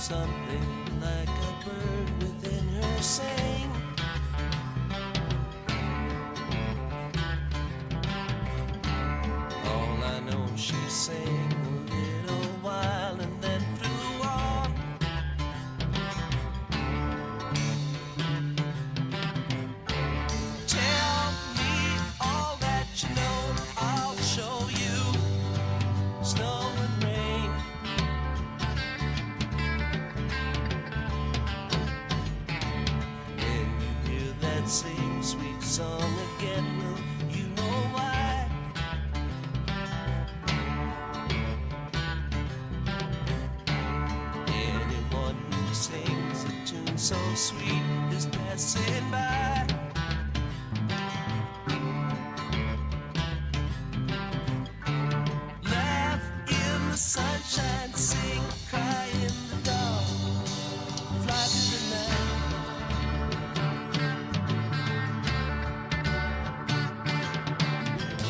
something like a bird within her saying, all I know she sang a little while and then flew on. Tell me all that you know, I'll show you snow and rain. When you hear that same sweet song again, will you know why? Anyone who sings a tune so sweet is passing by. Laugh in the sunshine, sing, cry in the dark, fly through the night.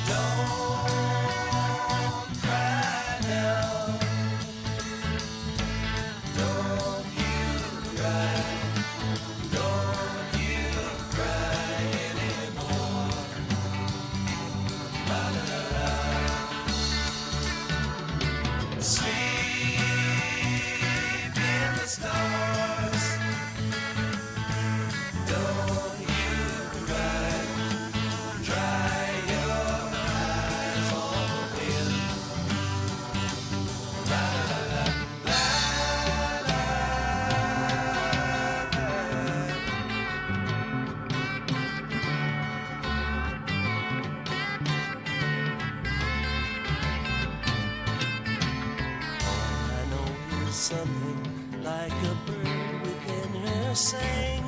Don't cry now. Don't you cry. Don't you cry anymore. La la la la. Sleep in the stars. Don't you cry. Dry your eyes on the wind. La la la la la All I know is something like a bird within her sang.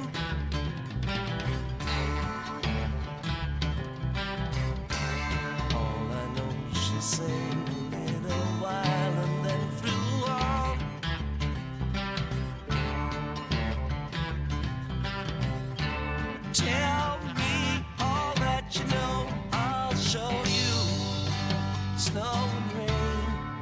All I know she sang a little while and then flew on. Tell me all that you know, I'll show you snow and rain.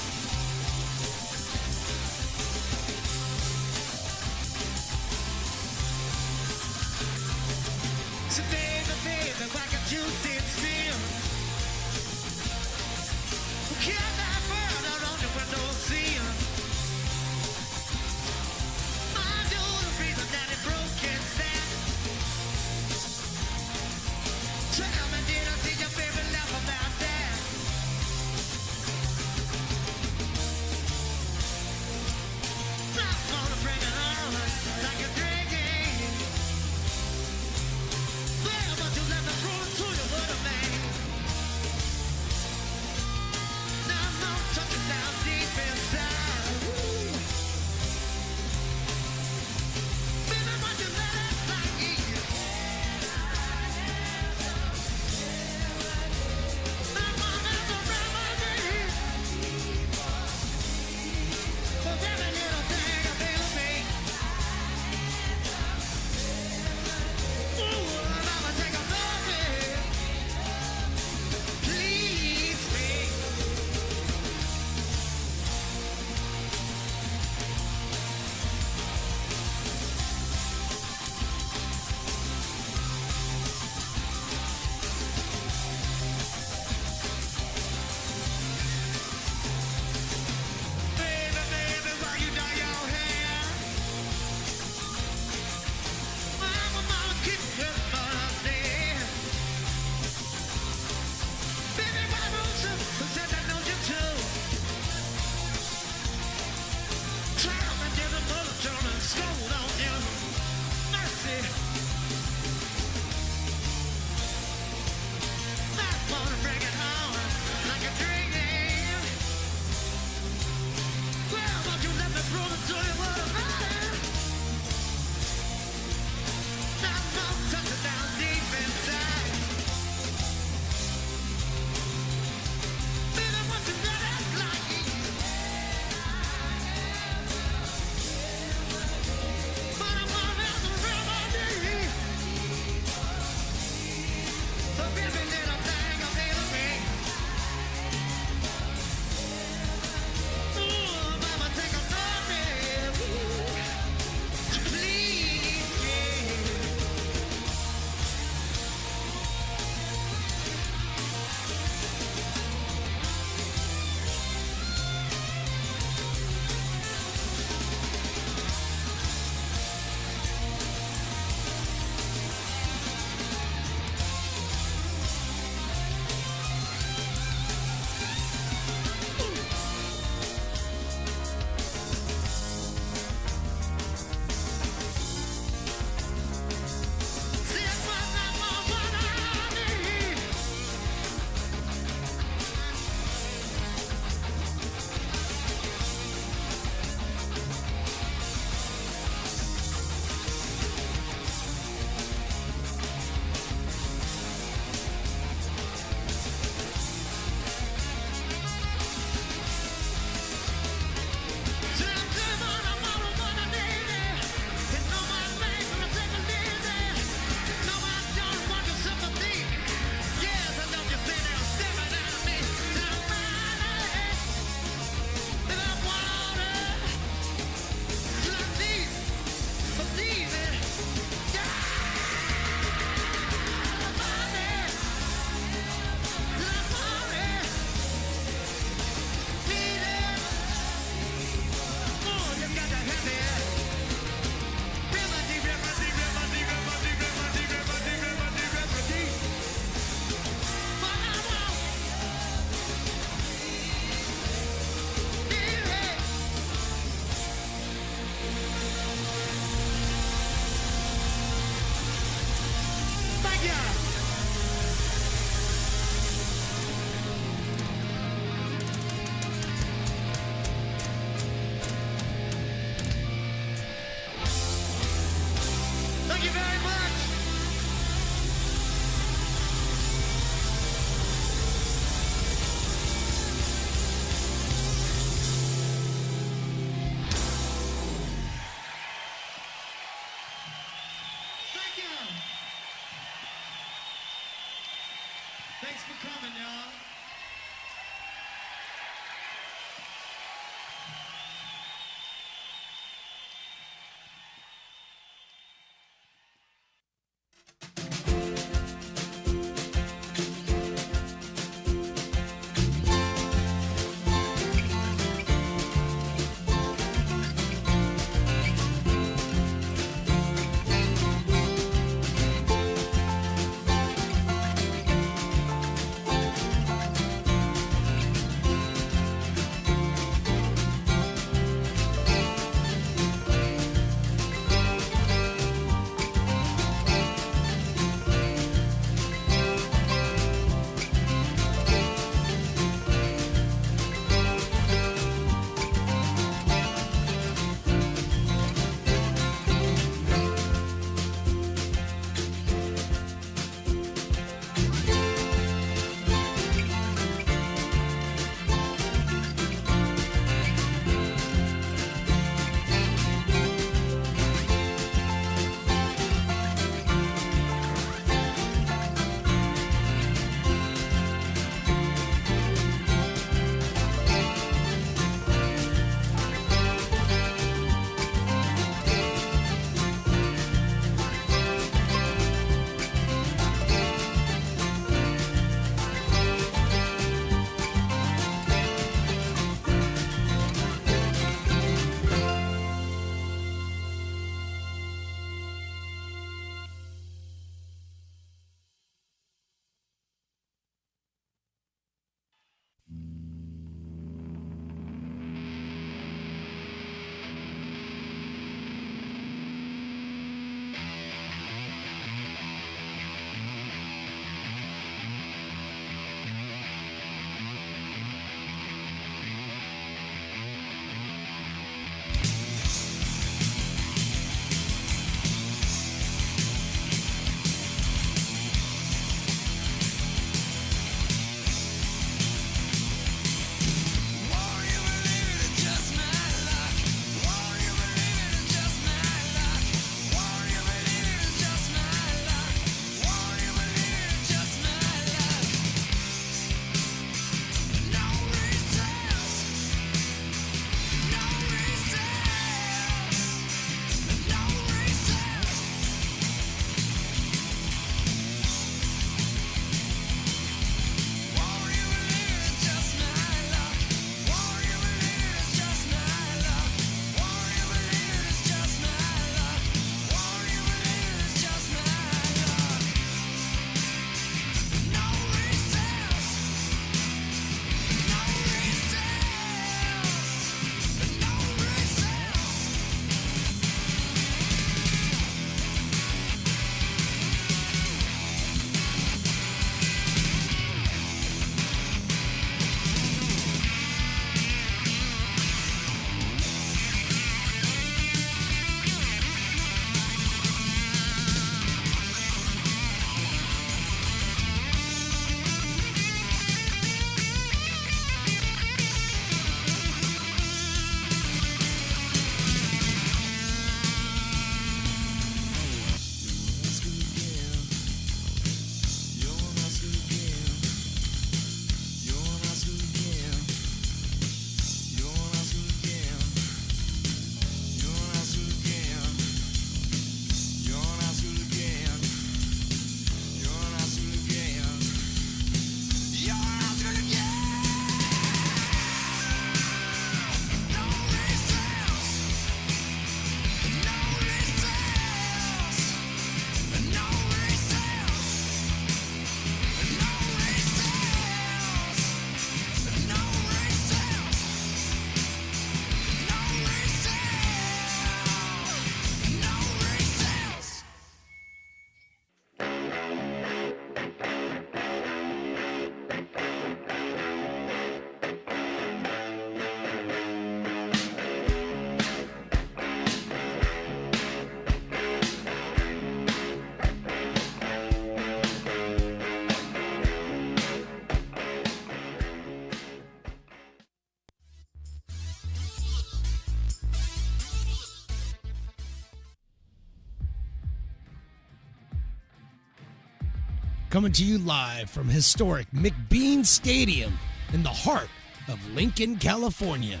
Coming to you live from historic McBean Stadium in the heart of Lincoln, California.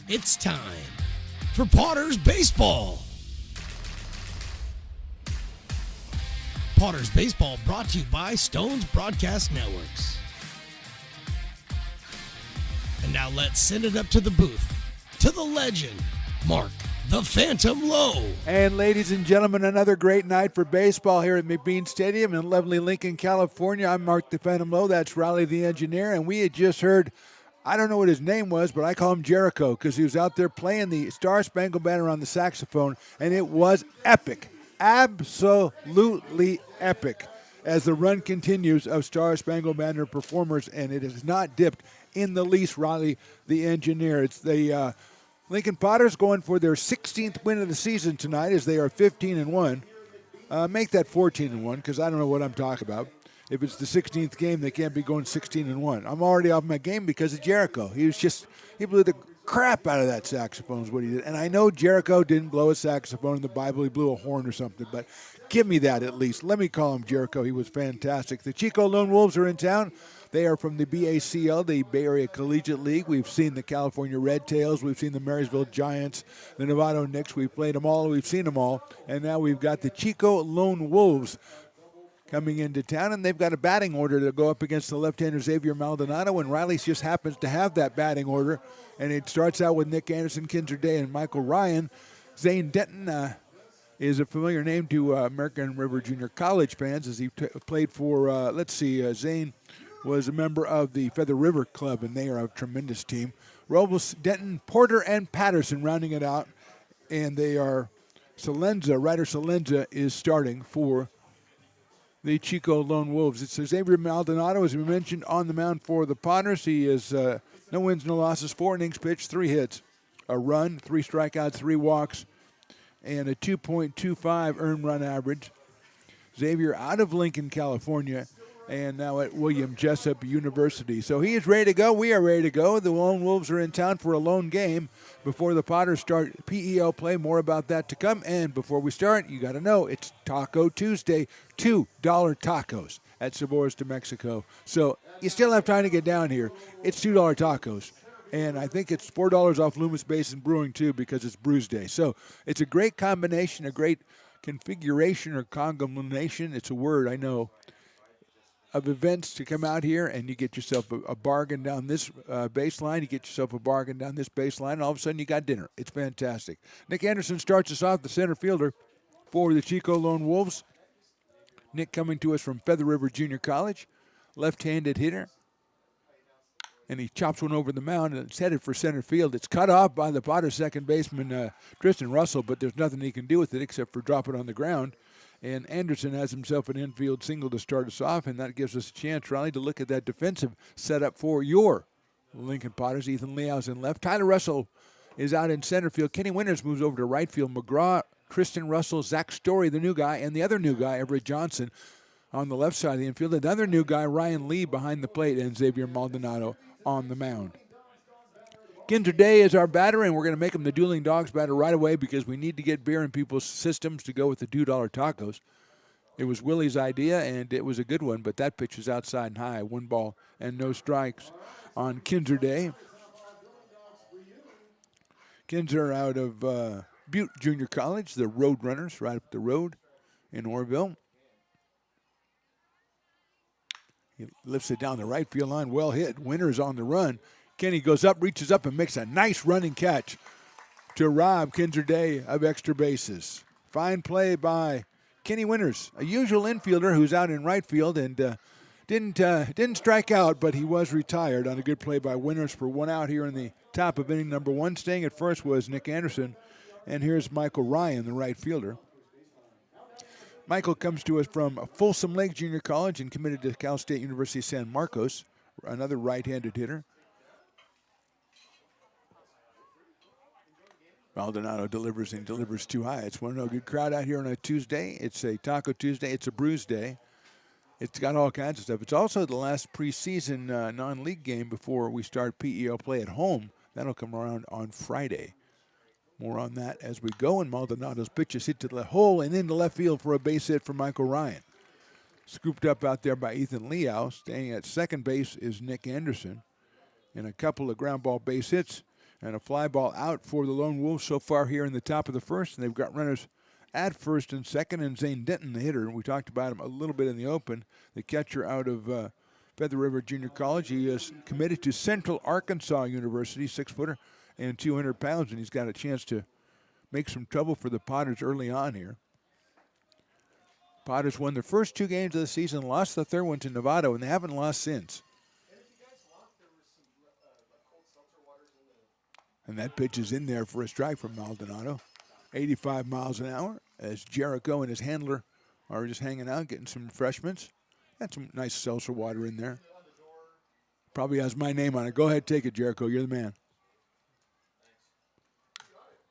It's time for Potters Baseball. Potters Baseball brought to you by Stone's Broadcast Networks. And now let's send it up to the booth, to the legend, Mark the Phantom Lowe. And ladies and gentlemen, another great night for baseball here at McBean Stadium in lovely Lincoln, California. I'm Mark the Phantom Lowe. That's Riley the Engineer. And we had just heard, I don't know what his name was, but I call him Jericho because he was out there playing the Star Spangled Banner on the saxophone, and it was epic. Absolutely epic as the run continues of Star Spangled Banner performers, and it has not dipped in the least, Riley the Engineer. It's the Lincoln Potters going for their 16th win of the season tonight as they are 15-1. Make that 14-1 because I don't know what I'm talking about. If it's the 16th game, they can't be going 16-1. I'm already off my game because of Jericho. He blew the crap out of that saxophone is what he did. And I know Jericho didn't blow a saxophone in the Bible. He blew a horn or something, but give me that at least. Let me call him Jericho. He was fantastic. The Chico Lone Wolves are in town. They are from the BACL, the Bay Area Collegiate League. We've seen the California Red Tails. We've seen the Marysville Giants, the Novato Knicks. We've played them all. We've seen them all. And now we've got the Chico Lone Wolves coming into town, and they've got a batting order to go up against the left-hander Xavier Maldonado, and Riley just happens to have that batting order. And it starts out with Nick Anderson, Kinzer Day, and Michael Ryan. Zane Denton is a familiar name to American River Junior College fans as he played for, Zane was a member of the Feather River Club, and they are a tremendous team. Robles, Denton, Porter, and Patterson rounding it out, and they are Ryder Salenza is starting for the Chico Lone Wolves. It's Xavier Maldonado, as we mentioned, on the mound for the Potters. He is no wins, no losses, 4 innings pitched, 3 hits, a run, 3 strikeouts, 3 walks, and a 2.25 earned run average. Xavier out of Lincoln, California, and now at William Jessup University. So he is ready to go. We are ready to go. The Lone Wolves are in town for a lone game before the Potters start PEL play. More about that to come. And before we start, you got to know it's Taco Tuesday, $2 tacos at Saboras de Mexico. So you still have time to get down here. It's $2 tacos. And I think it's $4 off Loomis Basin Brewing, too, because it's Brews Day. So it's a great combination, a great configuration or conglomeration. It's a word, I know, of events to come out here, and you get yourself a bargain down this baseline. You get yourself a bargain down this baseline, and all of a sudden you got dinner. It's fantastic. Nick Anderson starts us off, the center fielder for the Chico Lone Wolves. Nick coming to us from Feather River Junior College, left-handed hitter. And he chops one over the mound, and it's headed for center field. It's cut off by the Potters second baseman, Tristan Russell, but there's nothing he can do with it except for drop it on the ground. And Anderson has himself an infield single to start us off, and that gives us a chance, Riley, to look at that defensive setup for your Lincoln Potters. Ethan Leo's in left. Tyler Russell is out in center field. Kenny Winters moves over to right field. McGraw, Tristan Russell, Zach Story, the new guy, and the other new guy, Everett Johnson, on the left side of the infield. Another new guy, Ryan Lee, behind the plate, and Xavier Maldonado on the mound. Kinzer Day is our batter, and we're going to make him the Dueling Dogs batter right away because we need to get beer in people's systems to go with the $2 tacos. It was Willie's idea, and it was a good one, but that pitch was outside and high. 1 ball and no strikes on Kinzer Day. Kinzer out of Butte Junior College, the Road Runners, right up the road in Orville. He lifts it down the right field line, well hit. Winters on the run. Kenny goes up, reaches up, and makes a nice running catch to rob Kinzer Day of extra bases. Fine play by Kenny Winters, a usual infielder who's out in right field and didn't strike out, but he was retired on a good play by Winters for 1 out here in the top of inning number 1. Staying at first was Nick Anderson, and here's Michael Ryan, the right fielder. Michael comes to us from Folsom Lake Junior College and committed to Cal State University San Marcos, another right-handed hitter. Maldonado delivers and delivers too high. It's 1-0. Good crowd out here on a Tuesday. It's a Taco Tuesday. It's a Brews Day. It's got all kinds of stuff. It's also the last preseason non-league game before we start PEL play at home. That'll come around on Friday. More on that as we go. And Maldonado's pitch is hit to the hole and into left field for a base hit for Michael Ryan. Scooped up out there by Ethan Liao. Staying at second base is Nick Anderson. And a couple of ground ball base hits and a fly ball out for the Lone Wolves so far here in the top of the first. And they've got runners at first and second, and Zane Denton, the hitter. We talked about him a little bit in the open. The catcher out of Feather River Junior College. He is committed to Central Arkansas University, 6-footer and 200 pounds, and he's got a chance to make some trouble for the Potters early on here. Potters won their first 2 games of the season, lost the third one to Novato, and they haven't lost since. And that pitch is in there for a strike from Maldonado. 85 miles an hour as Jericho and his handler are just hanging out, getting some refreshments. Got some nice seltzer water in there. Probably has my name on it. Go ahead, take it, Jericho. You're the man.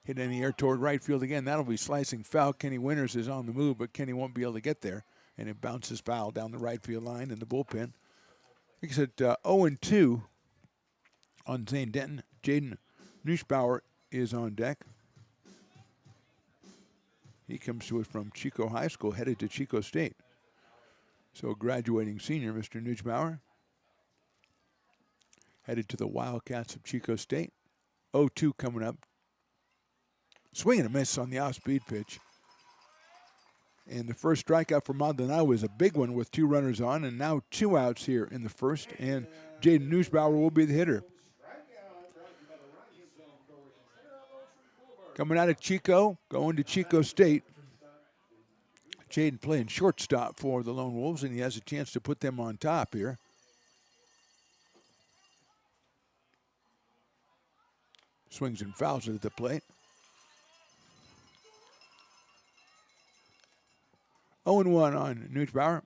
Hit in the air toward right field again. That'll be slicing foul. Kenny Winters is on the move, but Kenny won't be able to get there. And it bounces foul down the right field line in the bullpen. Like I said, 0-2 on Zane Denton. Jaden Nussbauer is on deck. He comes to us from Chico High School, headed to Chico State. So graduating senior, Mr. Nussbauer, headed to the Wildcats of Chico State. 0-2 coming up. Swing and a miss on the off-speed pitch. And the first strikeout for Maldonado is a big one with 2 runners on, and now 2 outs here in the first, and Jaden Nussbauer will be the hitter. Coming out of Chico, going to Chico State. Jaden playing shortstop for the Lone Wolves, and he has a chance to put them on top here. Swings and fouls it at the plate. 0-1 on Nussbauer.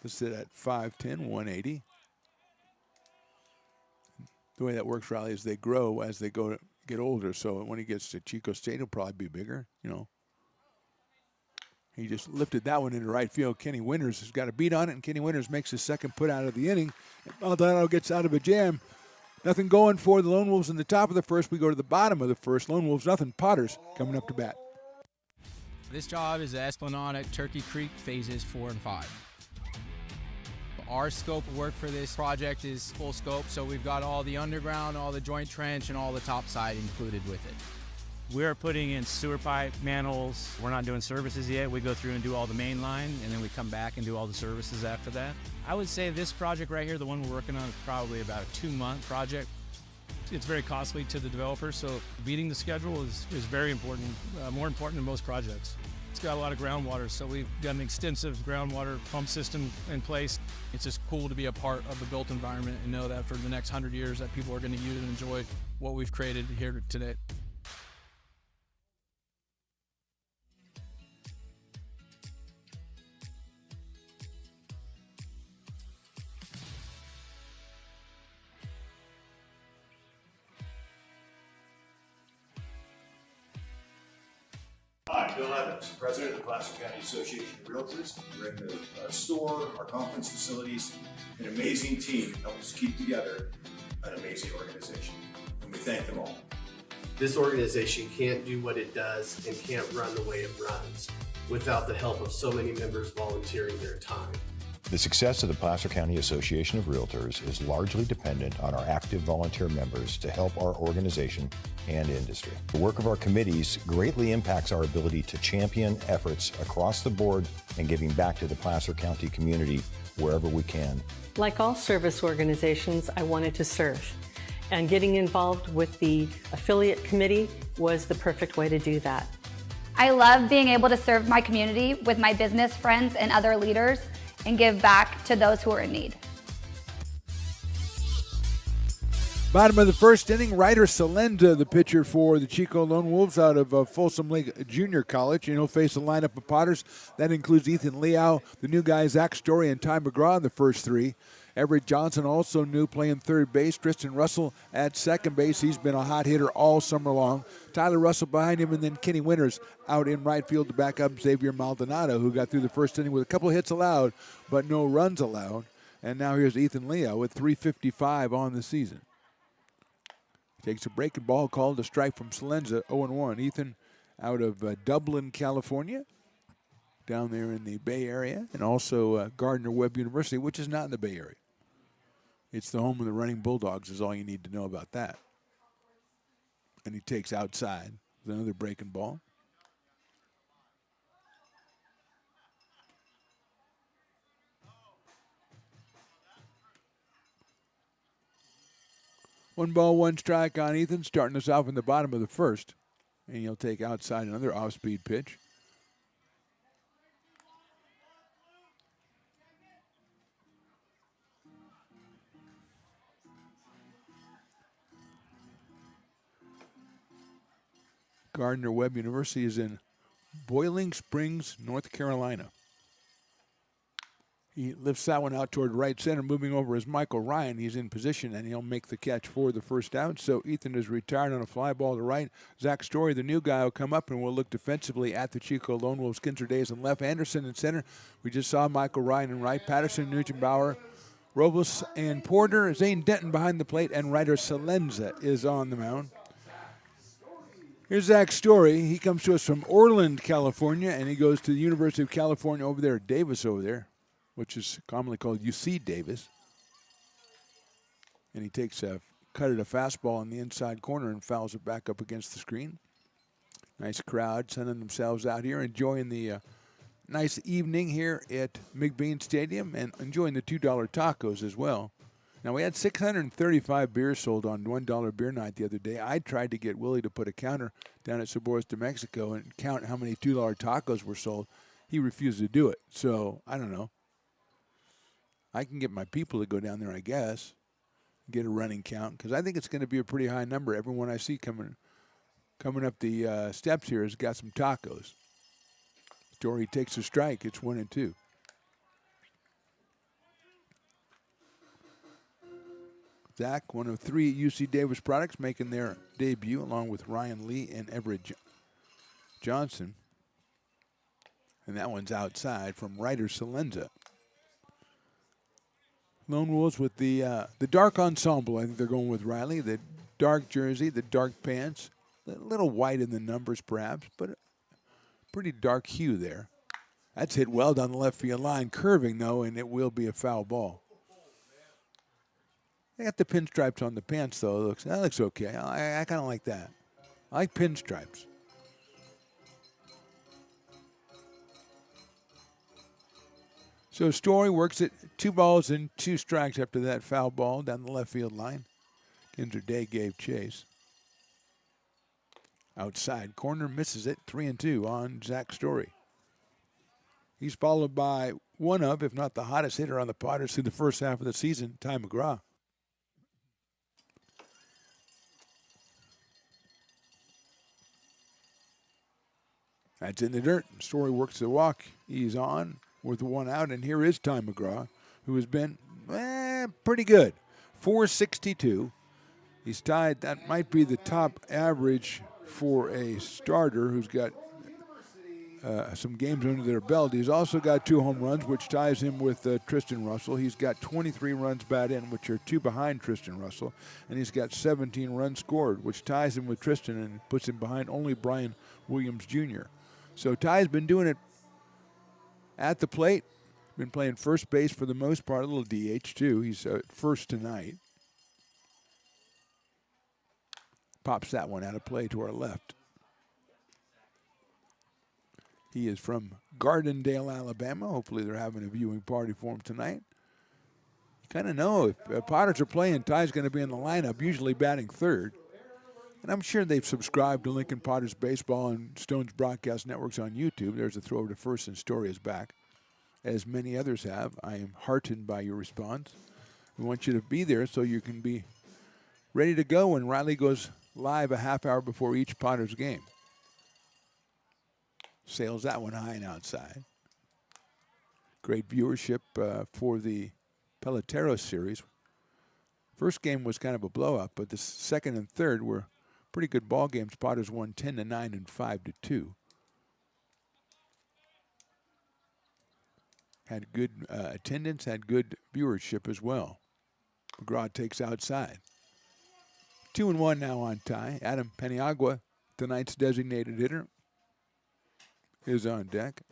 Listed at 5'10", 180. The way that works, Riley, is they grow as they get older. So when he gets to Chico State, he'll probably be bigger, you know. He just lifted that one into right field. Kenny Winters has got a beat on it, and Kenny Winters makes his second put out of the inning. Maldonado gets out of a jam. Nothing going for the Lone Wolves in the top of the first. We go to the bottom of the first. Lone Wolves, nothing. Potters coming up to bat. This job is the Esplanade at Turkey Creek phases 4 and 5. Our scope of work for this project is full scope, so we've got all the underground, all the joint trench, and all the topside included with it. We're putting in sewer pipe, manholes. We're not doing services yet. We go through and do all the main line, and then we come back and do all the services after that. I would say this project right here, the one we're working on, is probably about a 2-month project. It's very costly to the developer, so beating the schedule is very important, more important than most projects. It's got a lot of groundwater, so we've got an extensive groundwater pump system in place. It's just cool to be a part of the built environment and know that for the next 100 years that people are going to use and enjoy what we've created here today. Hi, Bill Evans, President of the Placer County Association of Realtors. We're in the store, our conference facilities, an amazing team that helps keep together an amazing organization. And we thank them all. This organization can't do what it does and can't run the way it runs without the help of so many members volunteering their time. The success of the Placer County Association of Realtors is largely dependent on our active volunteer members to help our organization and industry. The work of our committees greatly impacts our ability to champion efforts across the board and giving back to the Placer County community wherever we can. Like all service organizations, I wanted to serve. And getting involved with the affiliate committee was the perfect way to do that. I love being able to serve my community with my business friends and other leaders and give back to those who are in need. Bottom of the first inning, Ryder Salenda, the pitcher for the Chico Lone Wolves out of Folsom Lake Junior College. And he'll face a lineup of Potters. That includes Ethan Liao, the new guy Zach Story, and Ty McGraw in the first 3. Everett Johnson also new, playing third base. Tristan Russell at second base. He's been a hot hitter all summer long. Tyler Russell behind him, and then Kenny Winters out in right field to back up Xavier Maldonado, who got through the first inning with a couple of hits allowed, but no runs allowed. And now here's Ethan Liao with .355 on the season. Takes a breaking ball, called a strike from Salenza, 0-1. Ethan out of Dublin, California. down there in the Bay Area, and also Gardner-Webb University, which is not in the Bay Area. It's the home of the Running Bulldogs is all you need to know about that. And he takes outside with another breaking ball. One ball, one strike on Ethan, starting us off in the bottom of the first. And he'll take outside another off-speed pitch. Gardner-Webb University is in Boiling Springs, North Carolina. He lifts that one out toward right center. Moving over is Michael Ryan. He's in position, and he'll make the catch for the first out. So Ethan is retired on a fly ball to right. Zach Story, the new guy, will come up and will look defensively at the Chico Lone Wolves. Kinzer Days in left. Anderson in center. We just saw Michael Ryan in right. Patterson, Nugent-Bauer, Robles, and Porter. Zane Denton behind the plate, and Ryder Salenza is on the mound. Here's Zach Story. He comes to us from Orland, California, and he goes to the University of California over there, Davis over there, which is commonly called UC Davis. And he takes a cut at a fastball in the inside corner and fouls it back up against the screen. Nice crowd sending themselves out here, enjoying the nice evening here at McBean Stadium and enjoying the $2 tacos as well. Now, we had 635 beers sold on $1 beer night the other day. I tried to get Willie to put a counter down at Sabores de Mexico and count how many $2 tacos were sold. He refused to do it. So, I don't know. I can get my people to go down there, I guess, get a running count, because I think it's going to be a pretty high number. Everyone I see coming up the steps here has got some tacos. Story takes a strike. It's 1-2. Zach, one of three UC Davis products, making their debut along with Ryan Lee and Everett Johnson. And that one's outside from Ryder Salenza. Lone Wolves with the dark ensemble. I think they're going with Riley. The dark jersey, the dark pants. A little white in the numbers perhaps, but a pretty dark hue there. That's hit well down the left field line. Curving, though, and it will be a foul ball. They got the pinstripes on the pants, though. That looks okay. I kind of like that. I like pinstripes. So Story works it 2 balls and 2 strikes after that foul ball down the left field line. Kinzer Day gave chase. Outside corner, misses it. 3-2 on Zach Story. He's followed by one of, if not the hottest hitter on the Potters through the first half of the season, Ty McGraw. That's in the dirt. Story works the walk. He's on with 1 out, and here is Ty McGraw, who has been pretty good. 462. He's tied. That might be the top average for a starter who's got some games under their belt. He's also got 2 home runs, which ties him with Tristan Russell. He's got 23 runs batted in, which are 2 behind Tristan Russell. And he's got 17 runs scored, which ties him with Tristan and puts him behind only Brian Williams Jr. So Ty's been doing it at the plate. Been playing first base for the most part, a little DH too. He's first tonight. Pops that one out of play to our left. He is from Gardendale, Alabama. Hopefully they're having a viewing party for him tonight. You kind of know if Potters are playing, Ty's going to be in the lineup, usually batting third. And I'm sure they've subscribed to Lincoln Potters Baseball and Stone's Broadcast Networks on YouTube. There's a throw over to first, and Story is back, as many others have. I am heartened by your response. We want you to be there so you can be ready to go when Riley goes live a half hour before each Potters game. Sails that one high and outside. Great viewership for the Pelotero series. First game was kind of a blowout, but the second and third were pretty good ball games. Potters won 10-9 and 5-2. Had good attendance, had good viewership as well. McGraw takes outside. 2-1 now on Ty. Adam Paniagua, tonight's designated hitter, is on deck.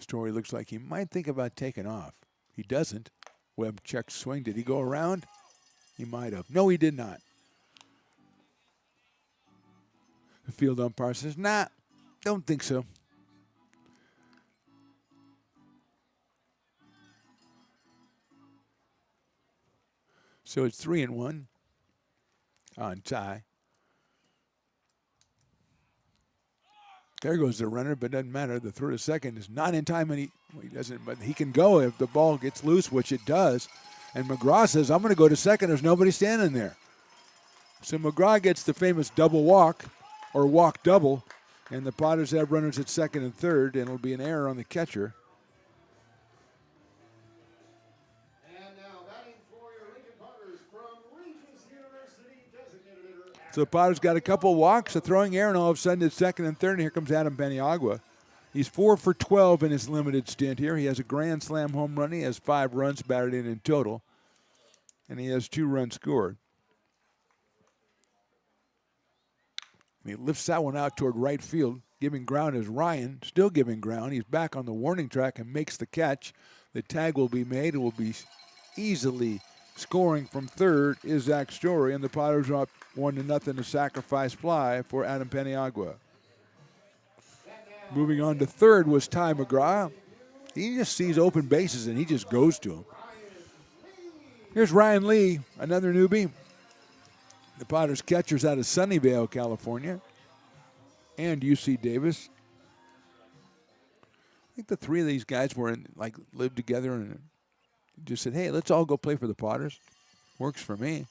Story looks like he might think about taking off. He doesn't. Webb checks swing. Did he go around? He might have. No, he did not. The field umpire says, nah, don't think so. So it's 3-1 on tie. There goes the runner, but doesn't matter. The throw to second is not in time, and he doesn't. But he can go if the ball gets loose, which it does. And McGraw says, "I'm going to go to second." There's nobody standing there. So McGraw gets the famous double walk, or walk double, and the Potters have runners at second and third, and it'll be an error on the catcher. So Potter's got a couple walks, a throwing error, and all of a sudden it's second and third, and here comes Adam Paniagua. He's 4 for 12 in his limited stint here. He has a grand slam home run. He has 5 runs batted in total, and he has 2 runs scored. And he lifts that one out toward right field. Giving ground is Ryan, still giving ground. He's back on the warning track and makes the catch. The tag will be made. It will be easily scoring from third is Zach Story, and the Potters are up 1-0, a sacrifice fly for Adam Paniagua. Moving on to third was Ty McGraw. He just sees open bases and he just goes to him. Here's Ryan Lee, another newbie. The Potters catcher's out of Sunnyvale, California, and UC Davis. I think the 3 of these guys lived together and just said, hey, let's all go play for the Potters. Works for me.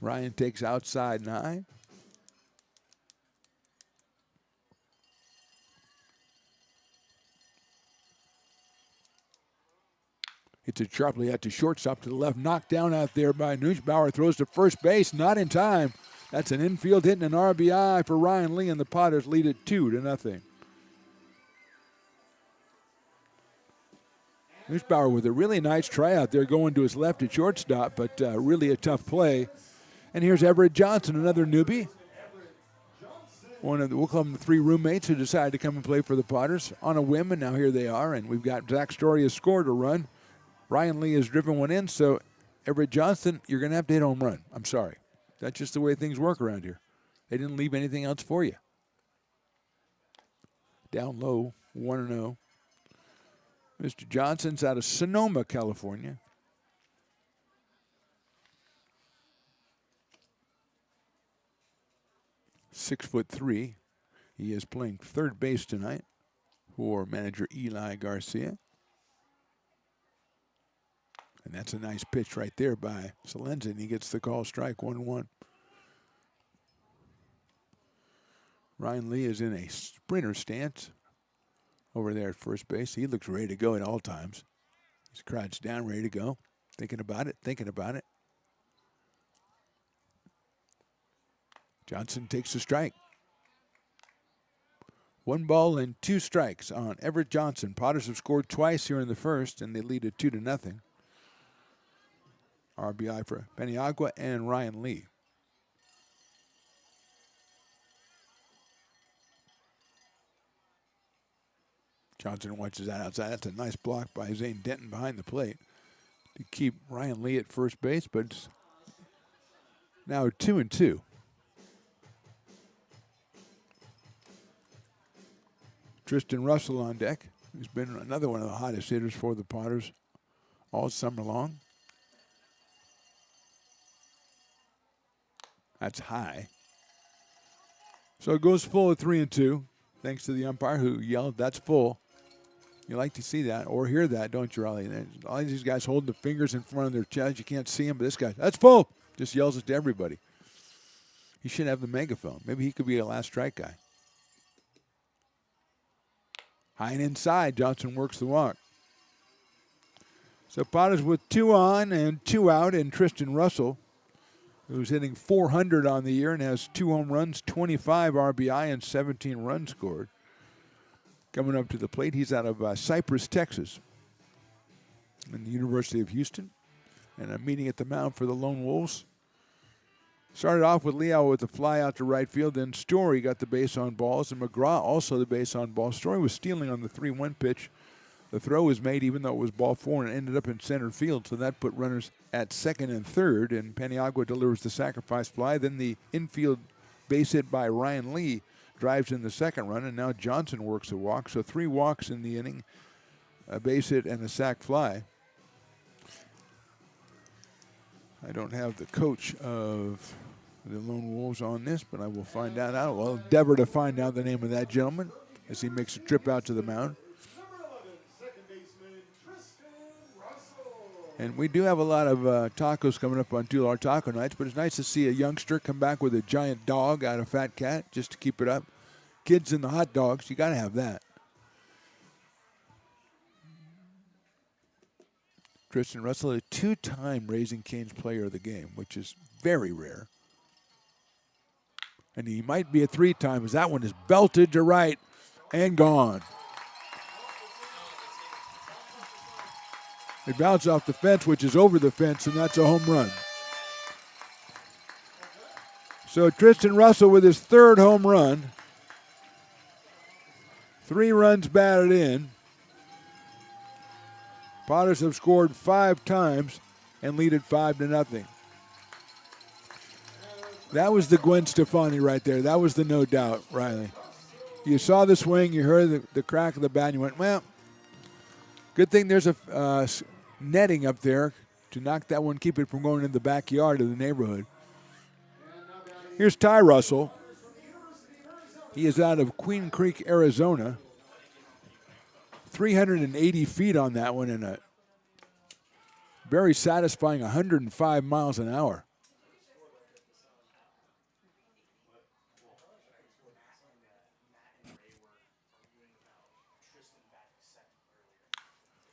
Ryan takes outside and high. Hits it sharply at the shortstop to the left. Knocked down out there by Nussbauer. Throws to first base. Not in time. That's an infield hit and an RBI for Ryan Lee, and the Potters lead it 2-0. Nussbauer with a really nice try out there going to his left at shortstop, but really a tough play. And here's Everett Johnson, another newbie. We'll call them the 3 roommates who decided to come and play for the Potters on a whim, and now here they are. And we've got Zach Story has scored a run. Ryan Lee has driven one in, so Everett Johnson, you're going to have to hit a home run. I'm sorry. That's just the way things work around here. They didn't leave anything else for you. Down low, 1-0. Mr. Johnson's out of Sonoma, California. .6'3". He is playing third base tonight for manager Eli Garcia. And that's a nice pitch right there by Salenza, and he gets the call strike, 1-1. Ryan Lee is in a sprinter stance over there at first base. He looks ready to go at all times. He's crouched down, ready to go. Thinking about it. Johnson takes a strike. 1 ball and 2 strikes on Everett Johnson. Potters have scored twice here in the first, and they lead it 2-0. RBI for Paniagua and Ryan Lee. Johnson watches that outside. That's a nice block by Zane Denton behind the plate to keep Ryan Lee at first base, but it's now 2-2. Tristan Russell on deck, who's been another one of the hottest hitters for the Potters all summer long. That's high. So it goes full at 3-2, thanks to the umpire who yelled, "That's full." You like to see that or hear that, don't you, Raleigh? All these guys holding the fingers in front of their chest. You can't see them, but this guy, "That's full," just yells it to everybody. He should have the megaphone. Maybe he could be a last strike guy. High and inside, Johnson works the walk. So Potters with 2 on and 2 out, and Tristan Russell, who's hitting .400 on the year and has 2 home runs, 25 RBI, and 17 runs scored. Coming up to the plate, he's out of Cypress, Texas, in the University of Houston. And a meeting at the mound for the Lone Wolves. Started off with Leo with a fly out to right field. Then Story got the base on balls, and McGraw also the base on balls. Story was stealing on the 3-1 pitch. The throw was made even though it was ball 4 and ended up in center field, so that put runners at second and third, and Paniagua delivers the sacrifice fly. Then the infield base hit by Ryan Lee drives in the second run, and now Johnson works a walk. So 3 walks in the inning, a base hit and a sac fly. I don't have the coach of the Lone Wolves on this, but I will find out. I will endeavor to find out the name of that gentleman as he makes a trip out to the mound. And we do have a lot of tacos coming up on Tular Taco Nights, but it's nice to see a youngster come back with a giant dog out of Fat Cat just to keep it up. Kids and the hot dogs, you got to have that. Tristan Russell, a 2-time Raising Cane's player of the game, which is very rare. And he might be a 3-time as that one is belted to right and gone. It bounced off the fence, which is over the fence, and that's a home run. So Tristan Russell with his 3rd home run. 3 runs batted in. Potters have scored 5 times and lead it 5-0. That was the Gwen Stefani right there. That was the no doubt, Riley. You saw the swing, you heard the crack of the bat, and you went, well, good thing there's a netting up there to knock that one, keep it from going in the backyard of the neighborhood. Here's Ty Russell. He is out of Queen Creek, Arizona. 380 feet on that one and a very satisfying 105 miles an hour.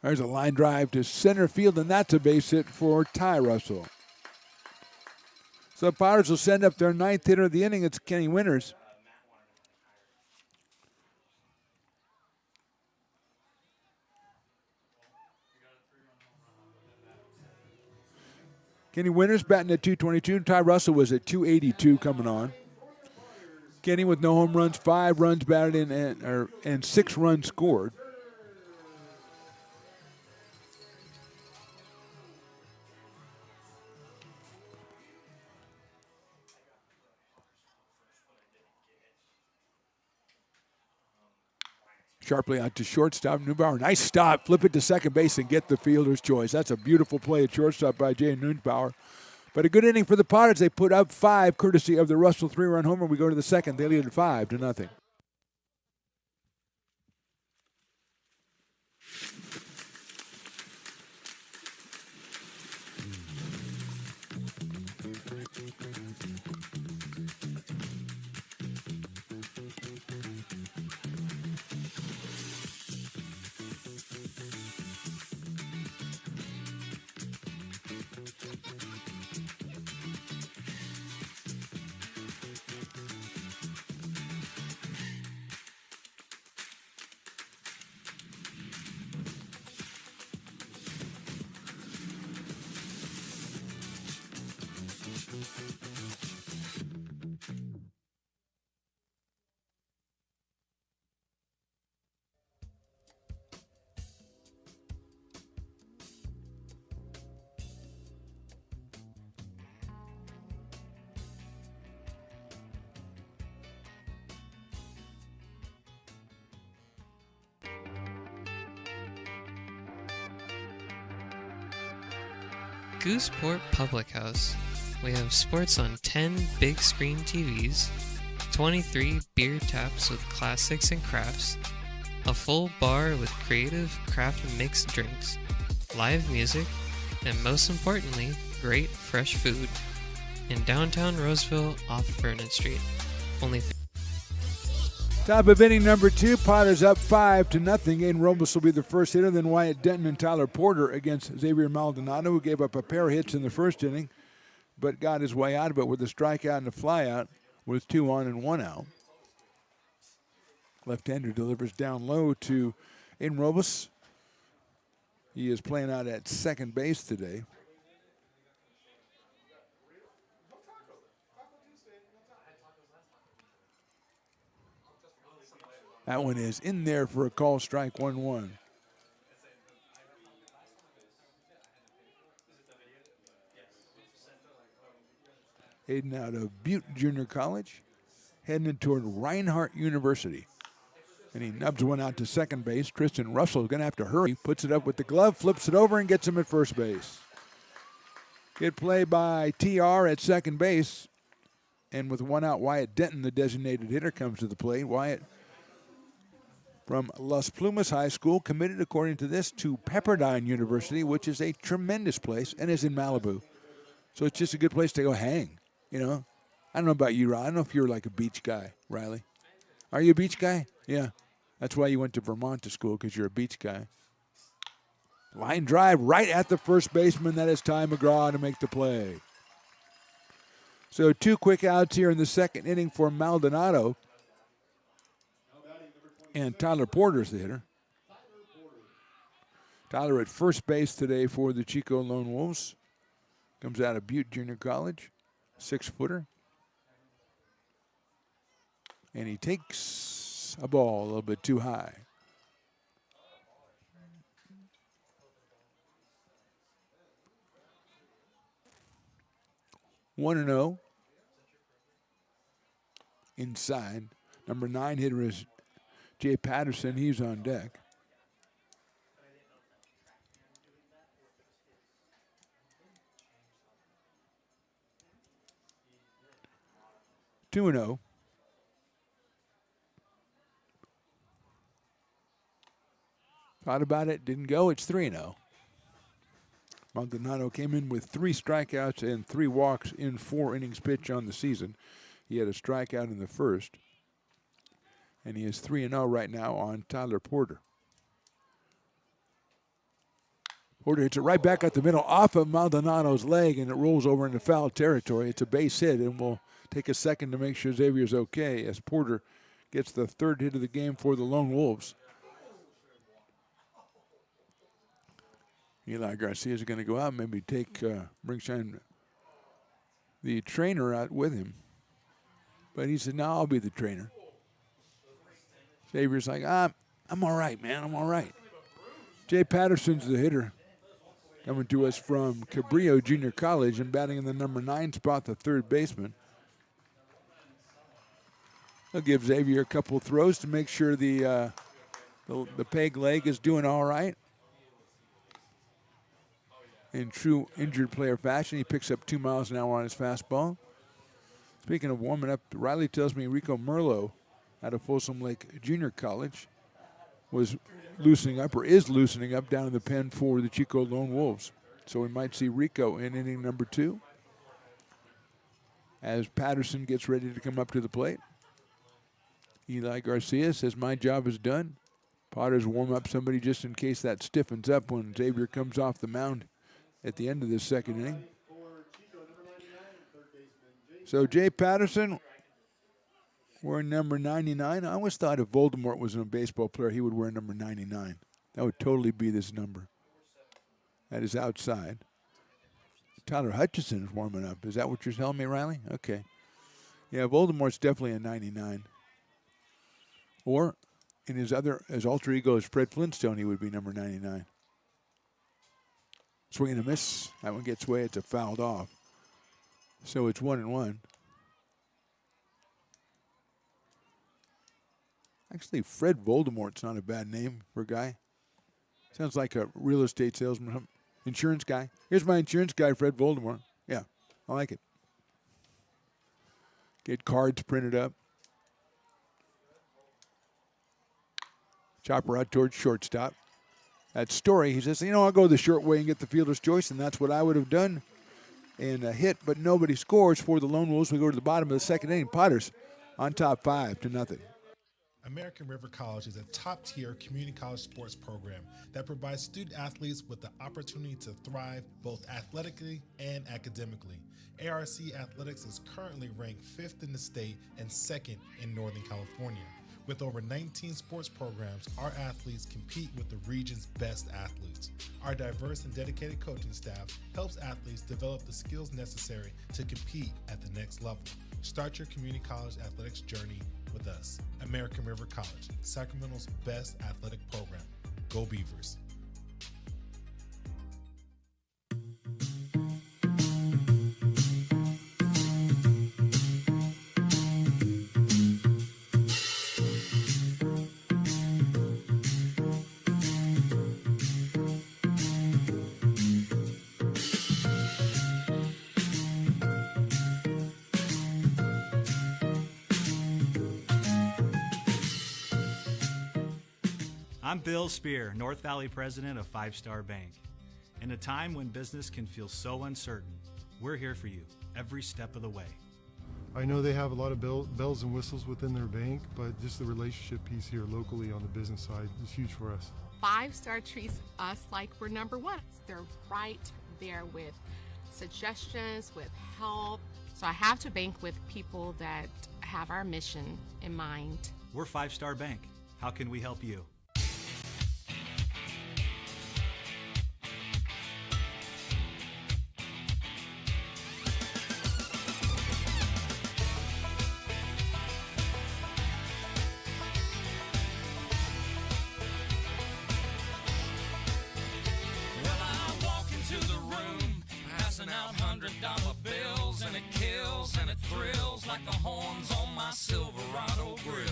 There's a line drive to center field, and that's a base hit for Ty Russell. So the Potters will send up their 9th hitter of the inning. It's Kenny Winters. Kenny Winters batting at 222. Ty Russell was at 282 coming on. Kenny with no home runs, 5 runs batted in, and 6 runs scored. Sharply out to shortstop. Neubauer, nice stop. Flip it to second base and get the fielder's choice. That's a beautiful play at shortstop by Jay Neubauer. But a good inning for the Potters. They put up 5 courtesy of the Russell 3-run homer. We go to the second. They lead at 5-0. Gooseport Public House. We have sports on 10 big screen TVs, 23 beer taps with classics and crafts, a full bar with creative craft mixed drinks, live music, and most importantly, great fresh food. In downtown Roseville off Vernon Street. Only Top of inning number 2, Potters up 5-0. Aiden Robles will be the first hitter, then Wyatt Denton and Tyler Porter against Xavier Maldonado, who gave up a pair of hits in the first inning, but got his way out of it with a strikeout and a flyout with 2 on and 1 out. Left-hander delivers down low to Aiden Robles. He is playing out at second base today. That one is in there for a call strike, 1-1. Hayden out of Butte Junior College, heading toward Reinhardt University. And he nubs one out to second base. Tristan Russell is going to have to hurry. Puts it up with the glove, flips it over, and gets him at first base. Good play by TR at second base. And with one out, Wyatt Denton, the designated hitter, comes to the plate. Wyatt from Las Plumas High School, committed, according to this, to Pepperdine University, which is a tremendous place and is in Malibu. So it's just a good place to go hang, you know. I don't know about you, Riley. I don't know if you're like a beach guy, Riley. Are you a beach guy? Yeah. That's why you went to Vermont to school, because you're a beach guy. Line drive right at the first baseman. That is Ty McGraw to make the play. So 2 quick outs here in the second inning for Maldonado. And Tyler Porter's the hitter. Tyler at first base today for the Chico Lone Wolves. Comes out of Butte Junior College. 6-footer. And he takes a ball a little bit too high. One and 0. Inside. Number 9 hitter is Jay Patterson. He's on deck. Two and 0. Thought about it, didn't go. It's 3-0. Maldonado came in with 3 strikeouts and 3 walks in 4 innings pitched on the season. He had a strikeout in the first. And he is 3-0 right now on Tyler Porter. Porter hits it right back at the middle off of Maldonado's leg, and it rolls over into foul territory. It's a base hit, and we'll take a second to make sure Xavier's okay as Porter gets the 3rd hit of the game for the Lone Wolves. Eli Garcia is going to go out and maybe bring the trainer out with him. But he said, no, I'll be the trainer. Xavier's like, I'm all right, man. I'm all right. Jay Patterson's the hitter. Coming to us from Cabrillo Junior College and batting in the number 9 spot, the 3rd baseman. He'll give Xavier a couple throws to make sure the peg leg is doing all right. In true injured player fashion, he picks up 2 miles an hour on his fastball. Speaking of warming up, Riley tells me Rico Merlo out of Folsom Lake Junior College was loosening up, or is loosening up, down in the pen for the Chico Lone Wolves. So we might see Rico in inning number 2 as Patterson gets ready to come up to the plate. Eli Garcia says, my job is done. Potter's warm up somebody just in case that stiffens up when Xavier comes off the mound at the end of this second inning. So Jay Patterson, wearing number 99. I always thought if Voldemort was a baseball player, he would wear number 99. That would totally be this number. That is outside. Tyler Hutchison is warming up. Is that what you're telling me, Riley? Okay. Yeah, Voldemort's definitely a 99. Or in his alter ego as Fred Flintstone, he would be number 99. Swing and a miss. That one gets away. It's a fouled off. So it's 1-1. Actually, Fred Voldemort's not a bad name for a guy. Sounds like a real estate salesman, insurance guy. Here's my insurance guy, Fred Voldemort. Yeah, I like it. Get cards printed up. Chopper out towards shortstop. That Story, he says, I'll go the short way and get the fielder's choice, and that's what I would have done. And a hit, but nobody scores for the Lone Wolves. We go to the bottom of the second inning. Potters on top 5-0. American River College is a top-tier community college sports program that provides student athletes with the opportunity to thrive both athletically and academically. ARC Athletics is currently ranked 5th in the state and 2nd in Northern California. With over 19 sports programs, our athletes compete with the region's best athletes. Our diverse and dedicated coaching staff helps athletes develop the skills necessary to compete at the next level. Start your community college athletics journey with us. American River College, Sacramento's best athletic program. Go Beavers. I'm Bill Spear, North Valley president of Five Star Bank. In a time when business can feel so uncertain, we're here for you every step of the way. I know they have a lot of bells and whistles within their bank, but just the relationship piece here locally on the business side is huge for us. Five Star treats us like we're number one. They're right there with suggestions, with help. So I have to bank with people that have our mission in mind. We're Five Star Bank. How can we help you? Well, I walk into the room, passing out $100 bills, and it kills and it thrills like the horns on my Silverado grill.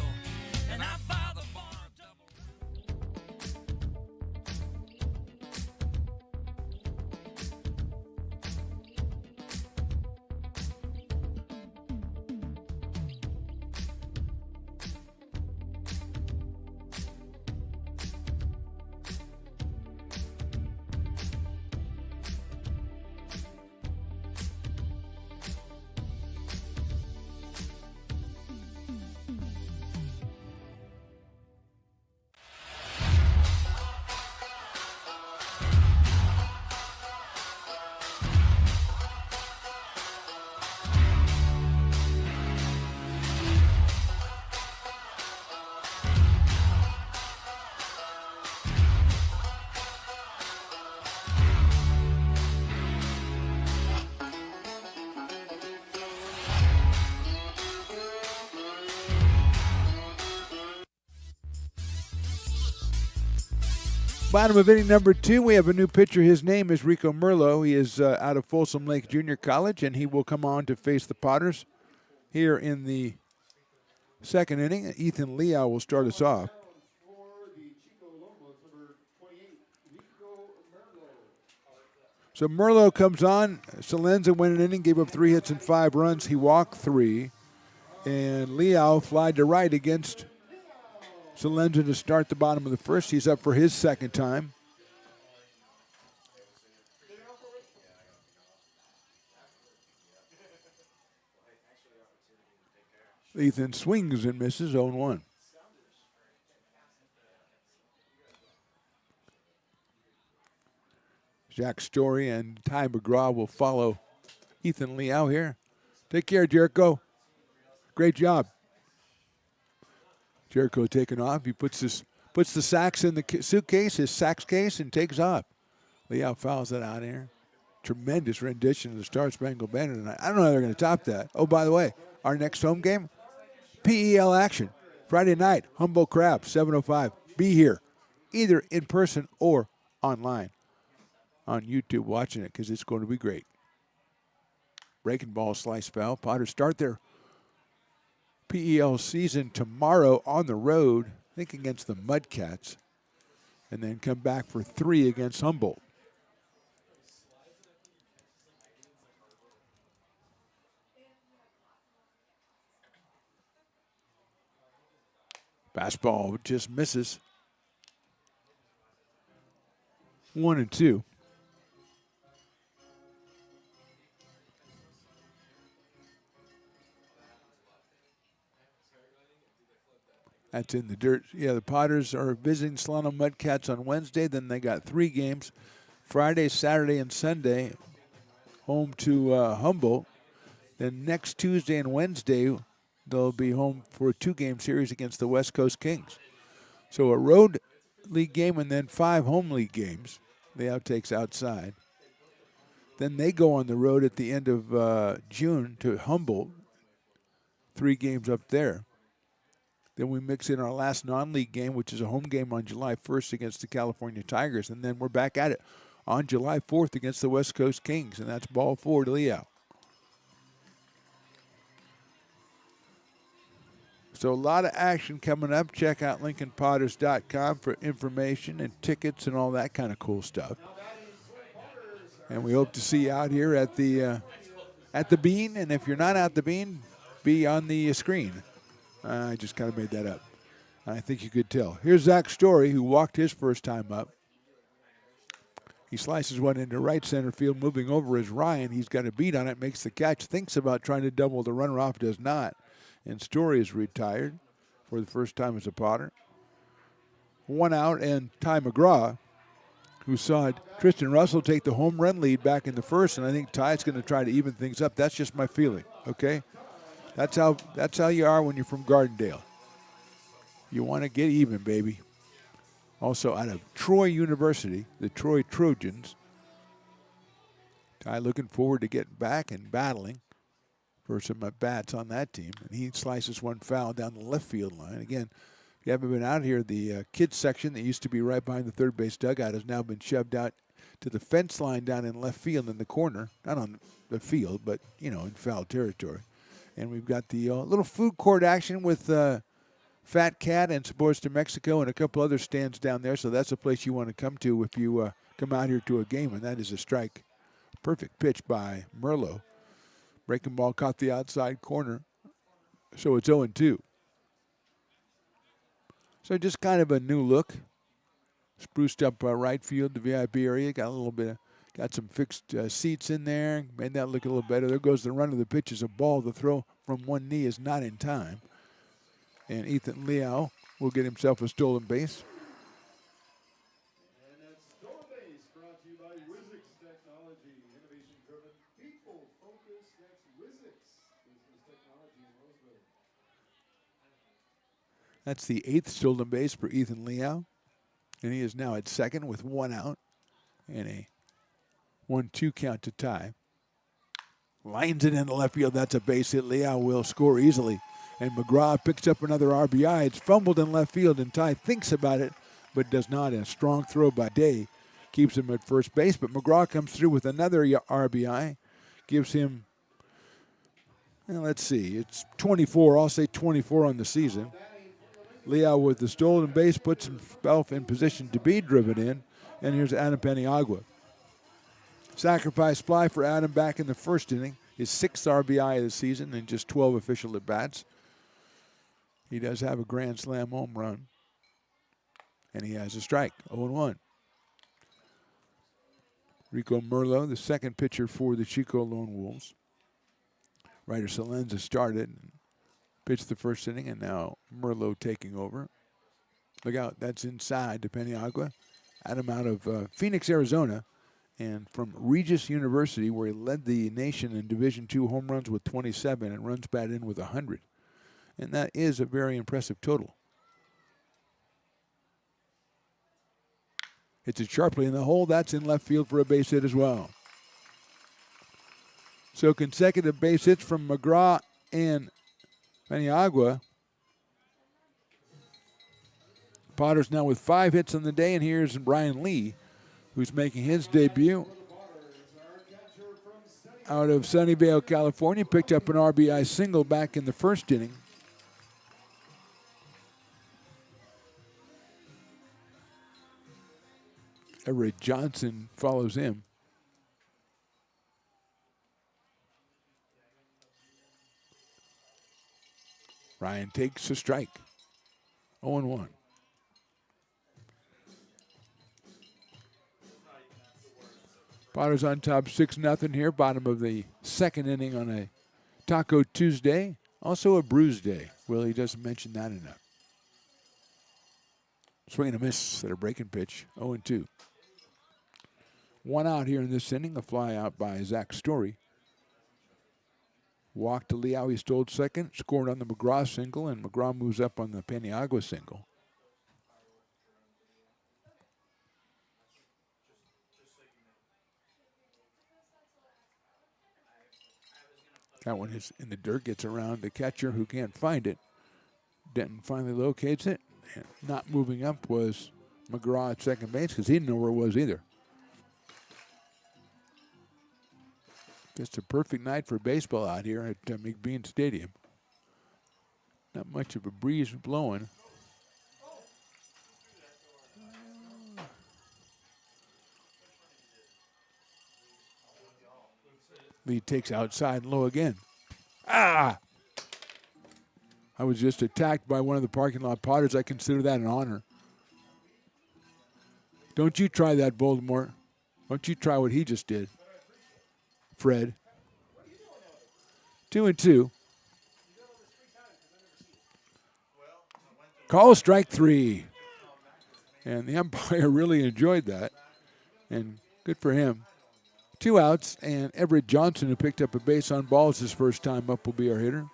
And I buy the bar double. Bottom of inning number 2, we have a new pitcher. His name is Rico Merlo. He is out of Folsom Lake Junior College, and he will come on to face the Potters here in the second inning. Ethan Leal will start us off. So Merlo comes on. Salenza went an inning, gave up 3 hits and 5 runs. He walked 3. And Leal flied to right against Salenza to start the bottom of the first. He's up for his second time. Ethan swings and misses 0-1. Jack Story and Ty McGraw will follow Ethan Leal here. Take care, Jericho. Great job. Jericho taking off. He puts the sacks in the suitcase, his sacks case, and takes off. Leal fouls it out here. Tremendous rendition of the Star Spangled Banner tonight. I don't know how they're going to top that. Oh, by the way, our next home game, PEL action. Friday night, Humboldt Crab, 7:05. Be here, either in person or online on YouTube watching it, because it's going to be great. Breaking ball, slice foul. Potters start their PEL season tomorrow on the road, I think against the Mudcats, and then come back for 3 against Humboldt. Fastball just misses. 1-2. That's in the dirt. Yeah, the Potters are visiting Solano Mudcats on Wednesday. Then they got 3 games, Friday, Saturday, and Sunday, home to Humboldt. Then next Tuesday and Wednesday, they'll be home for a 2-game series against the West Coast Kings. So a road league game and then 5 home league games. The outtakes outside. Then they go on the road at the end of June to Humboldt. 3 games up there. Then we mix in our last non-league game, which is a home game on July 1st against the California Tigers. And then we're back at it on July 4th against the West Coast Kings. And that's ball 4 to Leo. So a lot of action coming up. Check out LincolnPotters.com for information and tickets and all that kind of cool stuff. And we hope to see you out here at the Bean. And if you're not at the Bean, be on the screen. I just kind of made that up. I think you could tell. Here's Zach Story, who walked his first time up. He slices one into right center field. Moving over is Ryan. He's got a beat on it, makes the catch, thinks about trying to double the runner off, does not. And Story is retired for the first time as a Potter. 1 out, and Ty McGraw, who saw Tristan Russell take the home run lead back in the first, and I think Ty's going to try to even things up. That's just my feeling, okay? That's how you are when you're from Gardendale. You want to get even, baby. Also out of Troy University, the Troy Trojans. Ty looking forward to getting back and battling for some at-bats on that team. And he slices one foul down the left field line. Again, if you haven't been out here, the kids section that used to be right behind the third base dugout has now been shoved out to the fence line down in left field in the corner. Not on the field, but, you know, in foul territory. And we've got the little food court action with Fat Cat and Sabores de Mexico and a couple other stands down there. So that's a place you want to come to if you come out here to a game, and that is a strike. Perfect pitch by Merlot. Breaking ball caught the outside corner, so it's 0-2. So just kind of a new look. Spruced up right field, the VIP area. Got a little bit got some fixed seats in there. Made that look a little better. There goes the run of the pitch is a ball. The throw from one knee is not in time. And Ethan Liao will get himself a stolen base. That's the 8th stolen base for Ethan Liao. And he is now at second with 1 out and a 1-2 count to Ty. Lines it into left field. That's a base hit. Liao will score easily. And McGraw picks up another RBI. It's fumbled in left field, and Ty thinks about it, but does not. And a strong throw by Day keeps him at first base. But McGraw comes through with another RBI. Gives him, well, let's see, it's 24. I'll say 24 on the season. Liao with the stolen base puts himself in position to be driven in. And here's Adam Paniagua. Sacrifice fly for Adam back in the first inning. His 6th RBI of the season and just 12 official at-bats. He does have a grand slam home run. And he has a strike, 0-1. Rico Merlo, the second pitcher for the Chico Lone Wolves. Ryder Salenza started. Pitched the first inning, and now Merlo taking over. Look out, that's inside to Paniagua. Adam out of Phoenix, Arizona, and from Regis University, where he led the nation in Division II home runs with 27 and runs batted in with 100. And that is a very impressive total. Hits it sharply in the hole. That's in left field for a base hit as well. So consecutive base hits from McGraw and Paniagua. Potter's now with 5 hits on the day, and here's Brian Lee, who's making his debut out of Sunnyvale, California. Picked up an RBI single back in the first inning. Everett Johnson follows him. Ryan takes a strike. 0-1. Potter's on top 6-0 here. Bottom of the second inning on a Taco Tuesday. Also a Bruise Day. Willie doesn't mention that enough. Swing and a miss at a breaking pitch. 0-2. 1 out here in this inning. A fly out by Zach Story. Walk to Liao, he stole second, scored on the McGraw single, and McGraw moves up on the Paniagua single. That one is in the dirt, gets around the catcher who can't find it. Denton finally locates it. And not moving up was McGraw at second base because he didn't know where it was either. Just a perfect night for baseball out here at McBean Stadium. Not much of a breeze blowing. Lee takes outside low again. Ah! I was just attacked by one of the parking lot Potters. I consider that an honor. Don't you try that, Voldemort. Don't you try what he just did. Fred. 2-2. Call strike 3. And the umpire really enjoyed that. And good for him. 2 outs, and Everett Johnson, who picked up a base on balls his first time up, will be our hitter.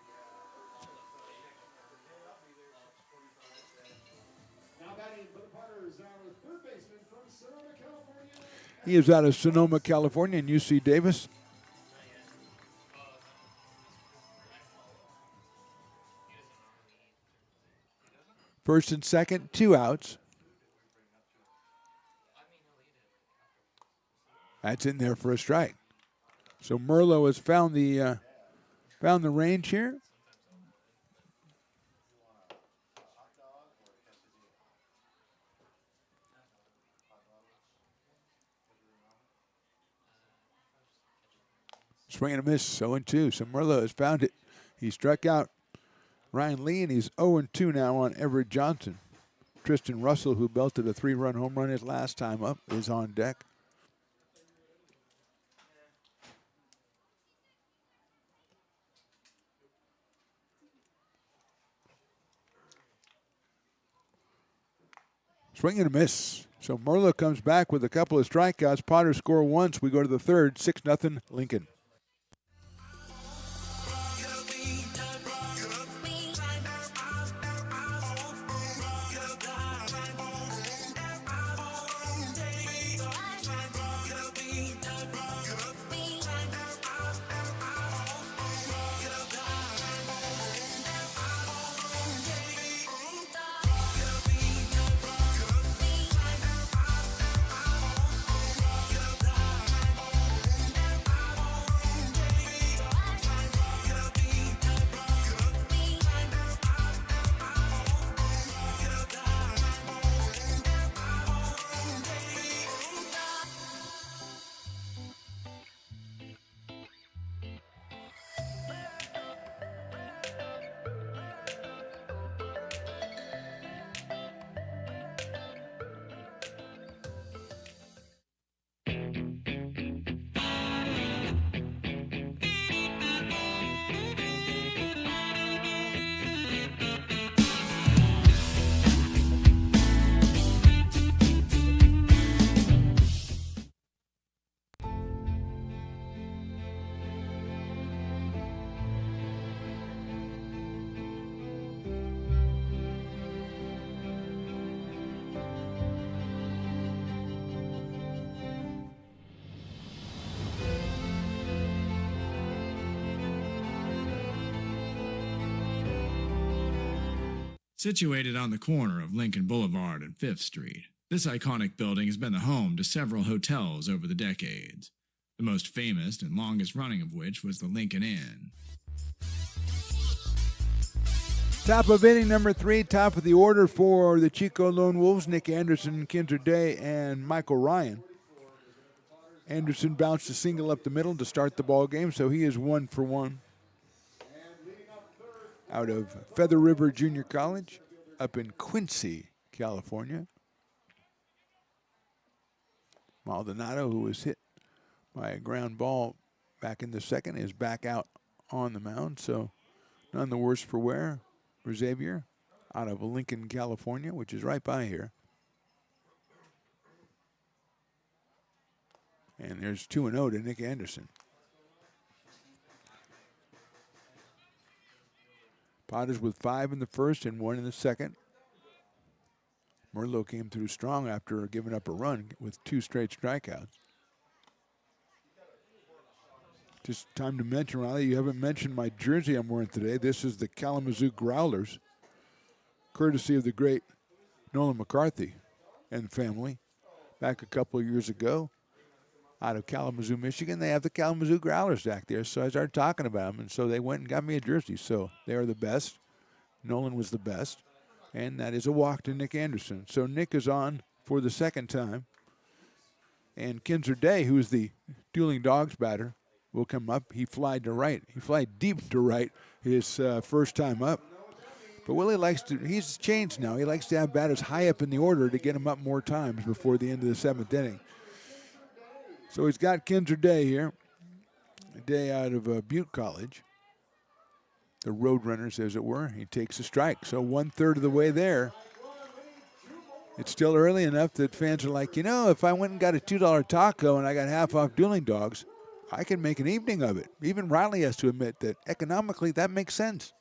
He is out of Sonoma, California, and UC Davis. First and second, 2 outs. That's in there for a strike. So Merlot has found the range here. Swing and a miss, 0-2. So Merlot has found it. He struck out Ryan Lee, and he's 0-2 now on Everett Johnson. Tristan Russell, who belted a 3-run home run his last time up, is on deck. Swing and a miss. So Merlot comes back with a couple of strikeouts. Potters score once. We go to the third, 6-0 Lincoln. Situated on the corner of Lincoln Boulevard and 5th Street, this iconic building has been the home to several hotels over the decades, the most famous and longest running of which was the Lincoln Inn. Top of inning number 3, top of the order for the Chico Lone Wolves, Nick Anderson, Kinzer Day, and Michael Ryan. Anderson bounced a single up the middle to start the ball game, so he is 1 for 1. Out of Feather River Junior College up in Quincy, California. Maldonado, who was hit by a ground ball back in the second, is back out on the mound, so none the worse for wear for Xavier out of Lincoln, California, which is right by here. And there's 2-0 to Nick Anderson. Potters with 5 in the first and 1 in the second. Merlot came through strong after giving up a run with 2 straight strikeouts. Just time to mention, Riley, you haven't mentioned my jersey I'm wearing today. This is the Kalamazoo Growlers. courtesy of the great Nolan McCarthy and family. Back a couple of years ago, out of Kalamazoo, Michigan, they have the Kalamazoo Growlers back there. So I started talking about them, and so they went and got me a jersey. So they are the best. Nolan was the best, and that is a walk to Nick Anderson. So Nick is on for the second time, and Kinzer Day, who is the Dueling Dogs batter, will come up. He flied to right. He flied deep to right his first time up. But Willie likes to, he's changed now. He likes to have batters high up in the order to get him up more times before the end of the seventh inning. So he's got Kinzer Day here, a day out of Butte College. The Roadrunners, as it were. He takes a strike. So 1/3 of the way there. It's still early enough that fans are like, if I went and got a $2 taco and I got half off Dueling Dogs, I can make an evening of it. Even Riley has to admit that economically that makes sense.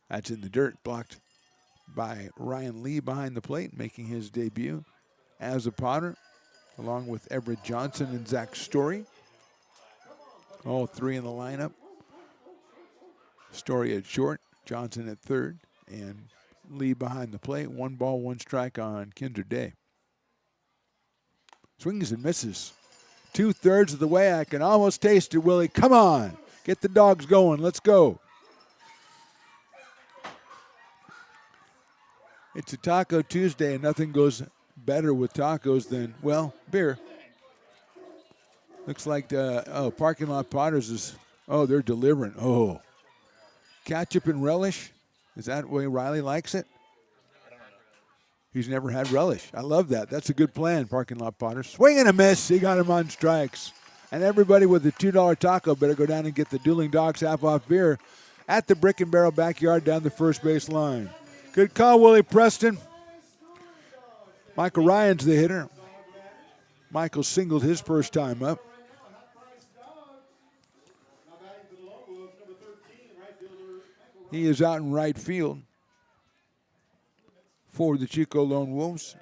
That's in the dirt, blocked by Ryan Lee behind the plate, making his debut as a Potter, along with Everett Johnson and Zach Story. All three in the lineup. Story at short, Johnson at third, and Lee behind the plate. 1 ball, 1 strike on Kinzer Day. Swings and misses. 2/3 of the way. I can almost taste it, Willie. Come on. Get the Dogs going. Let's go. It's a Taco Tuesday, and nothing goes better with tacos than, beer. Looks like Parking Lot Potters is, they're delivering. Oh, ketchup and relish. Is that the way Riley likes it? He's never had relish. I love that. That's a good plan, Parking Lot Potters. Swing and a miss. He got him on strikes. And everybody with the $2 taco better go down and get the Dueling Dogs half-off beer at the Brick and Barrel backyard down the first base line. Good call, Willie Preston. Michael Ryan's the hitter. Michael singled his first time up. He is out in right field for the Chico Lone Wolves.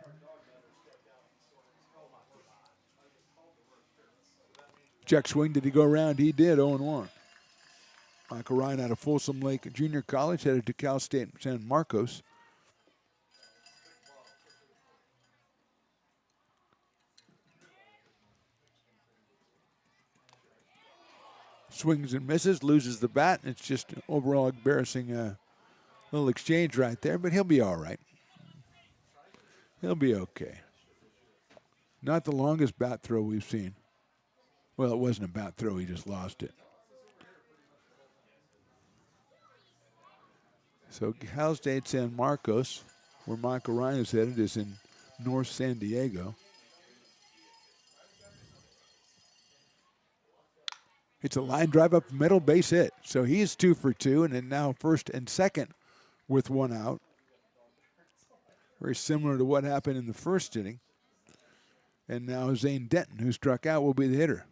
Check swing. Did he go around? He did. 0-1. Michael Ryan out of Folsom Lake Junior College, headed to Cal State San Marcos. Swings and misses, loses the bat. It's just an overall embarrassing little exchange right there, but he'll be all right. He'll be okay. Not the longest bat throw we've seen. Well, it wasn't a bat throw. He just lost it. So Cal State San Marcos, where Michael Ryan is headed, is in North San Diego. It's a line drive up the middle, base hit. So he's 2 for 2, and then now first and second with 1 out. Very similar to what happened in the first inning. And now Zane Denton, who struck out, will be the hitter.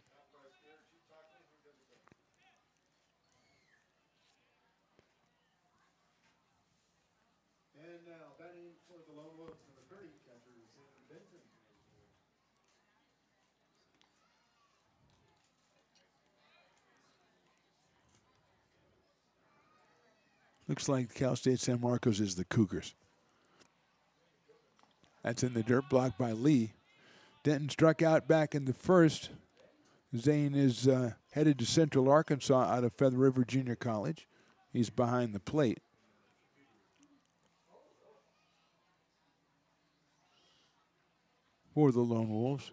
Looks like Cal State San Marcos is the Cougars. That's in the dirt, blocked by Lee. Denton struck out back in the first. Zane is headed to Central Arkansas out of Feather River Junior College. He's behind the plate. For the Lone Wolves.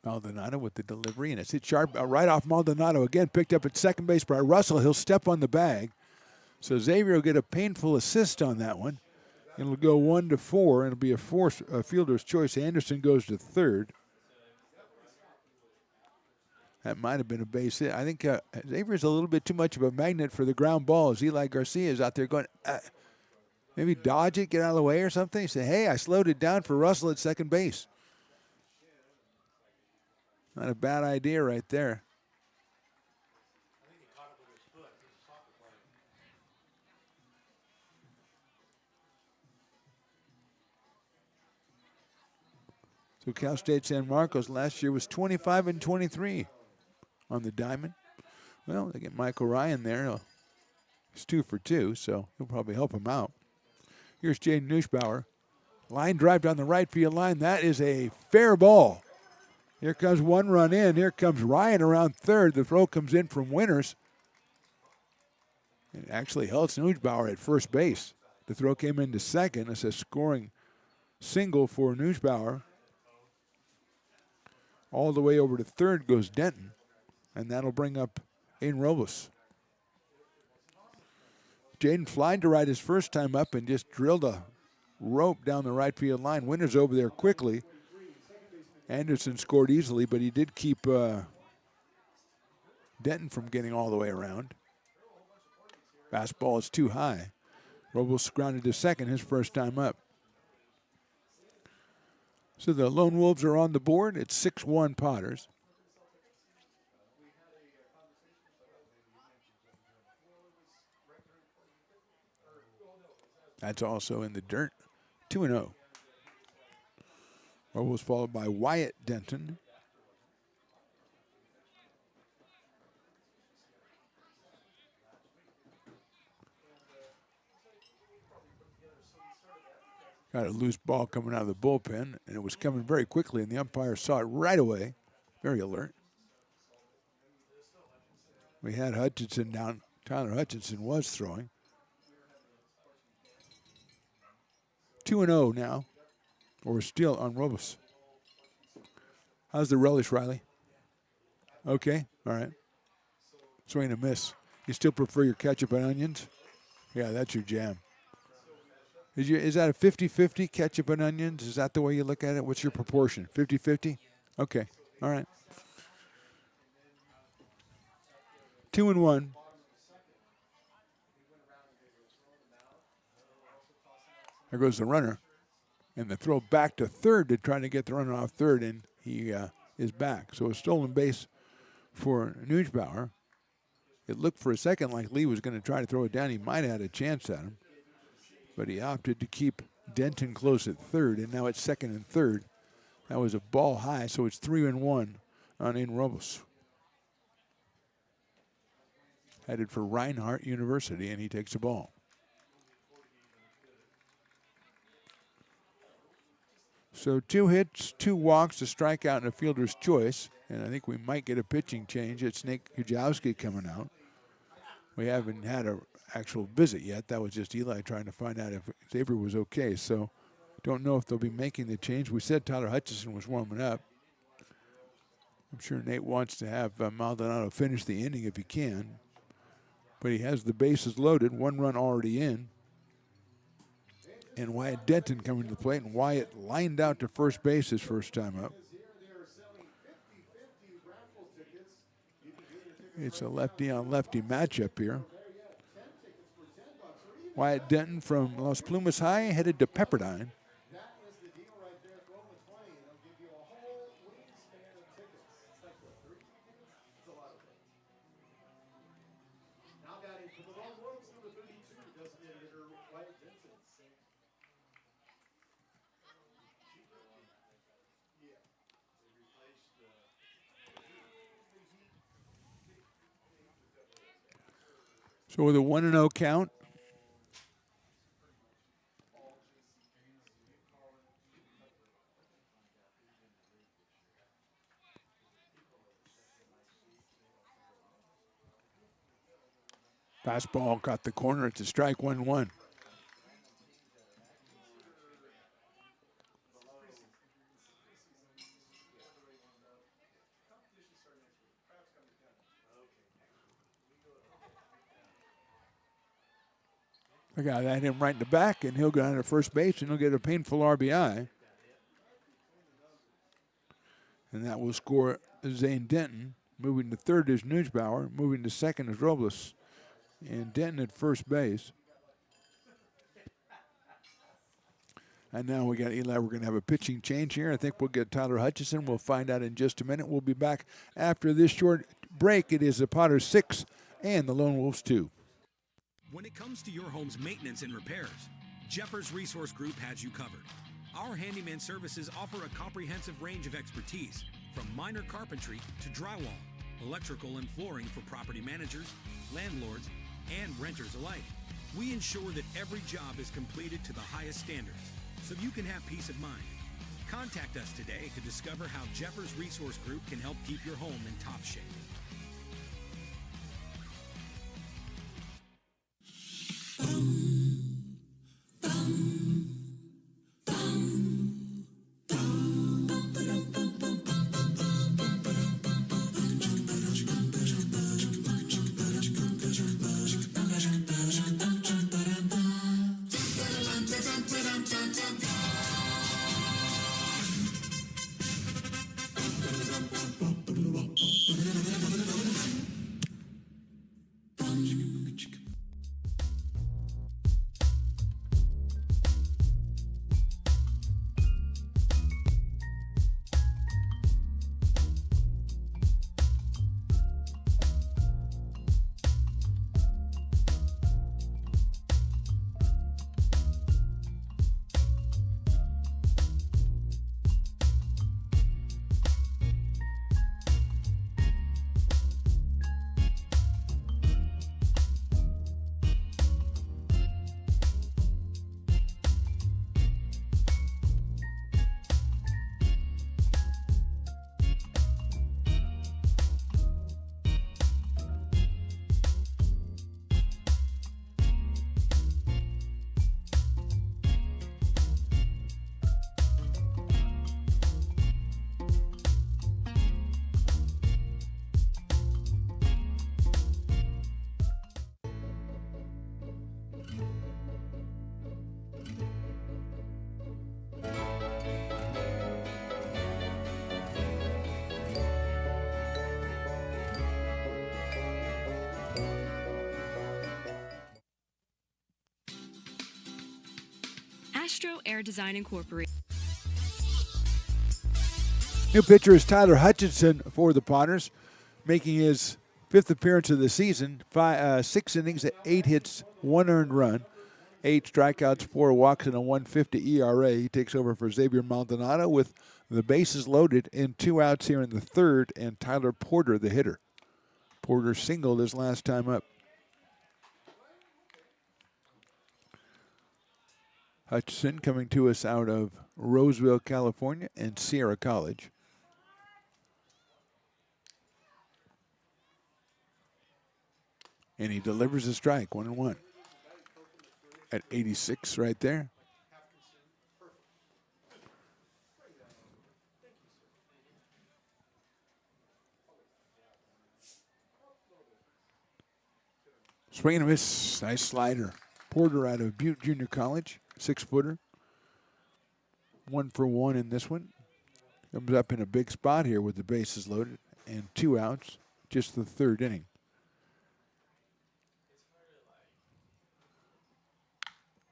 Maldonado with the delivery, and it's hit sharp right off Maldonado. Again, picked up at second base by Russell. He'll step on the bag. So Xavier will get a painful assist on that one. It'll go 1-4, and it'll be a fielder's choice. Anderson goes to third. That might have been a base hit. I think Xavier's a little bit too much of a magnet for the ground balls. Eli Garcia is out there going, maybe dodge it, get out of the way or something. He said, hey, I slowed it down for Russell at second base. Not a bad idea right there. So Cal State San Marcos last year was 25-23 on the diamond. Well, they get Michael Ryan there. He's 2 for 2, so he'll probably help him out. Here's Jaden Nussbauer. Line drive down the right field line. That is a fair ball. Here comes one run in. Here comes Ryan around third. The throw comes in from Winters. It actually helps Nussbauer at first base. The throw came into second. It's a scoring single for Nussbauer. All the way over to third goes Denton, and that'll bring up Aiden Robles. Jaden flied to right his first time up and just drilled a rope down the right field line. Winters over there quickly. Anderson scored easily, but he did keep Denton from getting all the way around. Fastball is too high. Robles grounded to second his first time up. So the Lone Wolves are on the board. It's 6-1 Potters. That's also in the dirt. 2-0. Robles followed by Wyatt Denton. Got a loose ball coming out of the bullpen, and it was coming very quickly, and the umpire saw it right away. Very alert. We had Hutchinson down. Tyler Hutchinson was throwing. 2-0 now, or still on Robles. How's the relish, Riley? Okay, all right. Swing and a miss. You still prefer your ketchup and onions? Yeah, that's your jam. Is that a 50-50 ketchup and onions? Is that the way you look at it? What's your proportion? 50-50? Okay, all right. 2-1. There goes the runner. And the throw back to third to try to get the runner off third, and he is back. So a stolen base for Nussbauer. It looked for a second like Lee was going to try to throw it down. He might have had a chance at him. But he opted to keep Denton close at third, and now it's second and third. That was a ball high, so it's 3-1 on Aiden Robles. Headed for Reinhardt University, and he takes the ball. So 2 hits, 2 walks, a strikeout, and a fielder's choice. And I think we might get a pitching change. It's Nick Kujawski coming out. We haven't had an actual visit yet. That was just Eli trying to find out if Xavier was okay. So don't know if they'll be making the change. We said Tyler Hutchinson was warming up. I'm sure Nate wants to have Maldonado finish the inning if he can. But he has the bases loaded, 1 run already in. And Wyatt Denton coming to the plate, and Wyatt lined out to first base his first time up. It's a lefty-on-lefty matchup here. Wyatt Denton from Los Plumas High headed to Pepperdine. So with a 1-0 count, fastball caught the corner. It's a strike, 1-1. I got that him right in the back, and he'll go down to first base, and he'll get a painful RBI. And that will score Zane Denton. Moving to third is Nussbauer. Moving to second is Robles. And Denton at first base. And now we got Eli. We're going to have a pitching change here. I think we'll get Tyler Hutchinson. We'll find out in just a minute. We'll be back after this short break. It is the Potters 6 and the Lone Wolves 2. When it comes to your home's maintenance and repairs, Jeffers Resource Group has you covered. Our handyman services offer a comprehensive range of expertise, from minor carpentry to drywall, electrical and flooring for property managers, landlords, and renters alike. We ensure that every job is completed to the highest standards, so you can have peace of mind. Contact us today to discover how Jeffers Resource Group can help keep your home in top shape. Astro Air Design Incorporated. New pitcher is Tyler Hutchinson for the Potters, making his 5th appearance of the season. 6 innings, 8 hits, 1 earned run, 8 strikeouts, 4 walks, and a 1.50 ERA. He takes over for Xavier Maldonado with the bases loaded and 2 outs here in the 3rd, and Tyler Porter, the hitter. Porter singled his last time up. Hutchinson coming to us out of Roseville, California, and Sierra College. And he delivers a strike, 1-1. At 86 right there. Swing and a miss, nice slider. Porter out of Butte Junior College. 6-footer. 1 for 1 in this one. Comes up in a big spot here with the bases loaded and 2 outs. Just the 3rd inning.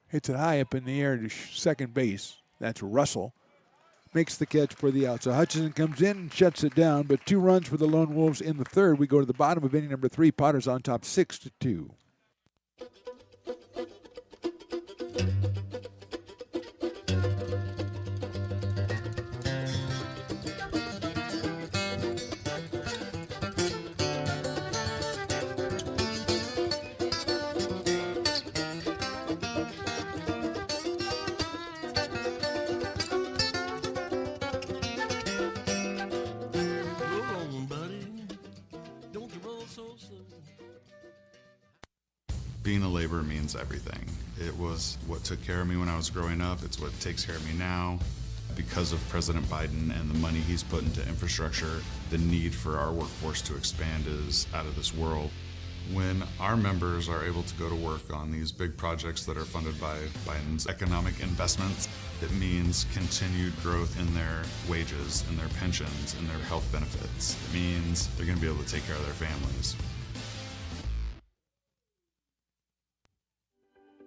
Hits it high up in the air to second base. That's Russell. Makes the catch for the out. So Hutchinson comes in and shuts it down, but 2 runs for the Lone Wolves in the 3rd. We go to the bottom of inning number 3. Potters on top 6-2. Being a laborer means everything. It was what took care of me when I was growing up. It's what takes care of me now. Because of President Biden and the money he's put into infrastructure, the need for our workforce to expand is out of this world. When our members are able to go to work on these big projects that are funded by Biden's economic investments, it means continued growth in their wages, in their pensions, in their health benefits. It means they're going to be able to take care of their families.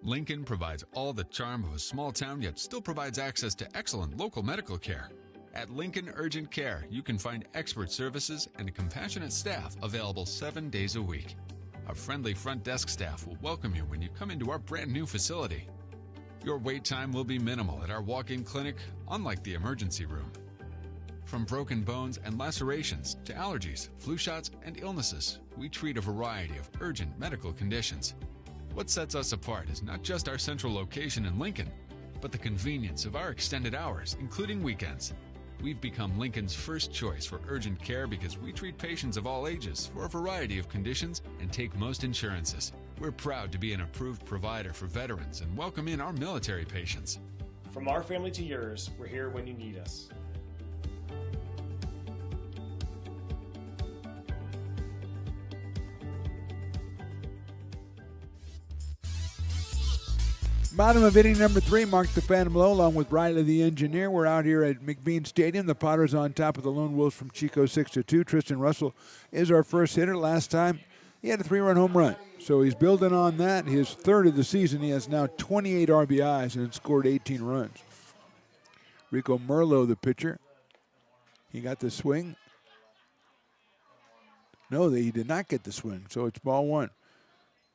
Lincoln provides all the charm of a small town, yet still provides access to excellent local medical care. At Lincoln Urgent Care, you can find expert services and a compassionate staff available 7 days a week. Our friendly front desk staff will welcome you when you come into our brand new facility. Your wait time will be minimal at our walk-in clinic, unlike the emergency room. From broken bones and lacerations to allergies, flu shots, and illnesses, we treat a variety of urgent medical conditions. What sets us apart is not just our central location in Lincoln, but the convenience of our extended hours, including weekends. We've become Lincoln's first choice for urgent care because we treat patients of all ages for a variety of conditions and take most insurances. We're proud to be an approved provider for veterans and welcome in our military patients. From our family to yours, we're here when you need us. Bottom of inning number 3, Mark the Phantom Low, along with Riley the Engineer. We're out here at McBean Stadium. The Potters on top of the Lone Wolves from Chico 6-2. Tristan Russell is our first hitter. Last time, he had a 3-run home run. So he's building on that. His third of the season. He has now 28 RBIs and scored 18 runs. Rico Merlo, the pitcher. He got the swing. No, he did not get the swing, so it's ball 1.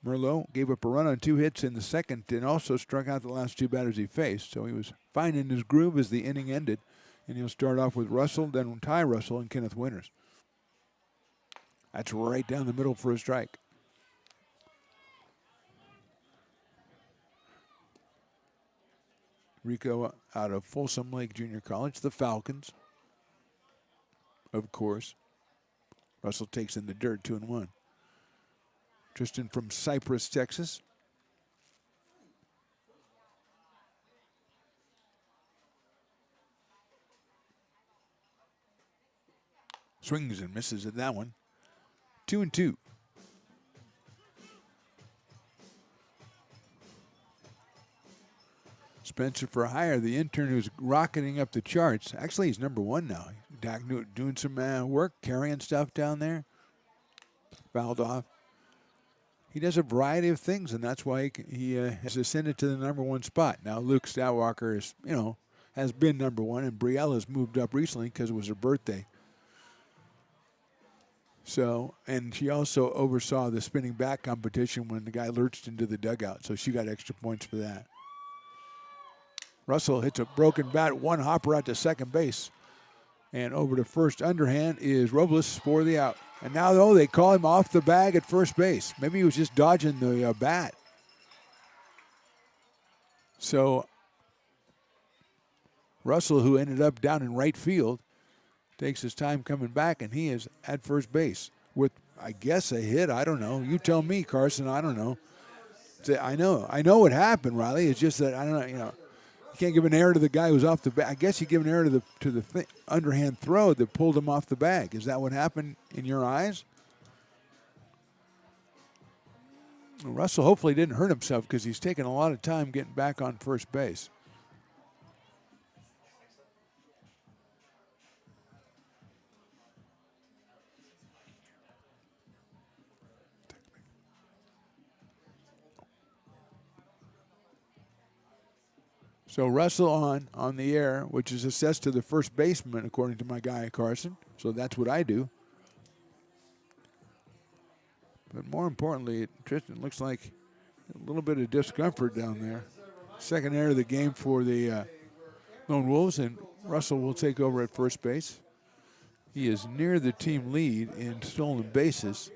Merlot gave up a run on 2 hits in the second and also struck out the last 2 batters he faced. So he was fine in his groove as the inning ended. And he'll start off with Russell, then Ty Russell, and Kenneth Winters. That's right down the middle for a strike. Rico out of Folsom Lake Junior College, the Falcons. Of course. Russell takes in the dirt, 2-1. Tristan from Cypress, Texas. Swings and misses at that one. 2-2. Spencer for hire, the intern who's rocketing up the charts. Actually, he's number 1 now. Doing some work, carrying stuff down there. Fouled off. He does a variety of things, and that's why he has ascended to the number 1 spot. Now, Luke Statwalker is, has been number 1, and Brielle has moved up recently because it was her birthday. So, and she also oversaw the spinning back competition when the guy lurched into the dugout, so she got extra points for that. Russell hits a broken bat, 1 hopper out to second base. And over to first underhand is Robles for the out. And now, though, they call him off the bag at first base. Maybe he was just dodging the bat. So Russell, who ended up down in right field, takes his time coming back, and he is at first base with, I guess, a hit. I don't know. You tell me, Carson. I don't know. I know what happened, Riley. It's just that, I don't know, you can't give an error to the guy who's off the bag. I guess you give an error to the underhand throw that pulled him off the bag. Is that what happened in your eyes? Russell hopefully didn't hurt himself because he's taken a lot of time getting back on first base. So Russell on the air, which is assessed to the first baseman, according to my guy Carson. So that's what I do. But more importantly, Tristan looks like a little bit of discomfort down there. Second error of the game for the Lone Wolves, and Russell will take over at first base. He is near the team lead in stolen bases.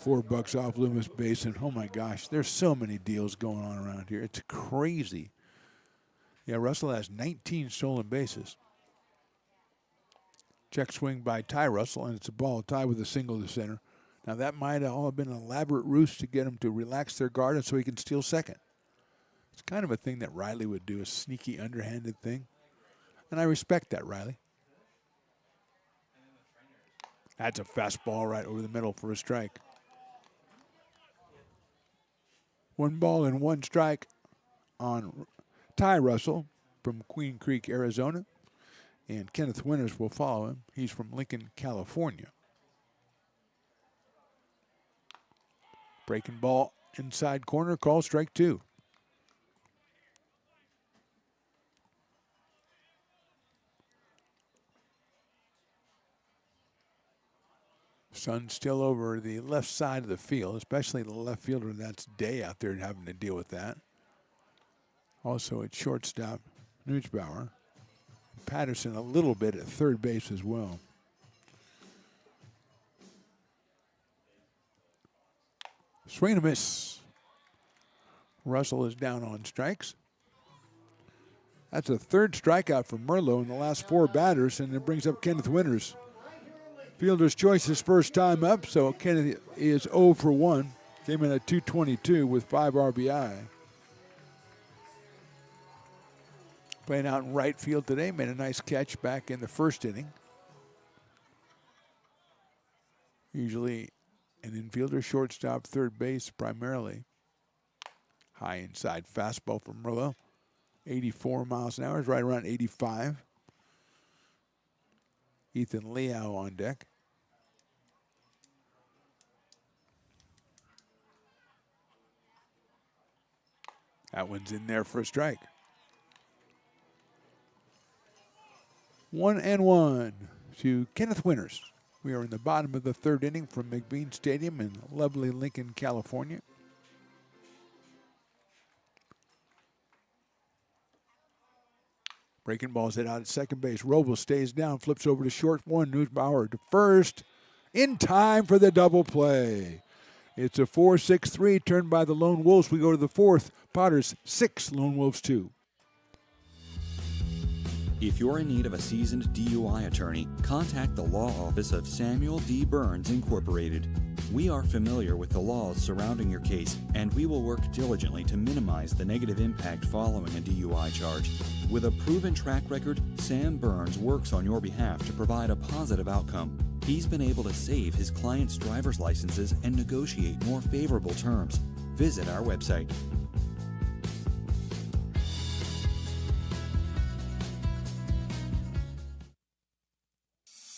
$4 off Loomis Basin. Oh my gosh, there's so many deals going on around here. It's crazy. Yeah, Russell has 19 stolen bases. Check swing by Ty Russell, and it's a ball tie with a single to center. Now that might all have been an elaborate ruse to get him to relax their guard and so he can steal second. It's kind of a thing that Riley would do, a sneaky underhanded thing. And I respect that, Riley. That's a fastball right over the middle for a strike. 1 ball and 1 strike on Ty Russell from Queen Creek, Arizona. And Kenneth Winters will follow him. He's from Lincoln, California. Breaking ball inside corner, call strike 2. Sun still over the left side of the field, especially the left fielder. That's Day out there having to deal with that. Also at shortstop, Nussbauer. Patterson a little bit at third base as well. Swing and a miss. Russell is down on strikes. That's a third strikeout for Merlot in the last 4 batters, and it brings up Kenneth Winters. Fielder's choice his first time up, so Kenneth is 0 for 1. Came in at 222 with 5 RBI. Playing out in right field today, made a nice catch back in the first inning. Usually an infielder, shortstop, third base primarily. High inside fastball from Merlot. 84 miles an hour, is right around 85. Ethan Liao on deck. That one's in there for a strike. 1-1 to Kenneth Winters. We are in the bottom of the third inning from McBean Stadium in lovely Lincoln, California. Breaking ball's hit out at second base. Robles stays down, flips over to short one. Nussbauer to first. In time for the double play. It's a 4-6-3 turned by the Lone Wolves. We go to the fourth. Potters 6, Lone Wolves 2. If you're in need of a seasoned DUI attorney, contact the law office of Samuel D. Burns Incorporated. We are familiar with the laws surrounding your case, and we will work diligently to minimize the negative impact following a DUI charge. With a proven track record, Sam Burns works on your behalf to provide a positive outcome. He's been able to save his clients' driver's licenses and negotiate more favorable terms. Visit our website.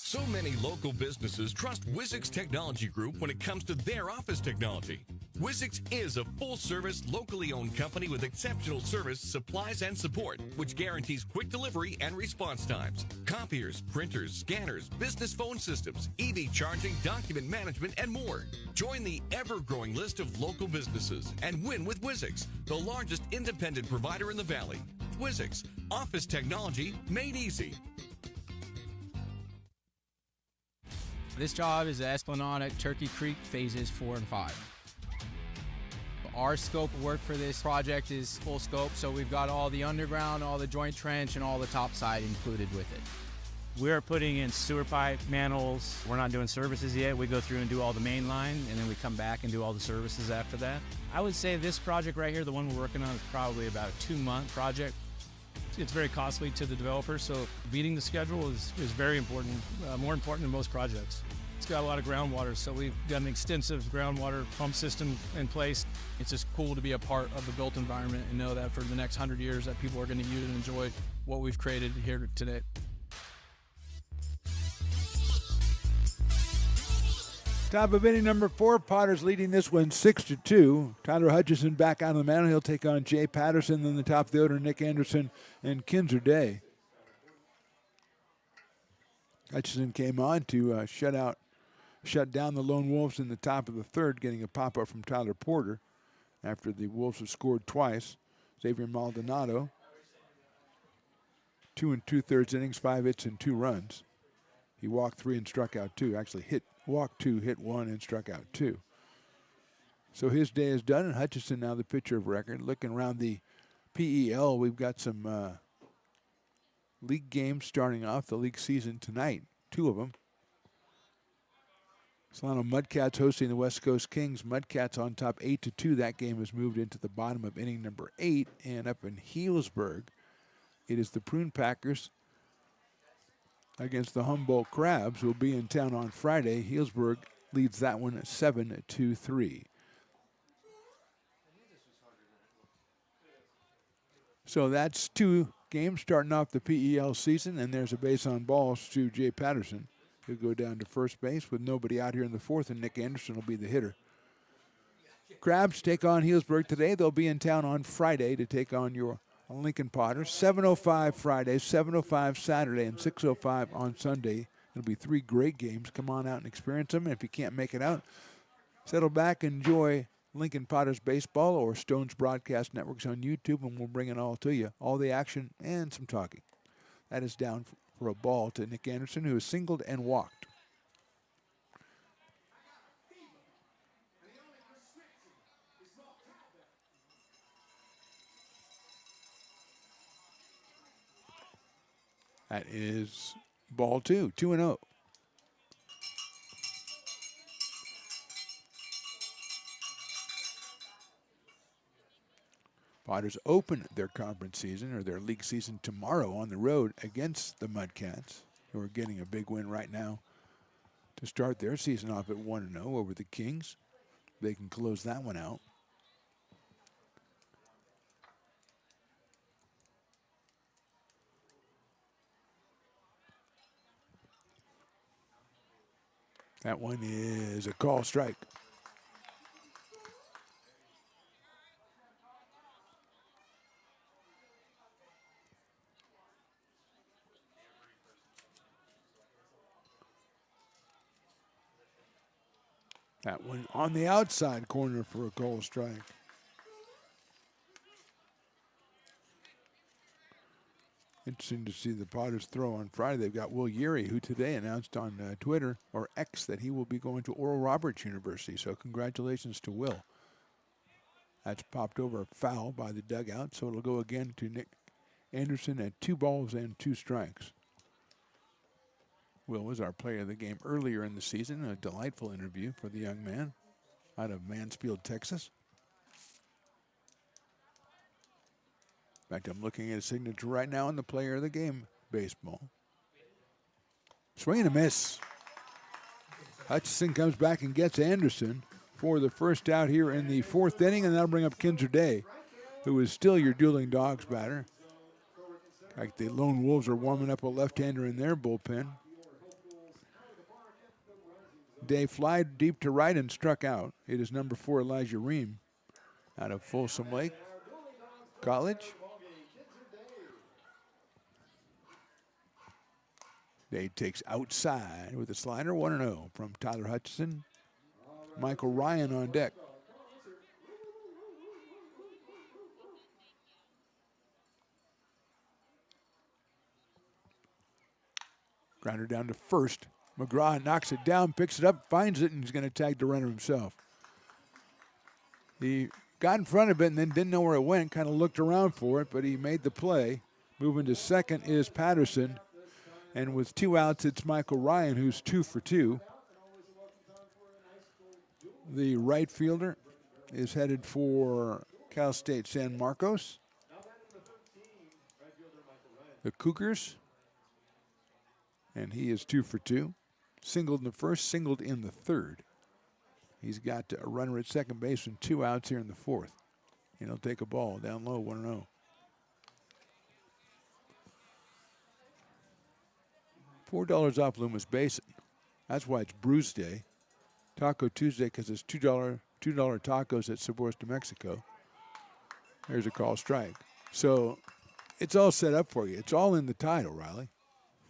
So many local businesses trust Wizix Technology Group when it comes to their office technology. Wizix is a full-service, locally owned company with exceptional service, supplies, and support, which guarantees quick delivery and response times. Copiers, printers, scanners, business phone systems, EV charging, document management, and more. Join the ever-growing list of local businesses and win with Wizix, the largest independent provider in the Valley. Wizix, office technology made easy. This job is Esplanade at Turkey Creek phases 4 and 5. Our scope of work for this project is full scope, so we've got all the underground, all the joint trench, and all the topside included with it. We're putting in sewer pipe, manholes. We're not doing services yet. We go through and do all the main line, and then we come back and do all the services after that. I would say this project right here, the one we're working on, is probably about a 2-month project. It's very costly to the developer, so beating the schedule is very important, more important than most projects. It's got a lot of groundwater, so we've got an extensive groundwater pump system in place. It's just cool to be a part of the built environment and know that for the next 100 years that people are going to use and enjoy what we've created here today. Top of inning number 4, Potters leading this one 6-2. Tyler Hutchison back out of the mound. He'll take on Jay Patterson, then the top of the order, Nick Anderson and Kinzer Day. Hutchison came on to shut down the Lone Wolves in the top of the third, getting a pop-up from Tyler Porter after the Wolves have scored twice. Xavier Maldonado, 2 2/3 innings, 5 hits and 2 runs. He walked 3 and struck out 2. Actually walked 2, hit 1, and struck out 2. So his day is done, and Hutchison now the pitcher of record. Looking around the PEL, we've got some league games starting off the league season tonight, 2 of them. Solano Mudcats hosting the West Coast Kings. Mudcats on top 8-2. That game has moved into the bottom of inning number 8. And up in Healdsburg, it is the Prune Packers against the Humboldt Crabs, who will be in town on Friday. Healdsburg leads that one 7-3. So that's 2 games starting off the PEL season, and there's a base on balls to Jay Patterson. He'll go down to first base with nobody out here in the 4th, and Nick Anderson will be the hitter. Crabs take on Healdsburg today. They'll be in town on Friday to take on your Lincoln Potters. 7:05 Friday, 7:05 Saturday, and 6:05 on Sunday. It'll be 3 great games. Come on out and experience them. And if you can't make it out, settle back, enjoy Lincoln Potters baseball or Stone's Broadcast Networks on YouTube, and we'll bring it all to you. All the action and some talking. That is down for a ball to Nick Anderson, who has singled and walked. That is ball 2, 2-0. Potters open their conference season, or their league season, tomorrow on the road against the Mudcats, who are getting a big win right now to start their season off at 1-0 over the Kings. They can close that one out. That one is a call strike. That one on the outside corner for a call strike. Interesting to see the Potters throw on Friday. They've got Will Yeary, who today announced on Twitter, or X, that he will be going to Oral Roberts University. So congratulations to Will. That's popped over a foul by the dugout, so it'll go again to Nick Anderson at 2 balls and 2 strikes. Will was our player of the game earlier in the season. A delightful interview for the young man out of Mansfield, Texas. In fact, I'm looking at his signature right now in the player of the game baseball. Swing and a miss. Hutchison comes back and gets Anderson for the first out here in the 4th inning, and that'll bring up Kinzer Day, who is still your dueling dogs batter. In fact, the Lone Wolves are warming up a left-hander in their bullpen. Day flied deep to right and struck out. It is number 4, Elijah Ream, out of Folsom Lake College. Day takes outside with a slider, 1-0 from Tyler Hutchison. Michael Ryan on deck. Grounder down to first. McGraw knocks it down, picks it up, finds it, and he's going to tag the runner himself. He got in front of it and then didn't know where it went, kind of looked around for it, but he made the play. Moving to second is Patterson. And with 2 outs, it's Michael Ryan, who's 2 for 2. The right fielder is headed for Cal State San Marcos. The Cougars. And he is 2 for 2. Singled in the first, singled in the third. He's got a runner at second base and 2 outs here in the 4th. And he'll take a ball down low, 1-0. $4 off Loomis Basin. That's why it's Brews Day. Taco Tuesday because it's $2 tacos at Sabores de Mexico. There's a call strike. So it's all set up for you. It's all in the title, Riley.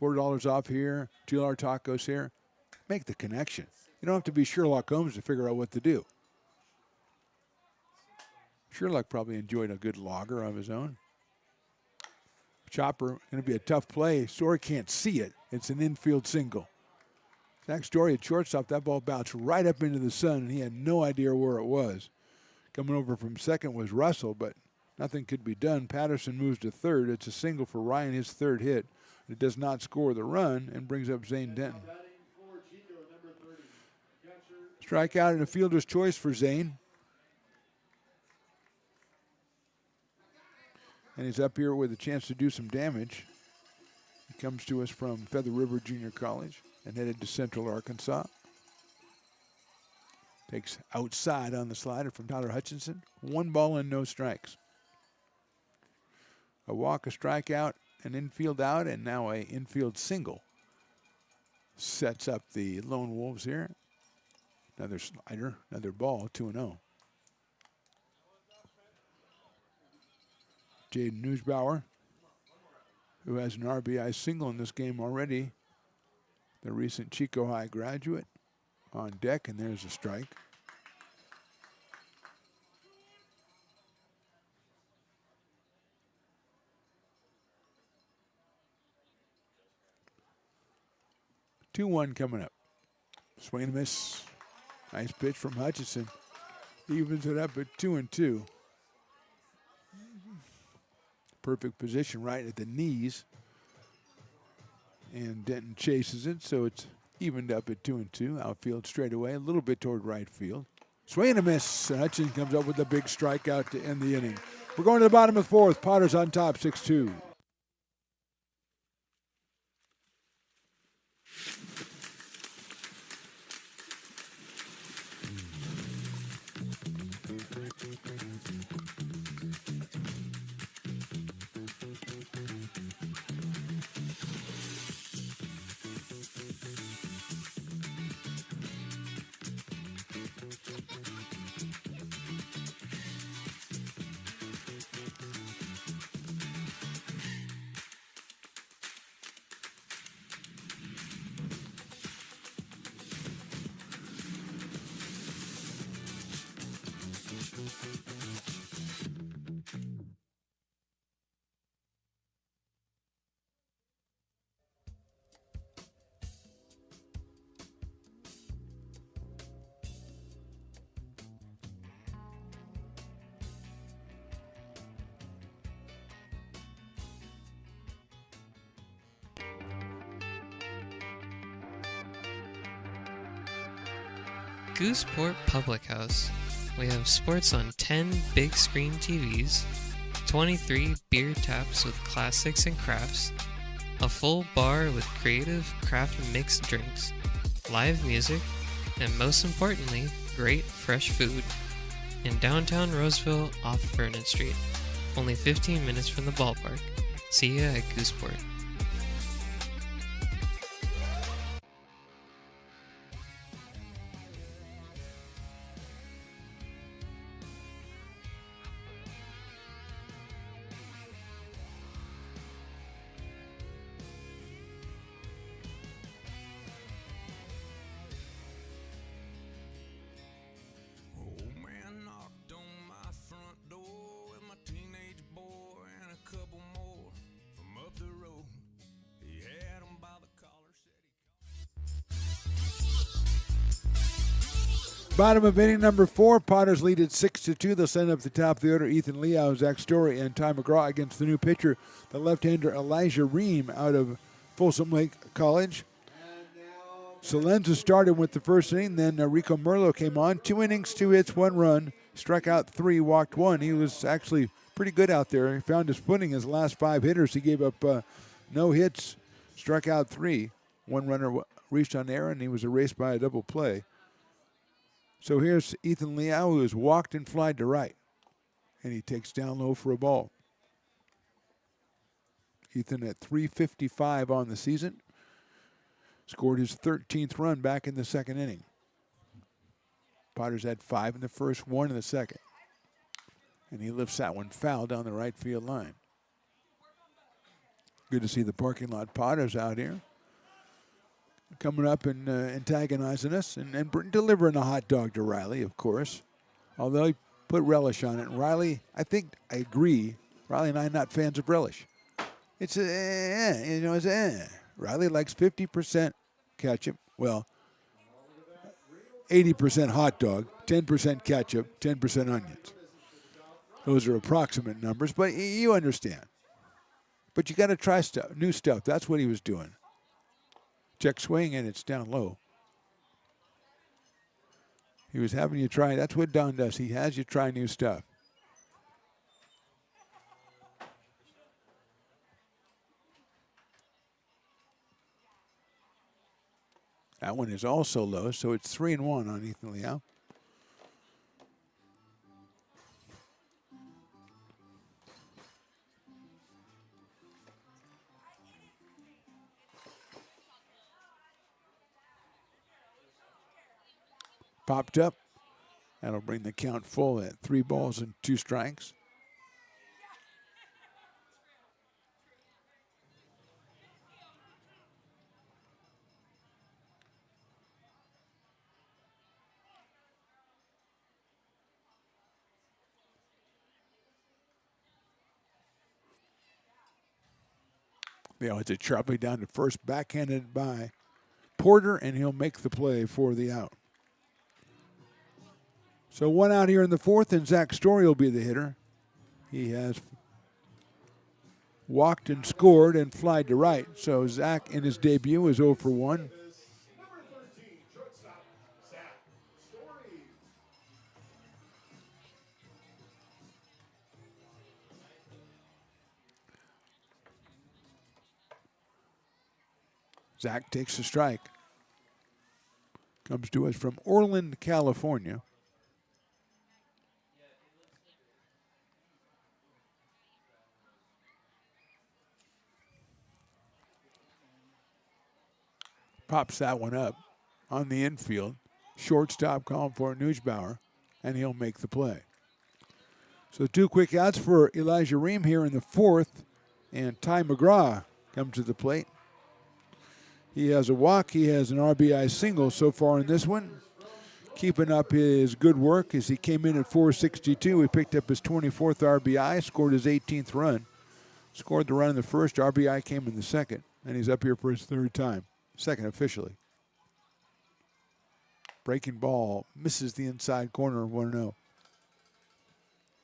$4 off here, $2 tacos here. Make the connection. You don't have to be Sherlock Holmes to figure out what to do. Sherlock probably enjoyed a good lager of his own. Chopper, going to be a tough play. Story can't see it. It's an infield single. Zach Story at shortstop, that ball bounced right up into the sun, and he had no idea where it was. Coming over from second was Russell, but nothing could be done. Patterson moves to third. It's a single for Ryan, his 3rd hit. It does not score the run and brings up Zane Denton. Strikeout and a fielder's choice for Zane. And he's up here with a chance to do some damage. He comes to us from Feather River Junior College and headed to Central Arkansas. Takes outside on the slider from Tyler Hutchinson. 1 ball and no strikes. A walk, a strikeout, an infield out, and now a infield single. Sets up the Lone Wolves here. Another slider, another ball, 2-0. Jaden Neusbauer, who has an RBI single in this game already, the recent Chico High graduate, on deck, and there's a strike. Two-one coming up. Swing and miss. Nice pitch from Hutchison. Evens it up at 2-2. Perfect position right at the knees. And Denton chases it, so it's evened up at 2-2. Outfield straight away, a little bit toward right field. Swing and a miss. Hutchins comes up with a big strikeout to end the inning. We're going to the bottom of the fourth. Potters on top, 6-2. Gooseport Public House. We have sports on 10 big screen TVs, 23 beer taps with classics and crafts, a full bar with creative craft mixed drinks, live music, and most importantly, great fresh food. In downtown Roseville off Vernon Street, only 15 minutes from the ballpark. See ya at Gooseport. Bottom of inning number 4. Potters lead at 6-2. They'll send up the top of the order Ethan Liao, Zach Story, and Ty McGraw against the new pitcher, the left-hander Elijah Ream out of Folsom Lake College. Salenza started with the first inning. Then Rico Merlo came on. 2 innings, 2 hits, 1 run. Struck out 3, walked 1. He was actually pretty good out there. He found his footing his last 5 hitters. He gave up no hits, struck out 3. 1 runner reached on error, and he was erased by a double play. So here's Ethan Liao, who has walked and flied to right. And he takes down low for a ball. Ethan at .355 on the season. Scored his 13th run back in the second inning. Potters had 5 in the first, 1 in the second. And he lifts that one foul down the right field line. Good to see the parking lot Potters out here, coming up and antagonizing us and delivering a hot dog to Riley, of course. Although he put relish on it. And Riley, I think I agree, Riley and I are not fans of relish. It's Riley likes 50% ketchup. Well, 80% hot dog, 10% ketchup, 10% onions. Those are approximate numbers, but you understand. But you got to try new stuff. That's what he was doing. Check swing, and it's down low. He was having you try. That's what Don does. He has you try new stuff. That one is also low, so it's 3-1 on Ethan Liao. Popped up. That'll bring the count full at 3 balls and 2 strikes. It's a sharply down to first, backhanded by Porter, and he'll make the play for the out. So one out here in the fourth, and Zach Story will be the hitter. He has walked and scored and flied to right. So Zach in his debut is 0 for 1. Zach takes a strike. Comes to us from Orland, California. Pops that one up on the infield. Shortstop calling for Nuggebauer, and he'll make the play. So 2 quick outs for Elijah Ream here in the fourth, and Ty McGraw comes to the plate. He has a walk. He has an RBI single so far in this one. Keeping up his good work as he came in at 462. He picked up his 24th RBI, scored his 18th run. Scored the run in the first. RBI came in the second, and he's up here for his third time. Second officially. Breaking ball misses the inside corner, 1-0.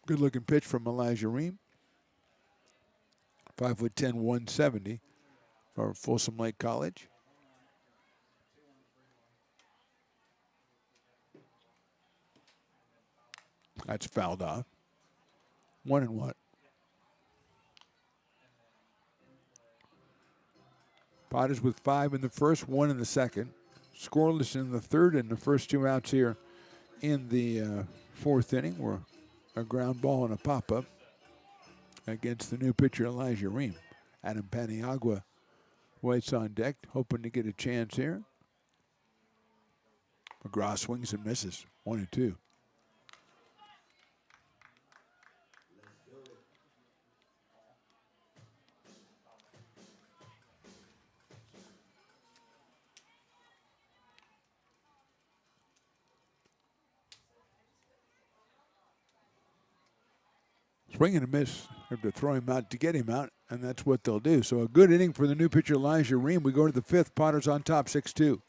Good looking pitch from Elijah Ream. 5'10", 170 for Folsom Lake College. That's fouled off. 1-1. Potters with 5 in the first, 1 in the second. Scoreless in the third, and the first 2 outs here in the fourth inning were a ground ball and a pop-up against the new pitcher Elijah Ream. Adam Paniagua waits on deck, hoping to get a chance here. McGraw swings and misses, 1-2. Swing and a miss. Have to throw him out to get him out, and that's what they'll do. So a good inning for the new pitcher Elijah Ream. We go to the fifth. Potters on top, 6-2.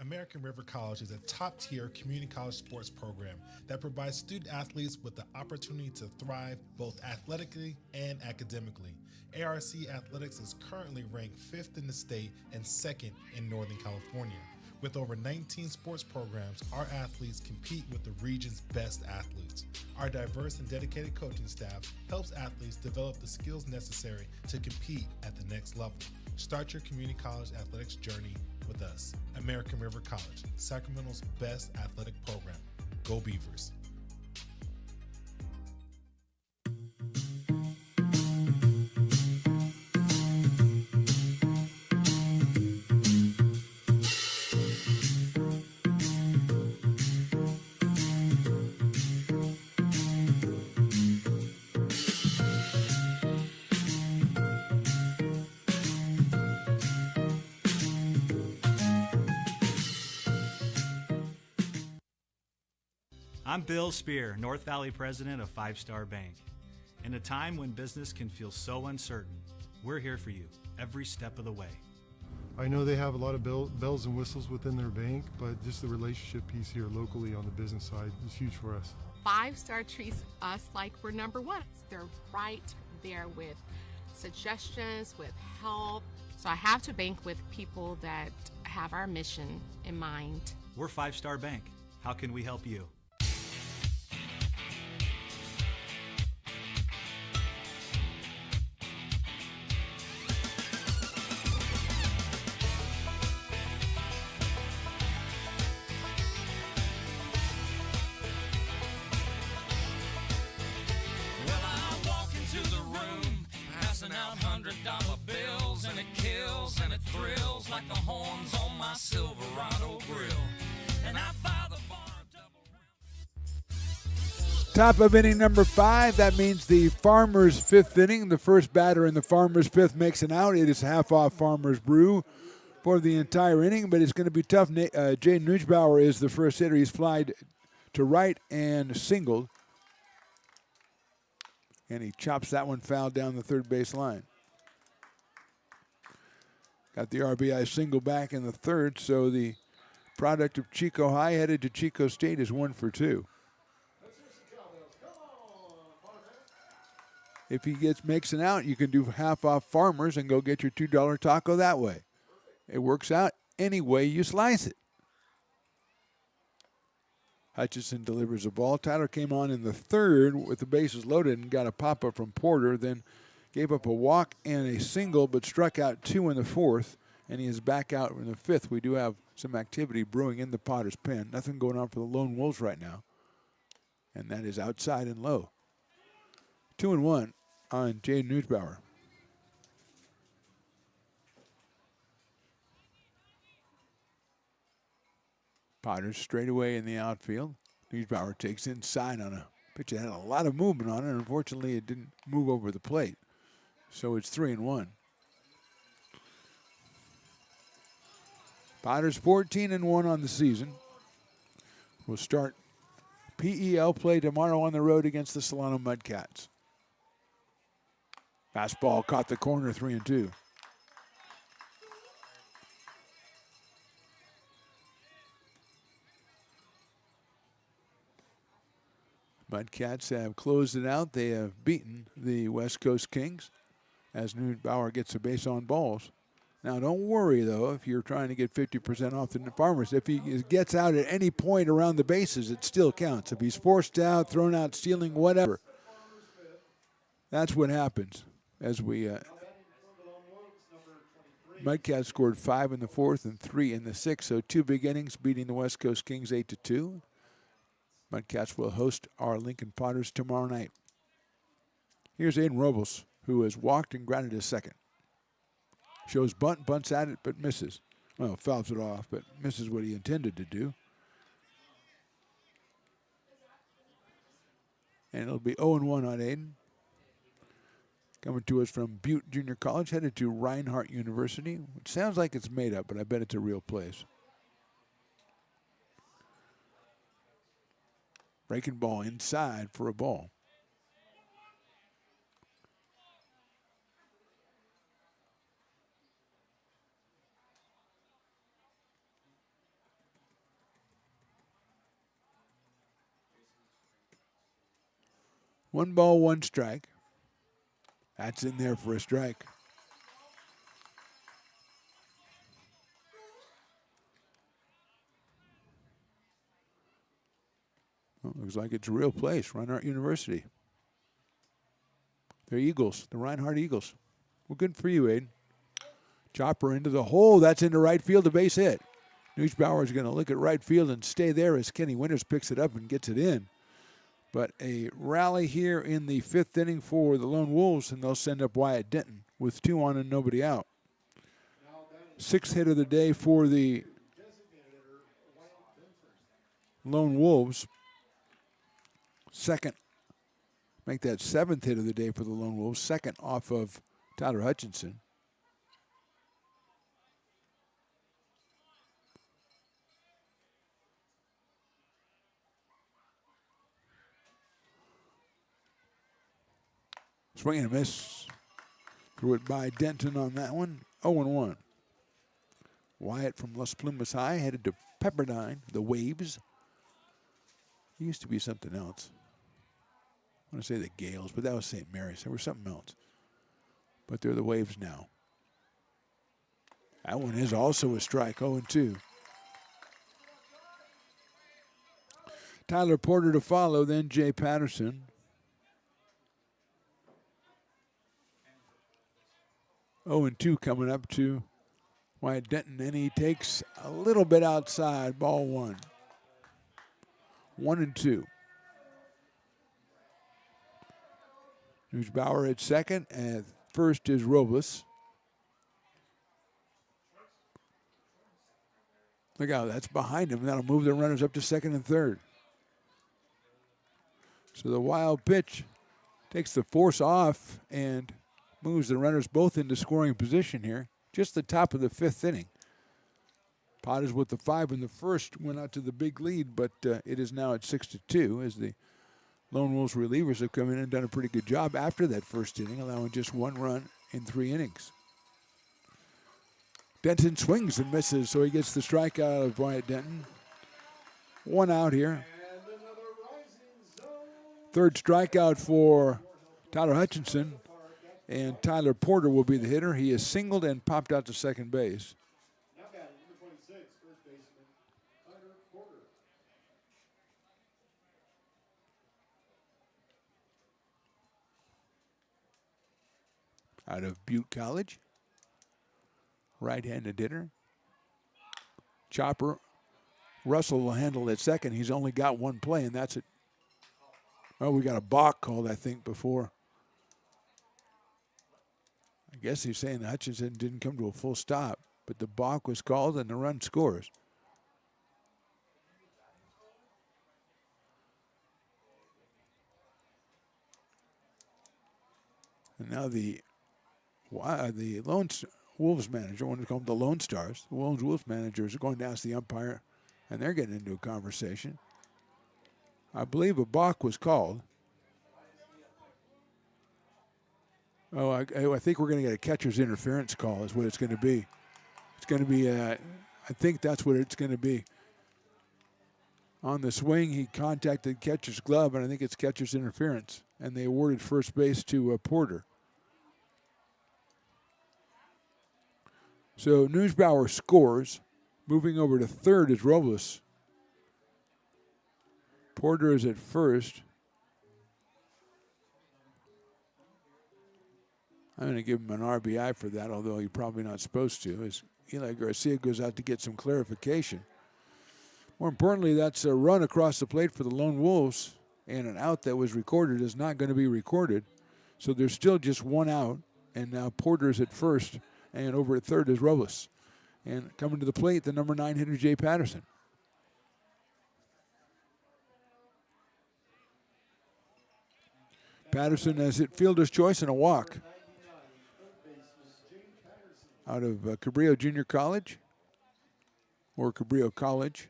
American River College is a top-tier community college sports program that provides student athletes with the opportunity to thrive both athletically and academically. ARC Athletics is currently ranked 5th in the state and 2nd in Northern California. With over 19 sports programs, our athletes compete with the region's best athletes. Our diverse and dedicated coaching staff helps athletes develop the skills necessary to compete at the next level. Start your community college athletics journey with us. American River College, Sacramento's best athletic program. Go Beavers. I'm Bill Spear, North Valley president of 5 Star Bank. In a time when business can feel so uncertain, we're here for you every step of the way. I know they have a lot of bells and whistles within their bank, but just the relationship piece here locally on the business side is huge for us. 5 Star treats us like we're number one. They're right there with suggestions, with help. So I have to bank with people that have our mission in mind. We're 5 Star Bank. How can we help you? Top of inning number 5. That means the Farmers' 5th inning. The first batter in the Farmers' 5th makes an out. It is half off Farmers Brew for the entire inning, but it's going to be tough. Jay Nuggebauer is the first hitter. He's flied to right and singled. And he chops that one foul down the third base line. Got the RBI single back in the third, so the product of Chico High headed to Chico State is 1 for 2. If he makes an out, you can do half off Farmers and go get your $2 taco that way. It works out any way you slice it. Hutchison delivers the ball. Tyler came on in the third with the bases loaded and got a pop-up from Porter, then gave up a walk and a single, but struck out 2 in the fourth, and he is back out in the fifth. We do have some activity brewing in the Potter's pen. Nothing going on for the Lone Wolves right now, and that is outside and low. 2-1 on Jaden Newsbauer. Potters straight away in the outfield. Newsbauer takes inside on a pitch that had a lot of movement on it. Unfortunately, it didn't move over the plate. So it's 3-1. Potters 14-1 on the season. We'll start PEL play tomorrow on the road against the Solano Mudcats. Fastball caught the corner, 3-2. Mudcats have closed it out. They have beaten the West Coast Kings as Newsbauer gets a base on balls. Now, don't worry, though, if you're trying to get 50% off the Farmers. If he gets out at any point around the bases, it still counts. If he's forced out, thrown out, stealing, whatever, that's what happens. As we Mudcats scored 5 in the fourth and 3 in the sixth, so 2 big innings, beating the West Coast Kings 8-2. Mudcats will host our Lincoln Potters tomorrow night. Here's Aiden Robles, who has walked and grounded his second. Shows bunt, bunts at it, but misses. Well, fouls it off, but misses what he intended to do. And it'll be 0-1 on Aiden. Coming to us from Butte Junior College, headed to Reinhardt University, which sounds like it's made up, but I bet it's a real place. Breaking ball inside for a ball. One ball, one strike. That's in there for a strike. Well, looks like it's a real place, Reinhardt University. They're Eagles, the Reinhardt Eagles. Well, good for you, Aiden. Chopper into the hole. That's into right field, a base hit. Newsbauer is going to look at right field and stay there as Kenny Winters picks it up and gets it in. But a rally here in the fifth inning for the Lone Wolves, and they'll send up Wyatt Denton with 2 on and nobody out. 6th hit of the day for the Lone Wolves. Second, make that 7th hit of the day for the Lone Wolves. Second off of Tyler Hutchinson. Swing and a miss. Threw it by Denton on that one. 0-1. Wyatt from Las Plumas High headed to Pepperdine, the Waves. It used to be something else. I want to say the Gales, but that was St. Mary's. There was something else. But they're the Waves now. That one is also a strike, 0-2. Tyler Porter to follow, then Jay Patterson. 0-2 coming up to Wyatt Denton, and he takes a little bit outside, ball 1. 1-2. Newsbauer at second, and first is Robles. Look out, that's behind him. That'll move the runners up to second and third. So the wild pitch takes the force off and moves the runners both into scoring position here. Just the top of the 5th inning. Potters with the 5 in the first went out to the big lead, but it is now at 6-2 as the Lone Wolves relievers have come in and done a pretty good job after that first inning, allowing just 1 run in 3 innings. Denton swings and misses, so he gets the strikeout of Bryant Denton. 1 out here. Third strikeout for Tyler Hutchinson, and Tyler Porter will be the hitter. He is singled and popped out to second base. Out of Butte College. Right-handed hitter. Chopper. Russell will handle at second. He's only got one play, and that's it. Oh, we got a balk called, I think, before. I guess he's saying Hutchinson didn't come to a full stop, but the balk was called and the run scores. And now the Lone Wolves manager, one to call them the Lone Stars, the Wolves managers are going to ask the umpire, and they're getting into a conversation. I believe a balk was called. Oh, I think we're going to get a catcher's interference call is what it's going to be. It's going to be, I think that's what it's going to be. On the swing, he contacted catcher's glove, and I think it's catcher's interference. And they awarded first base to Porter. So Neusbauer scores. Moving over to third is Robles. Porter is at first. I'm going to give him an RBI for that, although he's probably not supposed to, as Eli Garcia goes out to get some clarification. More importantly, that's a run across the plate for the Lone Wolves, and an out that was recorded is not going to be recorded. So there's still just one out, and now Porter's at first, and over at third is Robles. And coming to the plate, the number 9 hitter, Jay Patterson. Patterson has hit fielder's choice and a walk. Out of Cabrillo Junior College, or Cabrillo College.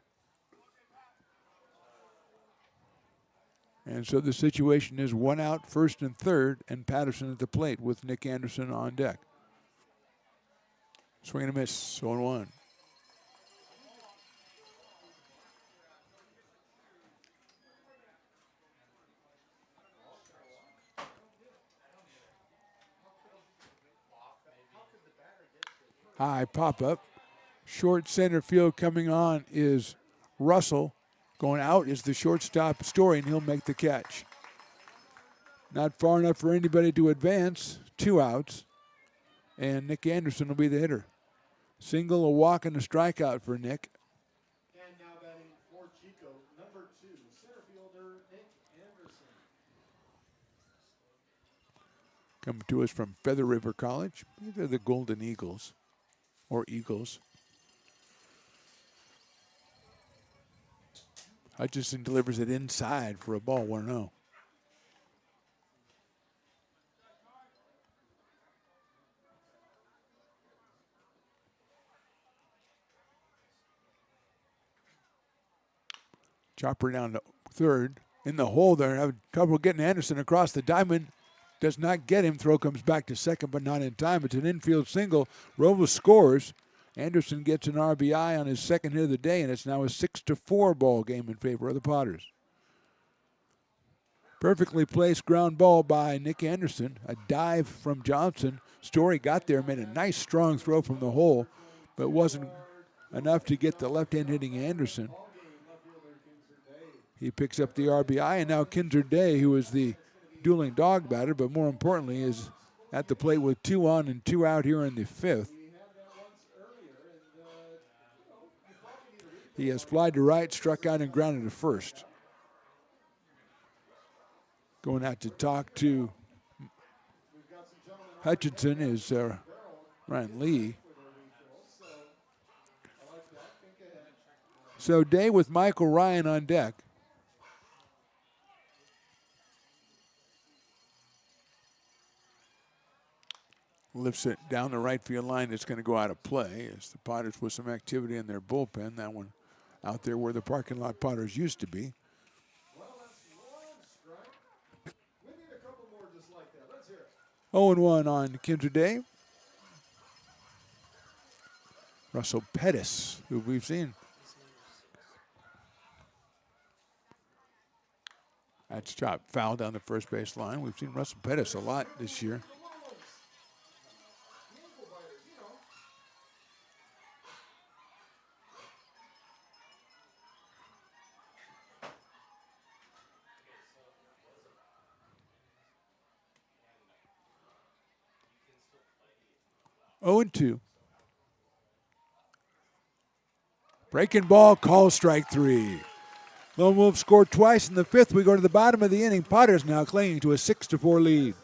And so the situation is one out, first and third, and Patterson at the plate with Nick Anderson on deck. Swing and a miss, 0-1. High pop-up. Short center field coming on is Russell. Going out is the shortstop Story, and he'll make the catch. Not far enough for anybody to advance. 2 outs. And Nick Anderson will be the hitter. Single, a walk, and a strikeout for Nick. And now batting for Chico, number 2, center fielder Nick Anderson. Coming to us from Feather River College. They're the Golden Eagles, or Eagles. Hutchinson delivers it inside for a ball, 1-0. Chopper down to third. In the hole there, having trouble getting Anderson across the diamond. Does not get him. Throw comes back to second, but not in time. It's an infield single. Robles scores. Anderson gets an RBI on his second hit of the day, and it's now a 6-4 ball game in favor of the Potters. Perfectly placed ground ball by Nick Anderson. A dive from Johnson. Story got there, made a nice strong throw from the hole, but wasn't enough to get the left-hand hitting Anderson. He picks up the RBI, and now Kinzer Day, who is the dueling dog batter, but more importantly is at the plate with 2 on and 2 out here in the 5th. He has flied to right, struck out, and grounded to first. Going out to talk to Hutchinson is Ryan Lee. So Day with Michael Ryan on deck. Lifts it down the right field line. It's going to go out of play as the Potters with some activity in their bullpen. That one out there where the parking lot Potters used to be. 0-1 on Kinzer Day. Russell Pettis, who we've seen. That's chopped foul down the first base line. We've seen Russell Pettis a lot this year. Oh and 2. Breaking ball, call strike 3. Lone Wolves scored twice in the 5th. We go to the bottom of the inning. Potters now clinging to a 6-4 lead.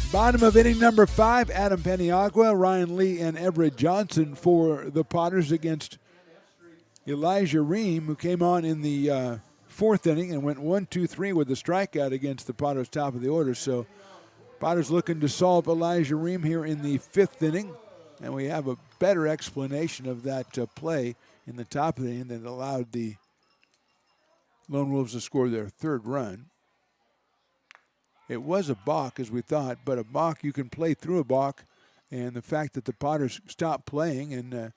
Bottom of inning number 5, Adam Peniagua, Ryan Lee, and Everett Johnson for the Potters against Elijah Ream, who came on in the 4th inning and went 1-2-3 with a strikeout against the Potters' top of the order. So Potters looking to solve Elijah Ream here in the 5th inning, and we have a better explanation of that play in the top of the inning that allowed the Lone Wolves to score their 3rd run. It was a balk, as we thought, but a balk, you can play through a balk, and the fact that the Potters stopped playing and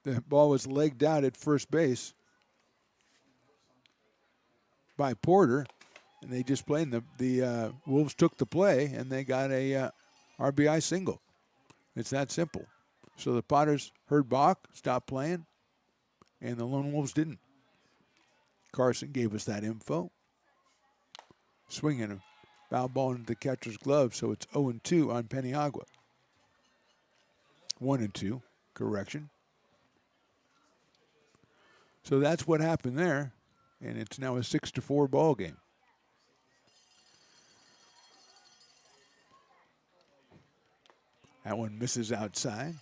the ball was legged out at first base by Porter, and they just played, and the Wolves took the play, and they got a RBI single. It's that simple. So the Potters heard balk, stopped playing, and the Lone Wolves didn't. Carson gave us that info. Swinging a foul ball into the catcher's glove, so it's 0-2 on Peniagua. 1-2, correction. So that's what happened there, and it's now a 6-4 ball game. That one misses outside.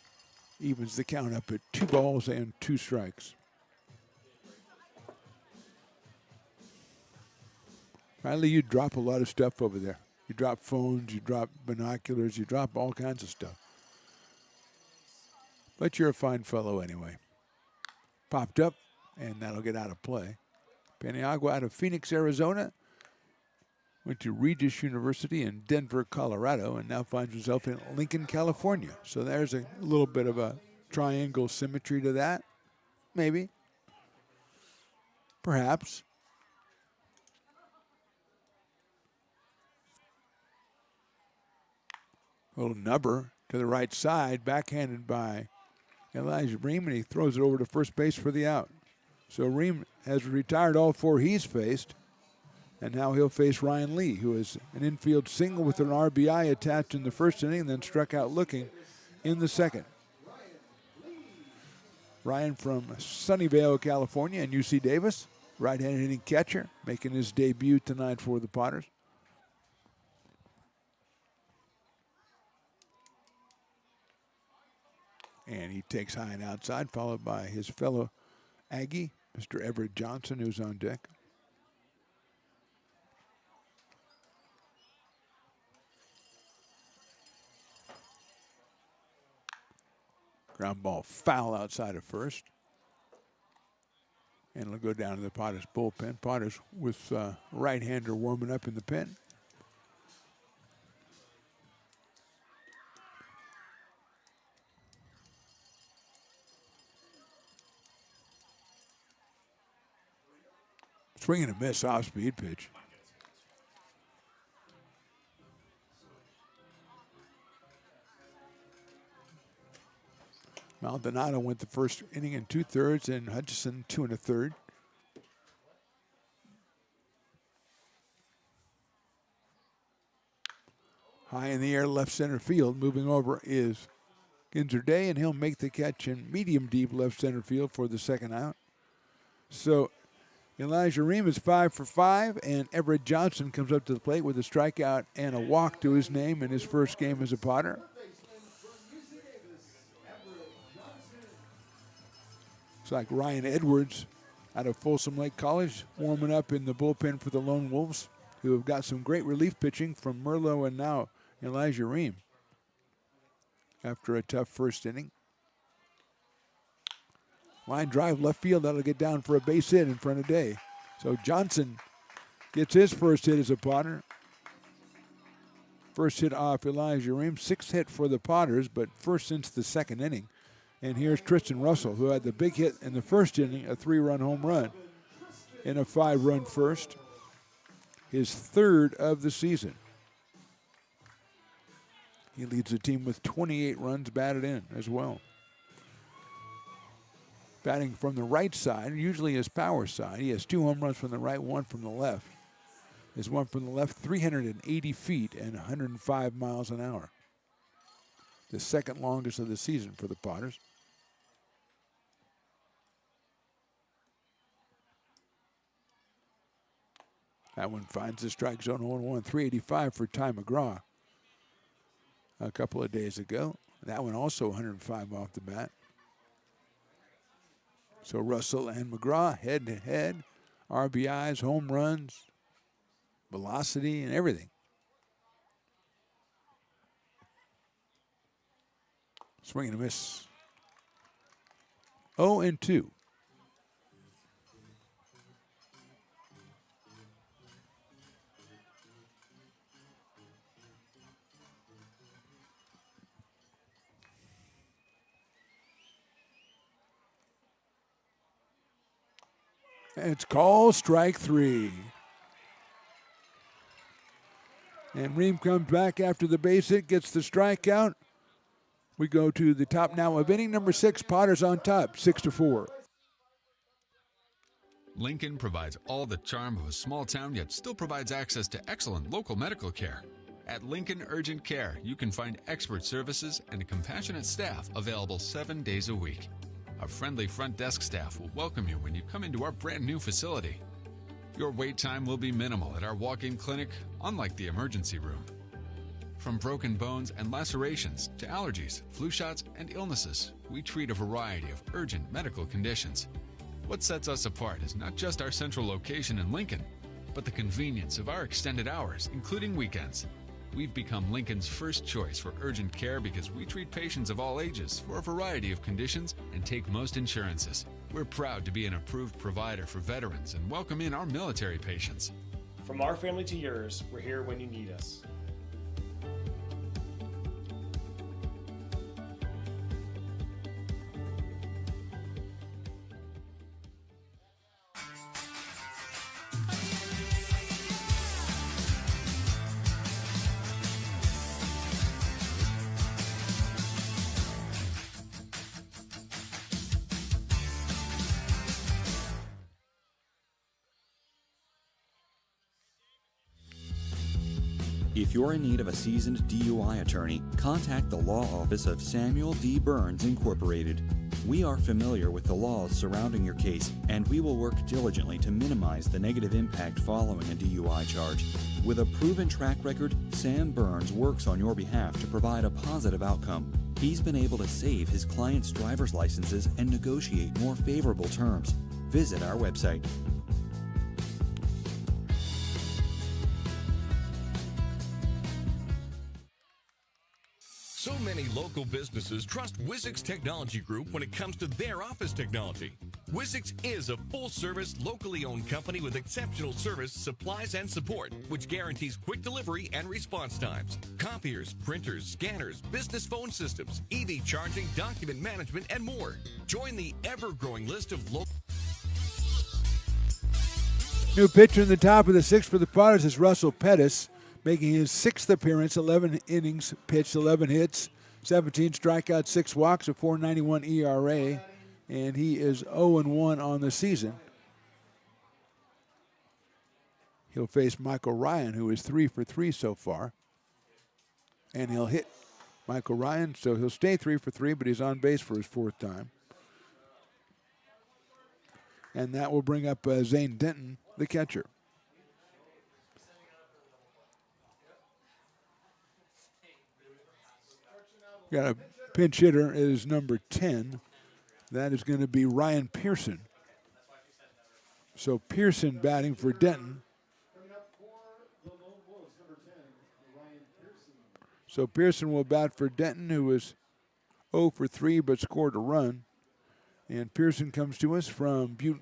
Evens the count up at 2 balls and 2 strikes. Riley, you drop a lot of stuff over there. You drop phones, you drop binoculars, you drop all kinds of stuff. But you're a fine fellow anyway. Popped up, and that'll get out of play. Peniagua out of Phoenix, Arizona. Went to Regis University in Denver, Colorado, and now finds himself in Lincoln, California. So there's a little bit of a triangle symmetry to that. Maybe. Perhaps. A little nubber to the right side, backhanded by Elijah Ream, and he throws it over to first base for the out. So Ream has retired all 4 he's faced, and now he'll face Ryan Lee, who is an infield single with an RBI attached in the 1st inning, and then struck out looking in the 2nd. Ryan from Sunnyvale, California, and UC Davis, right-handed hitting catcher, making his debut tonight for the Potters. And he takes high and outside, followed by his fellow Aggie, Mr. Everett Johnson, who's on deck. Ground ball foul outside of first. And it'll go down to the Potters bullpen. Potters with right-hander warming up in the pen. Swing and a miss, off-speed pitch. Maldonado went the first inning in 2/3, and Hutchison 2 1/3. High in the air, left center field. Moving over is Ginzer Day, and he'll make the catch in medium deep left center field for the second out. So Elijah Ream is 5 for 5, and Everett Johnson comes up to the plate with a strikeout and a walk to his name in his first game as a Potter. Looks like Ryan Edwards out of Folsom Lake College warming up in the bullpen for the Lone Wolves, who have got some great relief pitching from Merlo and now Elijah Ream after a tough first inning. Line drive left field, that'll get down for a base hit in front of Day. So Johnson gets his first hit as a Potter. First hit off Elijah Ream, 6th hit for the Potters, but first since the second inning. And here's Tristan Russell, who had the big hit in the first inning, a 3-run home run in a 5-run first. His 3rd of the season. He leads the team with 28 runs batted in as well. Batting from the right side, usually his power side. He has 2 home runs from the right, 1 from the left. His one from the left, 380 feet and 105 miles an hour. The second longest of the season for the Potters. That one finds the strike zone 0-1, 385 for Ty McGraw a couple of days ago. That one also 105 off the bat. So Russell and McGraw head-to-head, RBIs, home runs, velocity, and everything. Swing and a miss. 0-2. It's called strike 3. And Ream comes back after the base hit, gets the strikeout. We go to the top now of inning number 6. Potters on top, 6-4. Lincoln provides all the charm of a small town, yet still provides access to excellent local medical care. At Lincoln Urgent Care, you can find expert services and a compassionate staff available 7 days a week. Our friendly front desk staff will welcome you when you come into our brand new facility. Your wait time will be minimal at our walk-in clinic, unlike the emergency room. From broken bones and lacerations to allergies, flu shots, and illnesses, we treat a variety of urgent medical conditions. What sets us apart is not just our central location in Lincoln, but the convenience of our extended hours, including weekends. We've become Lincoln's first choice for urgent care because we treat patients of all ages for a variety of conditions and take most insurances. We're proud to be an approved provider for veterans and welcome in our military patients. From our family to yours, we're here when you need us. If you're in need of a seasoned DUI attorney, contact the law office of Samuel D. Burns Incorporated. We are familiar with the laws surrounding your case, and we will work diligently to minimize the negative impact following a DUI charge. With a proven track record, Sam Burns works on your behalf to provide a positive outcome. He's been able to save his clients' driver's licenses and negotiate more favorable terms. Visit our website. So many local businesses trust Wizix Technology Group when it comes to their office technology. Wizix is a full-service, locally owned company with exceptional service, supplies, and support, which guarantees quick delivery and response times. Copiers, printers, scanners, business phone systems, EV charging, document management, and more. Join the ever-growing list of local... New pitcher in the top of the sixth for the Potters is Russell Pettis, making his sixth appearance, 11 innings pitched, 11 hits, 17 strikeouts, 6 walks, a 4.91 ERA, and he is 0-1 on the season. He'll face Michael Ryan, who is 3 for 3 so far, and he'll hit Michael Ryan, so he'll stay 3 for 3, but he's on base for his 4th time. And that will bring up Zane Denton, the catcher. Got a pinch hitter is number 10. That is going to be Ryan Pearson. So Pearson batting for Denton. So Pearson will bat for Denton, who is 0 for 3 but scored a run. And Pearson comes to us from Butte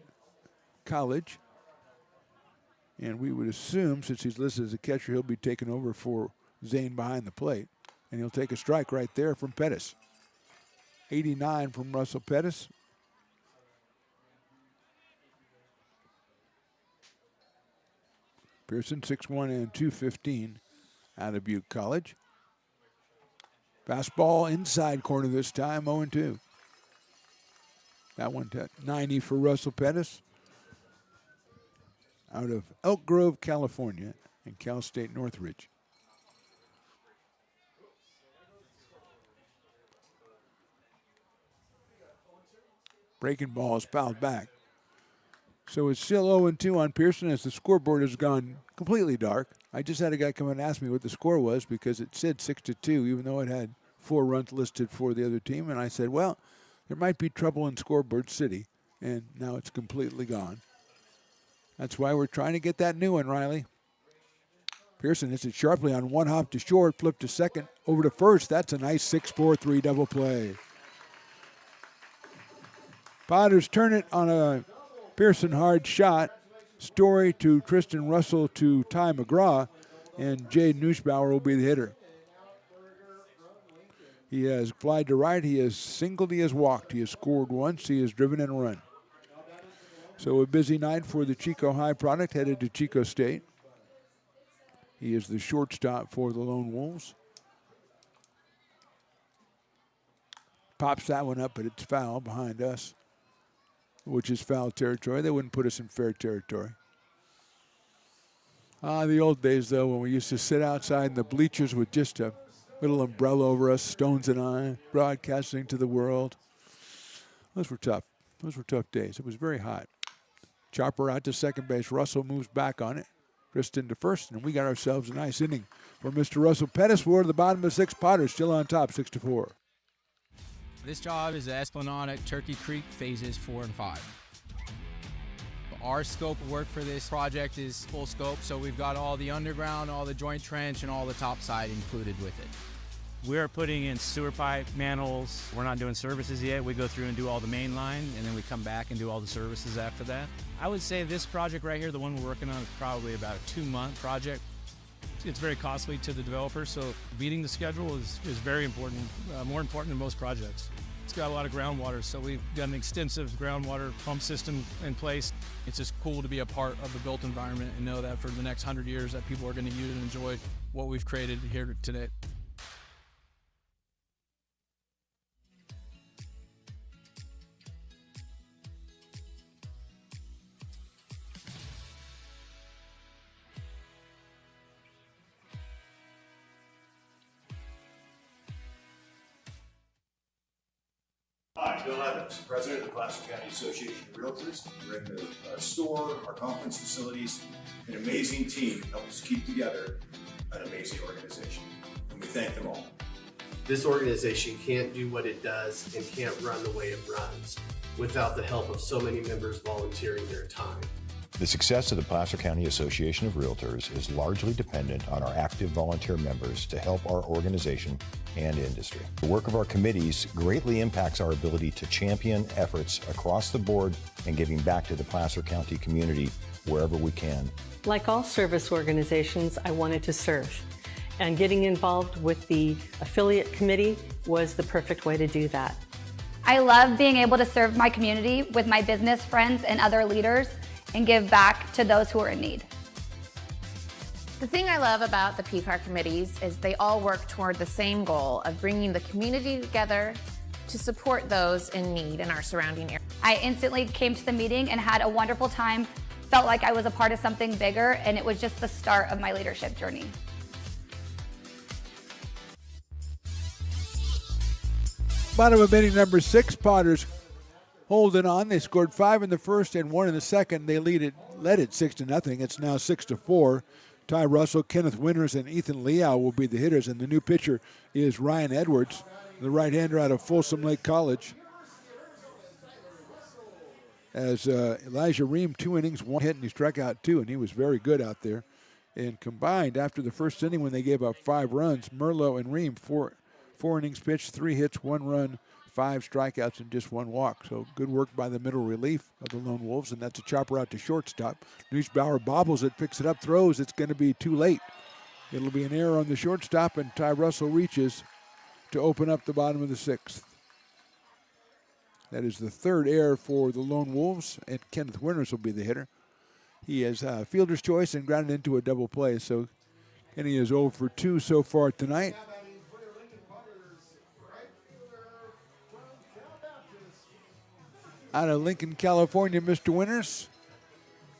College. And we would assume, since he's listed as a catcher, he'll be taking over for Zane behind the plate. And he'll take a strike right there from Pettis. 89 from Russell Pettis. Pearson, 6'1" and 215 out of Butte College. Fastball inside corner this time, 0-2. That one to 90 for Russell Pettis. Out of Elk Grove, California, and Cal State Northridge. Breaking ball is fouled back. So it's still 0-2 on Pearson as the scoreboard has gone completely dark. I just had a guy come and ask me what the score was because it said 6-2, even though it had 4 runs listed for the other team. And I said, well, there might be trouble in Scoreboard City. And now it's completely gone. That's why we're trying to get that new one, Riley. Pearson hits it sharply on one hop to short, flip to second, over to first. That's a nice 6-4-3 double play. Potters turn it on a Pearson hard shot. Story to Tristan Russell to Ty McGraw, and Jade Nussbauer will be the hitter. He has flied to right, he has singled, he has walked, he has scored once, he has driven and run. So a busy night for the Chico High product, headed to Chico State. He is the shortstop for the Lone Wolves. Pops that one up, but it's foul behind us, which is foul territory. They wouldn't put us in fair territory. The old days, though, when we used to sit outside in the bleachers with just a little umbrella over us, Stones and I, broadcasting to the world. Those were tough. Those were tough days. It was very hot. Chopper out to second base. Russell moves back on it. Tristan to first, and we got ourselves a nice inning for Mr. Russell Pettis. We're at the bottom of 6. Potters still on top, 6-4. This job is the Esplanade at Turkey Creek phases 4 and 5. Our scope of work for this project is full scope, so we've got all the underground, all the joint trench, and all the topside included with it. We're putting in sewer pipe, manholes. We're not doing services yet. We go through and do all the main line, and then we come back and do all the services after that. I would say this project right here, the one we're working on, is probably about a 2-month project. It's very costly to the developer, so beating the schedule is very important, more important than most projects. It's got a lot of groundwater, so we've got an extensive groundwater pump system in place. It's just cool to be a part of the built environment and know that for the next 100 years that people are going to use and enjoy what we've created here today. Hi, Bill Evans, President of the Placer County Association of Realtors. We're in the store, our conference facilities, an amazing team that helps us keep together an amazing organization. And we thank them all. This organization can't do what it does and can't run the way it runs without the help of so many members volunteering their time. The success of the Placer County Association of Realtors is largely dependent on our active volunteer members to help our organization and industry. The work of our committees greatly impacts our ability to champion efforts across the board and giving back to the Placer County community wherever we can. Like all service organizations, I wanted to serve. And getting involved with the affiliate committee was the perfect way to do that. I love being able to serve my community with my business friends and other leaders and give back to those who are in need. The thing I love about the PCAR committees is they all work toward the same goal of bringing the community together to support those in need in our surrounding area. I instantly came to the meeting and had a wonderful time, felt like I was a part of something bigger, and it was just the start of my leadership journey. Bottom of inning number 6, Potters holding on. They scored 5 in the first and 1 in the second. They led it 6-0. It's now 6-4. Ty Russell, Kenneth Winters, and Ethan Liao will be the hitters, and the new pitcher is Ryan Edwards, the right-hander out of Folsom Lake College. As Elijah Ream, 2 innings, 1 hit, and he struck out 2, and he was very good out there. And combined, after the first inning when they gave up 5 runs, Merlot and Ream, 4 innings pitched, 3 hits, 1 run, 5 strikeouts, and just 1 walk. So good work by the middle relief of the Lone Wolves, and that's a chopper out to shortstop. Neusbauer bobbles it, picks it up, throws. It's going to be too late. It'll be an error on the shortstop, and Ty Russell reaches to open up the bottom of the 6th. That is the 3rd error for the Lone Wolves, and Kenneth Winters will be the hitter. He has fielder's choice and grounded into a double play, so Kenny is 0 for 2 so far tonight. Out of Lincoln, California, Mr. Winters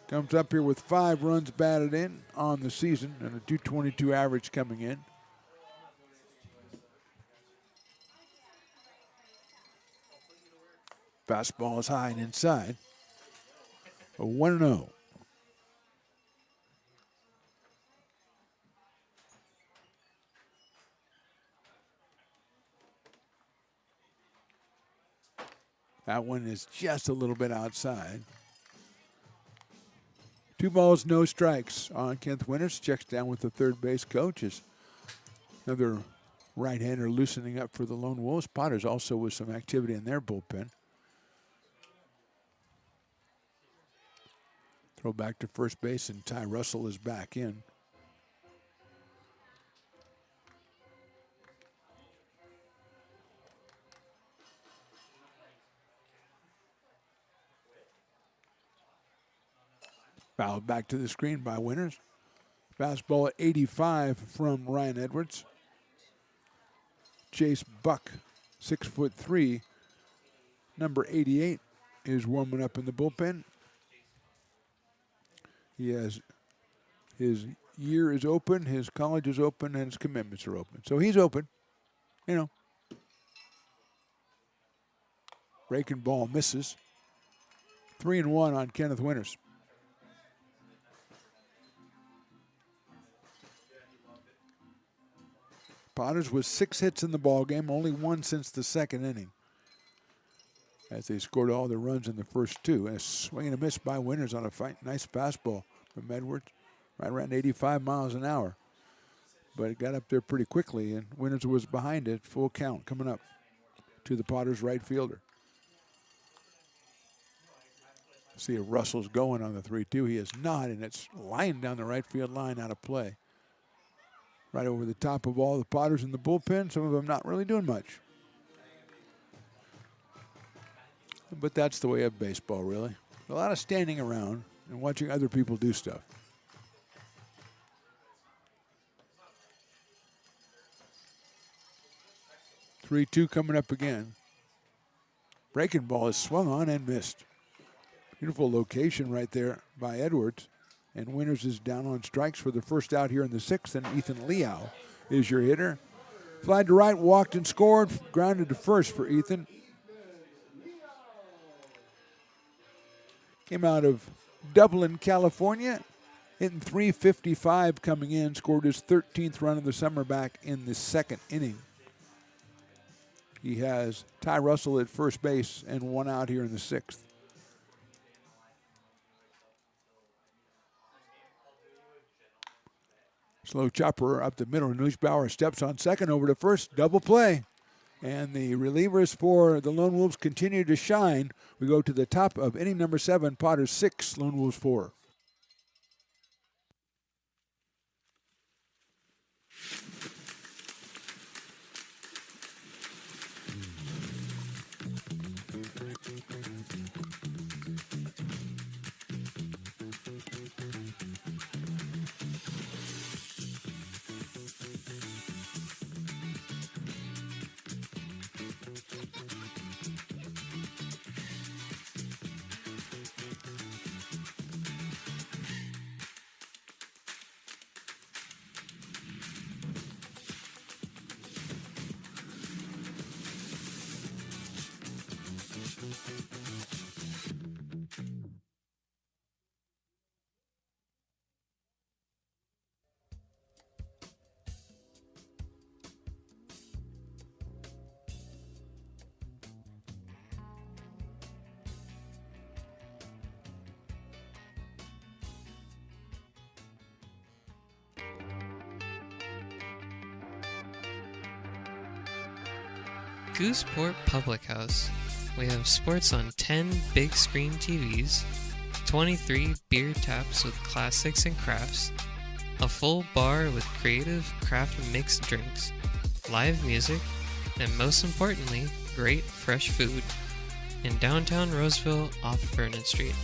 comes up here with 5 runs batted in on the season and a .222 average coming in. Fastball is high and inside. A 1-0. That one is just a little bit outside. 2 balls, no strikes on Kenneth Winters. Checks down with the third base coach. Is another right-hander loosening up for the Lone Wolves. Potters also with some activity in their bullpen. Throw back to first base, and Ty Russell is back in. Fouled back to the screen by Winters. Fastball at 85 from Ryan Edwards. Chase Buck, 6'3", number 88, is warming up in the bullpen. He has his year is open, his college is open, and his commitments are open. So he's open, you know. Breaking ball misses. 3-1 on Kenneth Winters. Potters with 6 hits in the ballgame, only 1 since the second inning. As they scored all the runs in the first 2. And a swing and a miss by Winters on a nice fastball from Edwards, right around 85 miles an hour. But it got up there pretty quickly, and Winters was behind it, full count coming up to the Potters right fielder. See if Russell's going on the 3-2. He is not, and it's lying down the right field line out of play. Right over the top of all the Potters in the bullpen, some of them not really doing much. But that's the way of baseball, really. A lot of standing around and watching other people do stuff. (3-2) coming up again. Breaking ball is swung on and missed. Beautiful location right there by Edwards. And Winters is down on strikes for the first out here in the 6th, and Ethan Liao is your hitter. Flied to right, walked and scored, grounded to first for Ethan. Came out of Dublin, California, hitting .355 coming in, scored his 13th run of the summer back in the 2nd inning. He has Ty Russell at first base and 1 out here in the 6th. Slow chopper up the middle. Nussbauer steps on second over to first. Double play. And the relievers for the Lone Wolves continue to shine. We go to the top of inning number 7, Potters 6, Lone Wolves 4. Gooseport Public House. We have sports on 10 big screen TVs, 23 beer taps with classics and crafts, a full bar with creative craft mixed drinks, live music, and most importantly, great fresh food. In downtown Roseville off Vernon Street.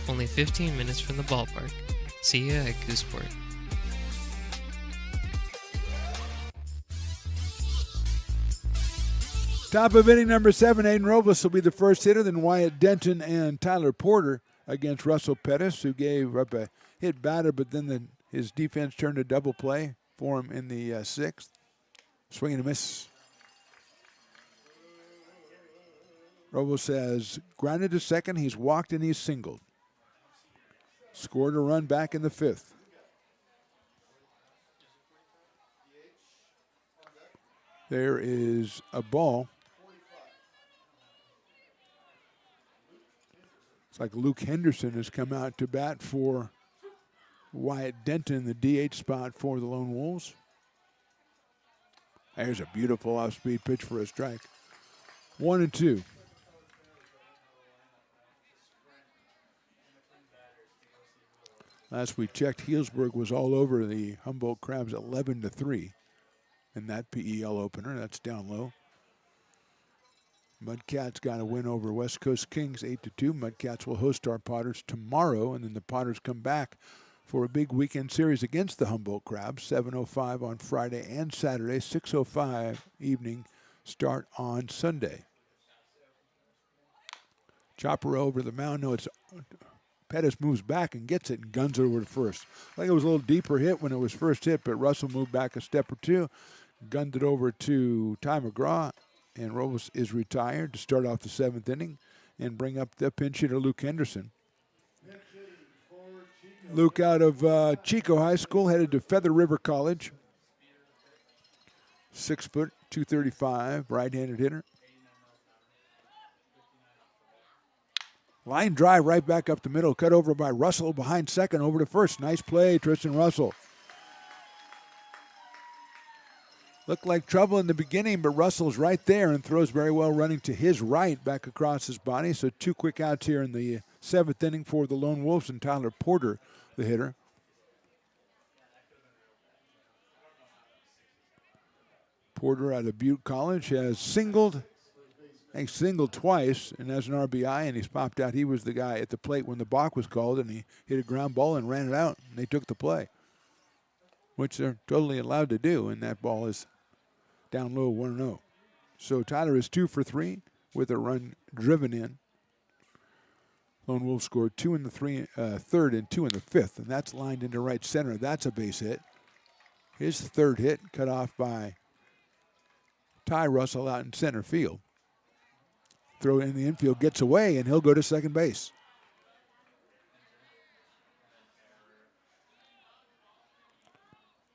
Only 15 minutes from the ballpark. See ya at Gooseport. Top of inning number 7, Aiden Robles will be the first hitter, then Wyatt Denton and Tyler Porter against Russell Pettis, who gave up a hit batter, but then his defense turned a double play for him in the 6th. Swing and a miss. Robles has grounded to second. He's walked and he's singled. Scored a run back in the 5th. There is a ball. It's like Luke Henderson has come out to bat for Wyatt Denton, the DH spot for the Lone Wolves. There's a beautiful off-speed pitch for a strike. 1-2. Last we checked, Healdsburg was all over the Humboldt Crabs 11-3 in that PEL opener. That's down low. Mudcats got a win over West Coast Kings 8-2. Mudcats will host our Potters tomorrow, and then the Potters come back for a big weekend series against the Humboldt Crabs, 7:05 on Friday and Saturday, 6:05 evening start on Sunday. Chopper over the mound. No, it's Pettis moves back and gets it and guns it over to first. I think it was a little deeper hit when it was first hit, but Russell moved back a step or two, gunned it over to Ty McGraw, and Robles is retired to start off the 7th inning and bring up the pinch hitter Luke Henderson. Luke out of Chico High School, headed to Feather River College. 6 foot, 235, right-handed hitter. Line drive right back up the middle, cut over by Russell behind second, over to first. Nice play, Tristan Russell. Looked like trouble in the beginning, but Russell's right there and throws very well, running to his right, back across his body. So 2 quick outs here in the 7th inning for the Lone Wolves, and Tyler Porter, the hitter. Porter out of Butte College has singled twice and has an RBI, and he's popped out. He was the guy at the plate when the balk was called, and he hit a ground ball and ran it out, and they took the play, which they're totally allowed to do, and that ball is down low, 1-0. So Tyler is 2 for 3 with a run driven in. Lone Wolves scored 2 in the 3rd and 2 in the 5th, and that's lined into right center. That's a base hit. His 3rd hit cut off by Ty Russell out in center field. Throw in the infield, gets away, and he'll go to second base.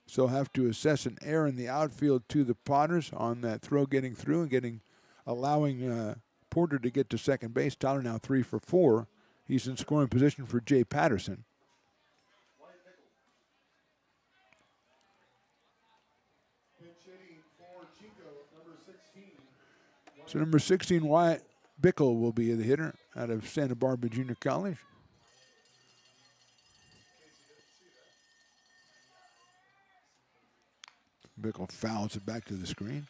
So have to assess an error in the outfield to the Potters on that throw getting through and allowing Porter to get to second base. Tyler now 3 for 4. He's in scoring position for Jay Patterson. hitting for Chico, number 16. So number 16, Wyatt Bickle will be the hitter out of Santa Barbara Junior College. Bickle fouls it back to the screen.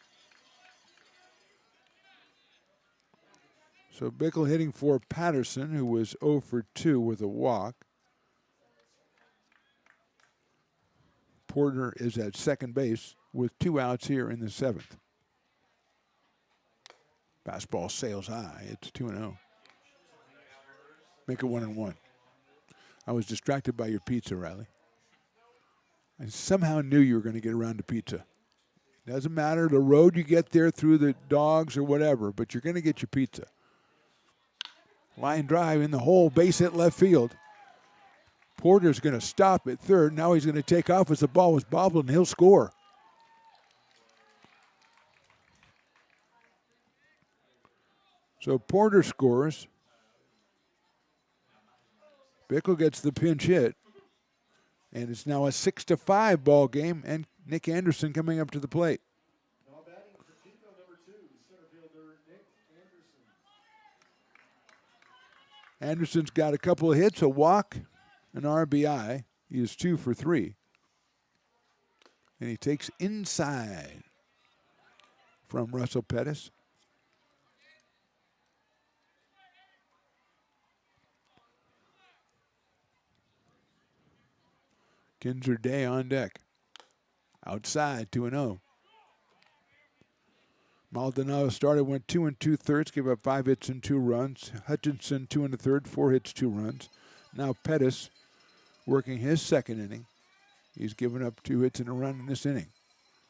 So Bickle hitting for Patterson, who was 0 for 2 with a walk. Porter is at second base with 2 outs here in the 7th. Fastball sails high. It's 2-0. Make it 1-1. I was distracted by your pizza, Riley. I somehow knew you were going to get around to pizza. Doesn't matter the road you get there through the dogs or whatever, but you're going to get your pizza. Line drive in the hole, base hit left field. Porter's going to stop at third. Now he's going to take off as the ball was bobbled, and he'll score. So Porter scores. Bickle gets the pinch hit. And it's now a 6-5 ball game, and Nick Anderson coming up to the plate. Now batting for Chico, number 2, center fielder Nick Anderson. Anderson's got a couple of hits, a walk, an RBI. He is 2 for 3. And he takes inside from Russell Pettis. Kinzer Day on deck. Outside, 2-0. Maldonado started, went 2 2/3, gave up 5 hits and 2 runs. Hutchinson 2 1/3, 4 hits, 2 runs. Now Pettis working his second inning. He's given up 2 hits and a run in this inning.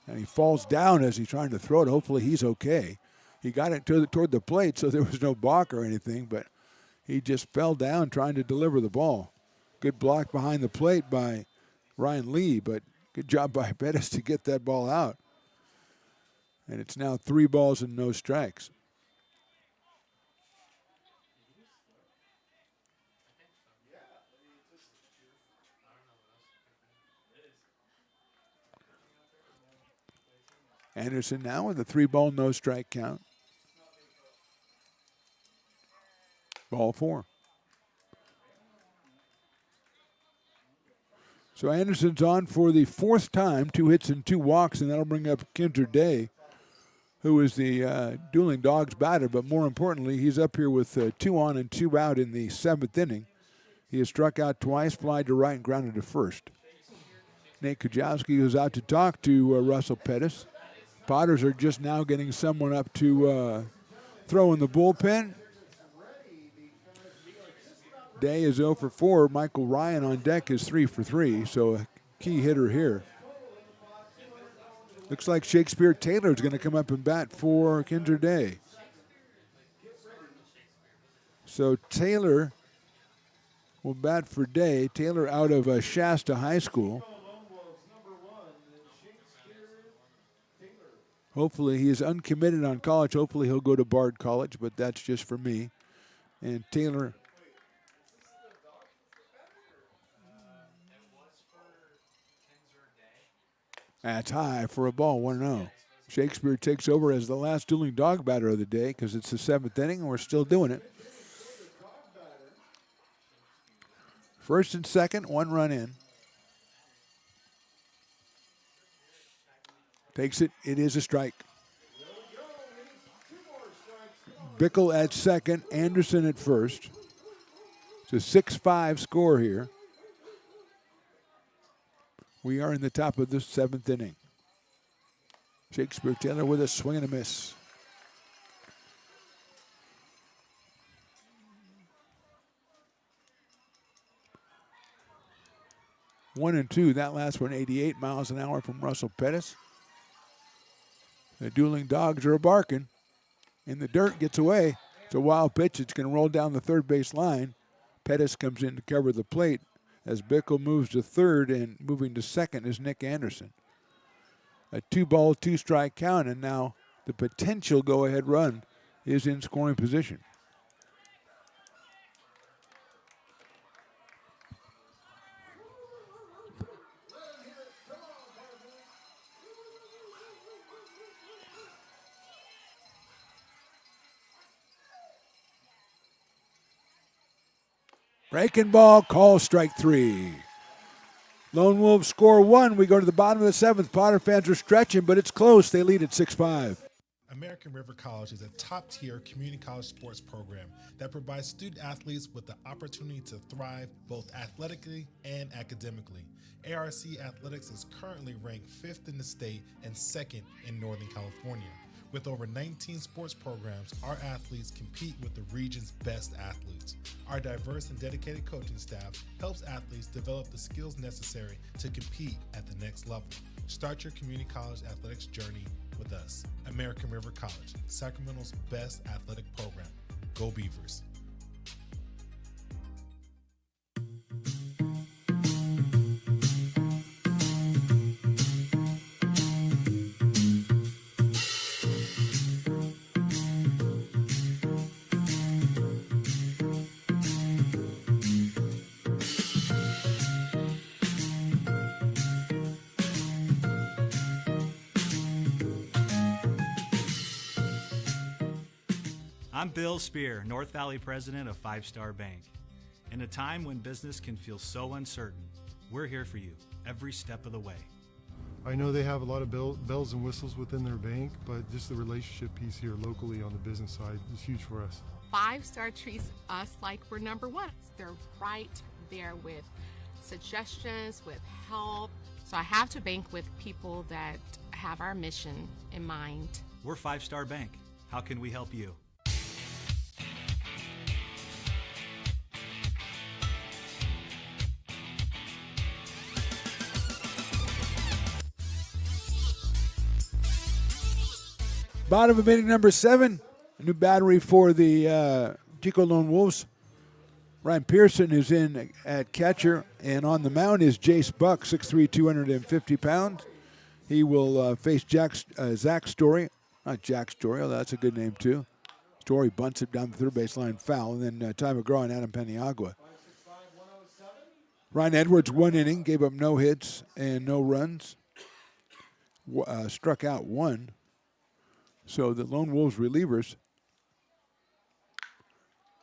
And he falls down as he's trying to throw it. Hopefully he's okay. He got it toward the plate, so there was no balk or anything, but he just fell down trying to deliver the ball. Good block behind the plate by Ryan Lee, but good job by Pettis to get that ball out. And it's now 3 balls and no strikes. Anderson now with a 3-ball, no strike count. Ball 4. So Anderson's on for the 4th time, 2 hits and 2 walks, and that'll bring up Kinzer Day, who is the dueling dogs batter, but more importantly, he's up here with 2 on and 2 out in the 7th inning. He has struck out twice, fly to right, and grounded to first. Nate Kujawski goes out to talk to Russell Pettis. Potters are just now getting someone up to throw in the bullpen. Day is 0 for 4. Michael Ryan on deck is 3 for 3, so a key hitter here. Looks like Shakespeare Taylor is going to come up and bat for Kinzer Day. So Taylor will bat for Day. Taylor out of Shasta High School. Hopefully he is uncommitted on college. Hopefully he'll go to Bard College, but that's just for me. And Taylor... That's high for a ball, 1-0. Shakespeare takes over as the last dueling dog batter of the day because it's the 7th inning and we're still doing it. First and second, 1 run in. Takes it, it is a strike. Bickle at second, Anderson at first. It's a 6-5 score here. We are in the top of the 7th inning. Shakespeare Taylor with a swing and a miss. One and two. That last one, 88 miles an hour from Russell Pettis. The dueling dogs are barking. In the dirt, gets away. It's a wild pitch. It's going to roll down the third base line. Pettis comes in to cover the plate as Bickle moves to third, and moving to second is Nick Anderson. A 2-ball, 2-strike count, and now the potential go-ahead run is in scoring position. Breaking ball, call strike 3. Lone Wolves score 1. We go to the bottom of the 7th. Potter fans are stretching, but it's close. They lead at 6-5. American River College is a top-tier community college sports program that provides student athletes with the opportunity to thrive both athletically and academically. ARC Athletics is currently ranked 5th in the state and 2nd in Northern California. With over 19 sports programs, our athletes compete with the region's best athletes. Our diverse and dedicated coaching staff helps athletes develop the skills necessary to compete at the next level. Start your community college athletics journey with us. American River College, Sacramento's best athletic program. Go Beavers. I'm Bill Spear, North Valley president of 5 Star Bank. In a time when business can feel so uncertain, we're here for you every step of the way. I know they have a lot of bells and whistles within their bank, but just the relationship piece here locally on the business side is huge for us. 5 Star treats us like we're number one. They're right there with suggestions, with help. So I have to bank with people that have our mission in mind. We're 5 Star Bank. How can we help you? Bottom of inning number 7. A new battery for the Chico Lone Wolves. Ryan Pearson is in at catcher, and on the mound is Jace Buck, 6'3", 250 pounds. He will face Zach Story. Not Jack Story, although that's a good name too. Story bunts it down the third baseline foul, and then Ty McGraw and Adam Paniagua. Ryan Edwards, 1 inning, gave up no hits and no runs. Struck out 1. So the Lone Wolves relievers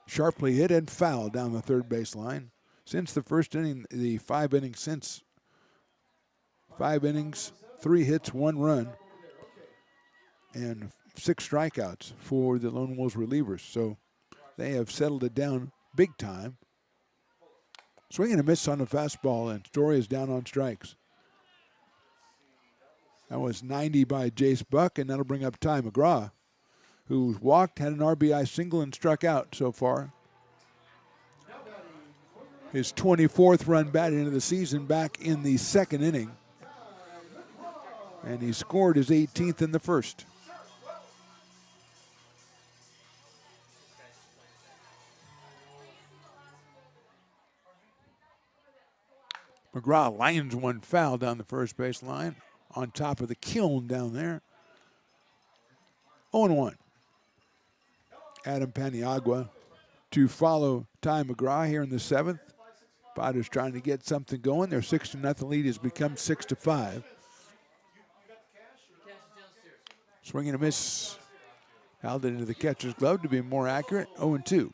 sharply hit and fouled down the third baseline. Since the first inning, the 5 innings since. 5 innings, 3 hits, 1 run, and 6 strikeouts for the Lone Wolves relievers. So they have settled it down big time. Swing and a miss on the fastball, and Story is down on strikes. That was 90 by Jace Buck, and that'll bring up Ty McGraw, who walked, had an RBI single, and struck out so far. His 24th run batted into the season back in the 2nd inning. And he scored his 18th in the first. McGraw lines one foul down the first base line on top of the kiln down there. 0-1. Adam Paniagua to follow Ty McGraw here in the 7th. Potter's trying to get something going. Their 6-0 lead has become 6-5. Swing and a miss. Held it into the catcher's glove to be more accurate. 0-2.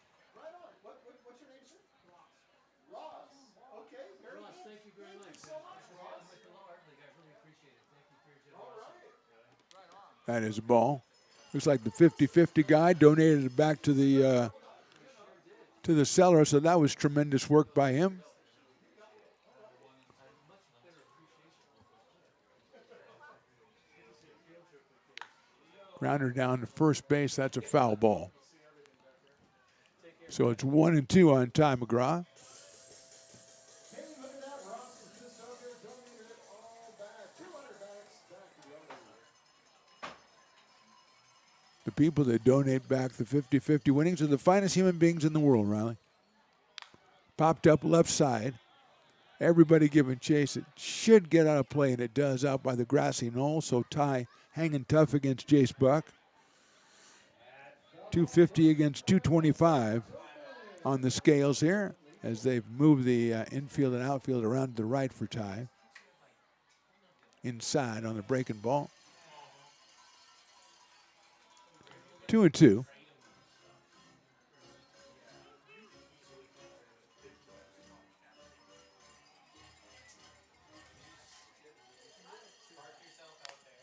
That is a ball. Looks like the 50-50 guy donated it back to the seller, so that was tremendous work by him. Grounder down to first base. That's a foul ball. So it's 1-2 on Ty McGraw. The people that donate back the 50-50 winnings are the finest human beings in the world, Riley. Popped up left side. Everybody giving chase. It should get out of play, and it does out by the grassy knoll. So Ty hanging tough against Jace Buck. 250 against 225 on the scales here as they've moved the infield and outfield around to the right for Ty. Inside on the breaking ball. 2-2.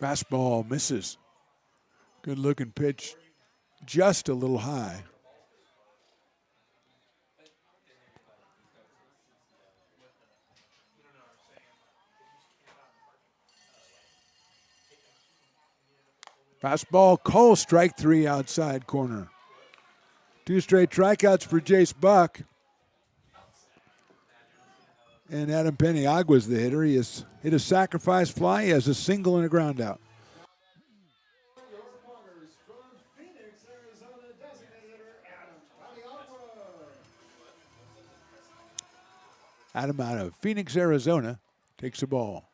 Fastball misses. Good looking pitch, just a little high. Fastball, Cole, strike 3 outside corner. 2 straight strikeouts for Jace Buck. And Adam Peniagua's the hitter. He has hit a sacrifice fly. He has a single and a ground out. Adam out of Phoenix, Arizona, takes the ball.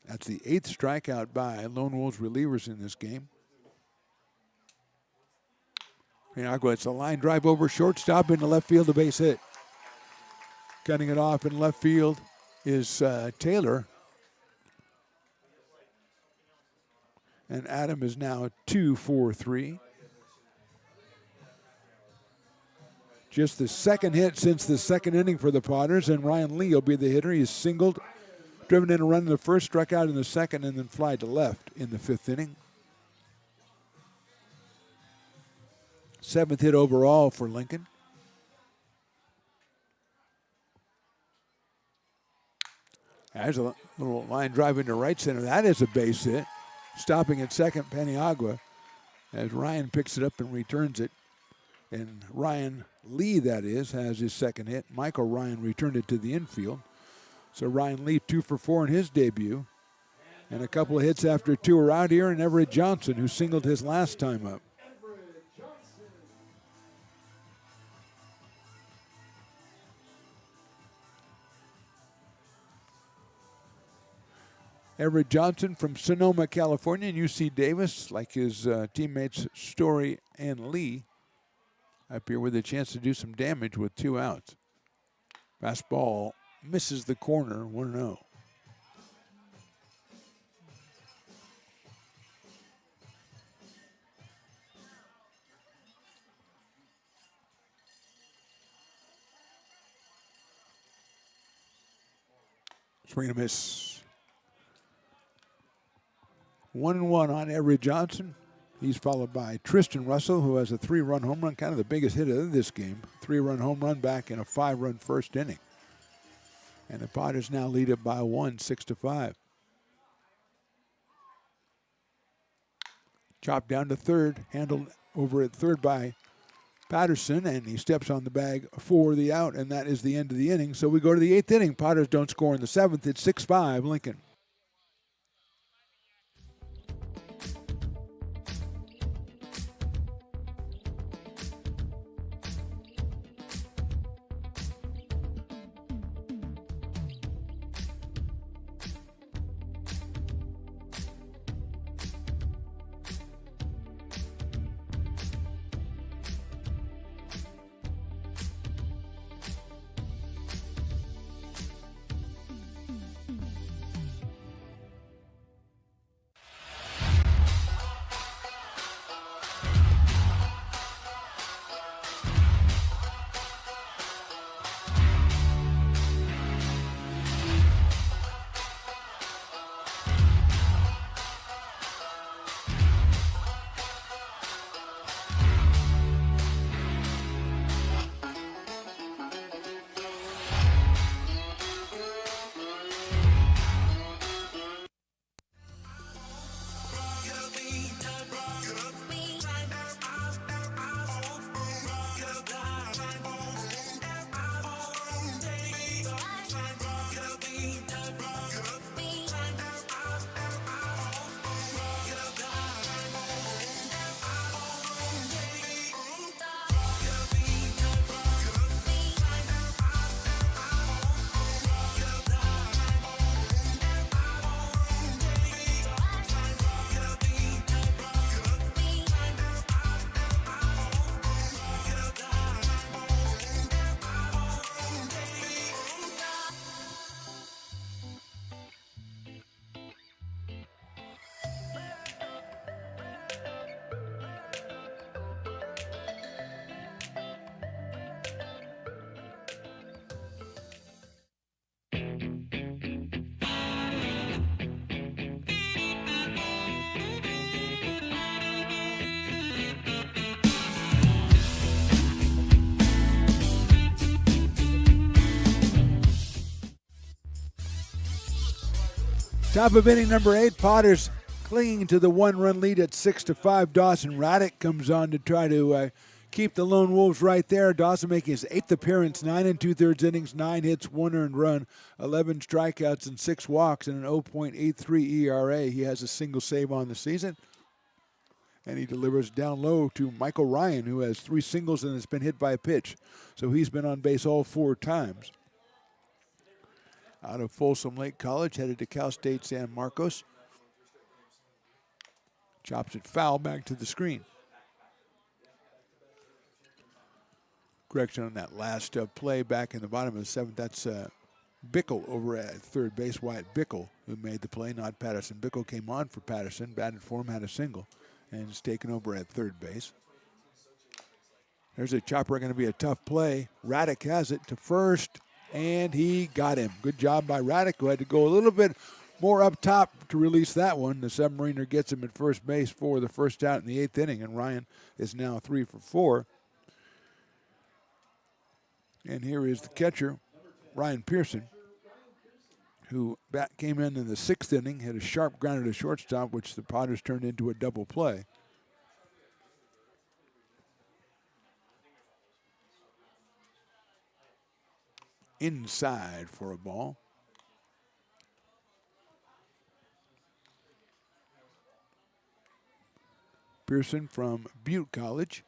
That's the 8th strikeout by Lone Wolves relievers in this game. Peniagua, it's a line drive over shortstop into left field, a base hit. Cutting it off in left field is Taylor. And Adam is now 2-for-3. Just the second hit since the second inning for the Potters, and Ryan Lee will be the hitter. He's singled, driven in a run in the first, struck out in the second, and then fly to left in the 5th inning. 7th hit overall for Lincoln. There's a little line drive into right center. That is a base hit. Stopping at second, Peniagua, as Ryan picks it up and returns it. And Ryan Lee, that is, has his second hit. Michael Ryan returned it to the infield. So Ryan Lee 2-for-4 in his debut. And a couple of hits after 2 are out here, and Everett Johnson, who singled his last time up. Everett Johnson from Sonoma, California, and UC Davis, like his teammates Story and Lee, up here with a chance to do some damage with 2 outs. Fastball misses the corner, 1-0. Swing and a miss. 1-1 on Everett Johnson. He's followed by Tristan Russell, who has a 3-run home run, kind of the biggest hit of this game. 3-run home run back in a 5-run first inning. And the Potters now lead it by 1, 6-5. Chopped down to third, handled over at third by Patterson, and he steps on the bag for the out, and that is the end of the inning. So we go to the 8th inning. Potters don't score in the 7th. It's 6-5 Lincoln. Top of inning number 8, Potters clinging to the 1-run lead at 6-5. Dawson Raddick comes on to try to keep the Lone Wolves right there. Dawson making his 8th appearance, 9 2/3 innings, 9 hits, 1 earned run, 11 strikeouts, and 6 walks, and an 0.83 ERA. He has a single save on the season. And he delivers down low to Michael Ryan, who has 3 singles and has been hit by a pitch. So he's been on base all 4 times. Out of Folsom Lake College, headed to Cal State San Marcos. Chops it foul back to the screen. Correction on that last play back in the bottom of the 7th. That's Bickle over at third base. Wyatt Bickle who made the play, not Patterson. Bickle came on for Patterson, batted for him, had a single, and is taken over at third base. There's a chopper, going to be a tough play. Raddick has it to first, and he got him. Good job by Raddick, who had to go a little bit more up top to release that one. The Submariner gets him at first base for the first out in the 8th inning, and Ryan is now 3 for 4. And here is the catcher, Ryan Pearson, who came in the 6th inning, hit a sharp grounder to shortstop, which the Potters turned into a double play. Inside for a ball. Pearson from Butte College,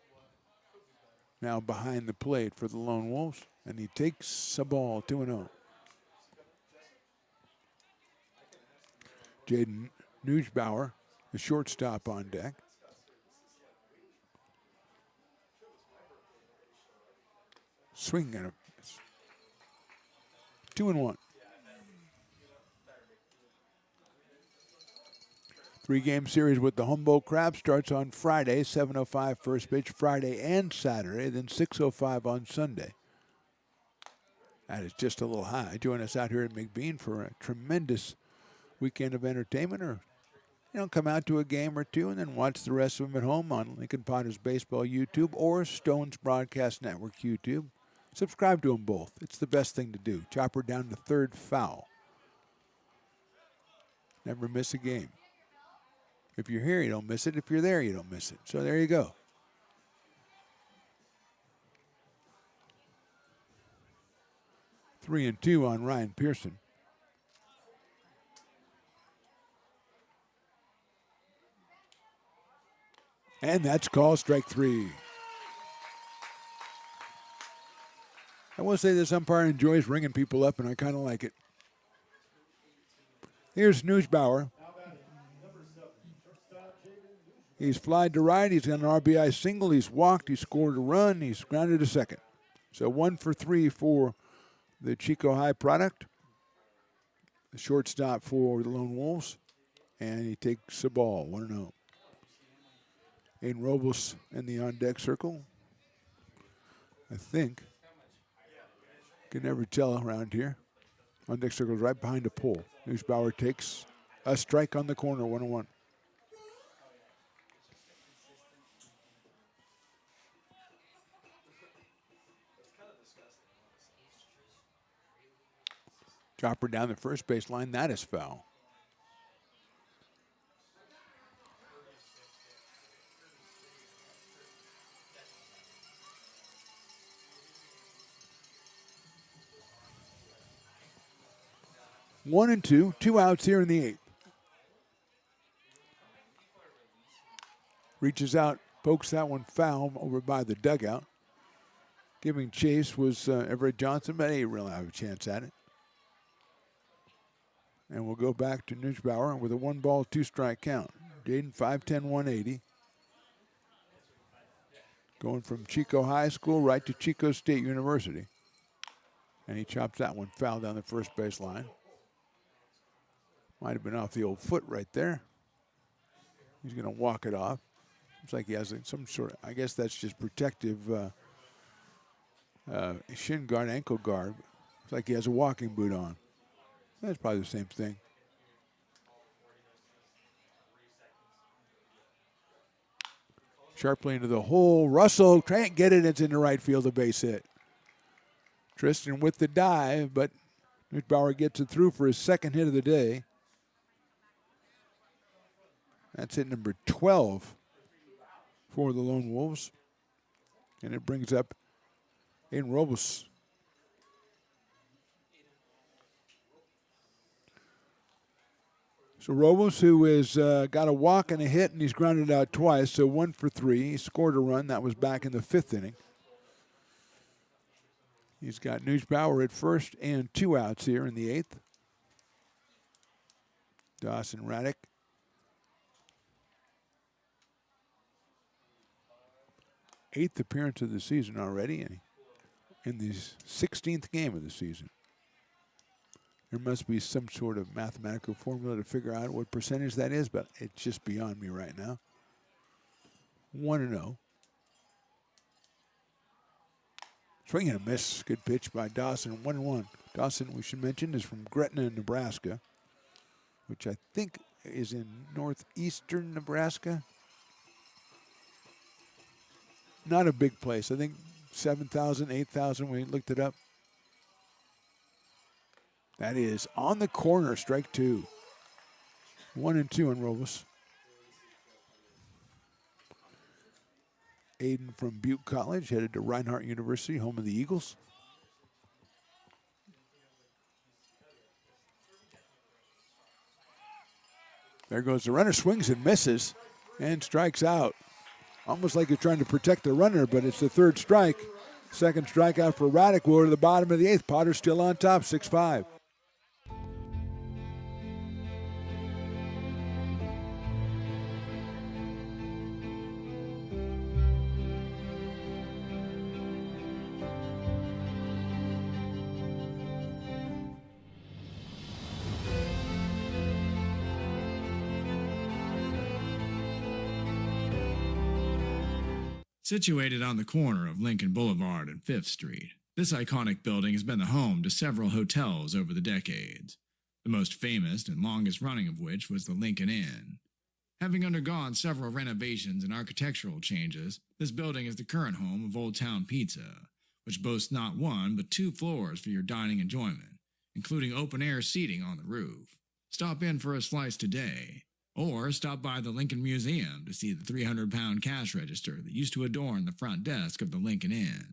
now behind the plate for the Lone Wolves, and he takes a ball, 2-0. Jaden Newsbauer, the shortstop, on deck. Swing and a 2-1. 3-game series with the Humboldt Crabs starts on Friday, 7:05 first pitch, Friday and Saturday, then 6:05 on Sunday. That is just a little high. Join us out here at McBean for a tremendous weekend of entertainment, or come out to a game or two and then watch the rest of them at home on Lincoln Potters Baseball YouTube or Stones Broadcast Network YouTube. Subscribe to them both. It's the best thing to do. Chopper down to third, foul. Never miss a game. If you're here, you don't miss it. If you're there, you don't miss it. So there you go. Three and 2 on Ryan Pearson. And that's called strike 3. I will say this umpire enjoys ringing people up, and I kind of like it. Here's Newsbauer. He's flied to right. He's got an RBI single. He's walked. He scored a run. He's grounded to second. So 1 for 3 for the Chico High product. The shortstop for the Lone Wolves. And he takes the ball, 1-0. Aiden Robles in the on-deck circle. I think. Can never tell around here. On-deck circle is right behind the pole. Newsbauer takes a strike on the corner, 1-1. Chopper down the first base line. That is foul. One and two outs here in the 8th. Reaches out, pokes that one foul over by the dugout. Giving chase was Everett Johnson, but he didn't really have a chance at it. And we'll go back to Newsbauer with a 1-ball, 2-strike count. Jaden 5'10", 180. Going from Chico High School right to Chico State University. And he chops that one foul down the first base line. Might have been off the old foot right there. He's going to walk it off. Looks like he has some sort of, I guess that's just protective shin guard, ankle guard. Looks like he has a walking boot on. That's probably the same thing. Sharply into the hole. Russell can't get it. It's in the right field, a base hit. Tristan with the dive, but Newsbauer gets it through for his second hit of the day. That's hit number 12 for the Lone Wolves. And it brings up Aiden Robles. So Robles, who has got a walk and a hit, and he's grounded out twice, so 1 for 3. He scored a run. That was back in the 5th inning. He's got Neusbauer at first and 2 outs here in the 8th. Dawson Raddick. Eighth appearance of the season already, and in the 16th game of the season. There must be some sort of mathematical formula to figure out what percentage that is, but it's just beyond me right now. 1-0. Swing and a miss. Good pitch by Dawson. 1-1. Dawson, we should mention, is from Gretna, Nebraska, which I think is in northeastern Nebraska. Not a big place. I think 7,000, 8,000 when we looked it up. That is on the corner, strike 2. 1-2 on Robles. Aiden from Butte College, headed to Reinhardt University, home of the Eagles. There goes the runner, swings and misses, and strikes out. Almost like you're trying to protect the runner, but it's the 3rd strike. Second strikeout for Raddick. We're to the bottom of the 8th. Potter's still on top, 6-5. Situated on the corner of Lincoln Boulevard and 5th Street, this iconic building has been the home to several hotels over the decades, the most famous and longest running of which was the Lincoln Inn. Having undergone several renovations and architectural changes, this building is the current home of Old Town Pizza, which boasts not 1 but 2 floors for your dining enjoyment, including open-air seating on the roof. Stop in for a slice today. Or stop by the Lincoln Museum to see the 300-pound cash register that used to adorn the front desk of the Lincoln Inn.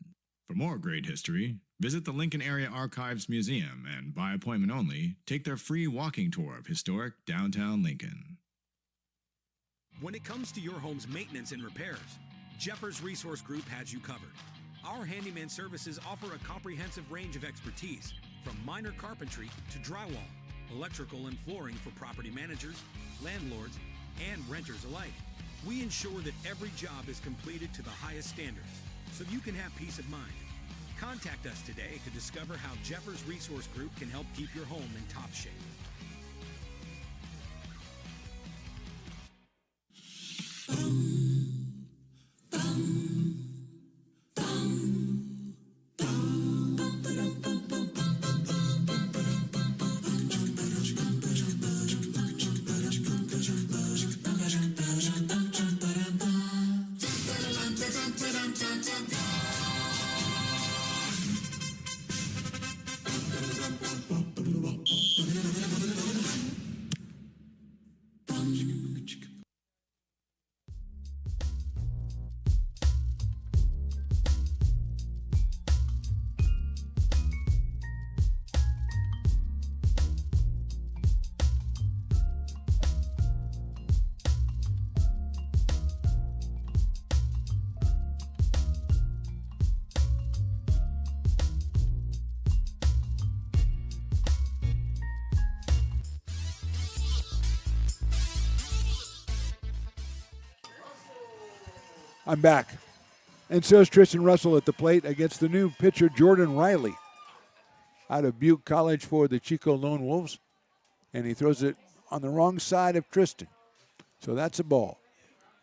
For more great history, visit the Lincoln Area Archives Museum and, by appointment only, take their free walking tour of historic downtown Lincoln. When it comes to your home's maintenance and repairs, Jeffers Resource Group has you covered. Our handyman services offer a comprehensive range of expertise, from minor carpentry to drywall, electrical and flooring for property managers, landlords, and renters alike. We ensure that every job is completed to the highest standards, so you can have peace of mind. Contact us today to discover how Jeffers Resource Group can help keep your home in top shape. I'm back. And so is Tristan Russell at the plate against the new pitcher Jordan Riley out of Butte College for the Chico Lone Wolves. And he throws it on the wrong side of Tristan. So that's a ball.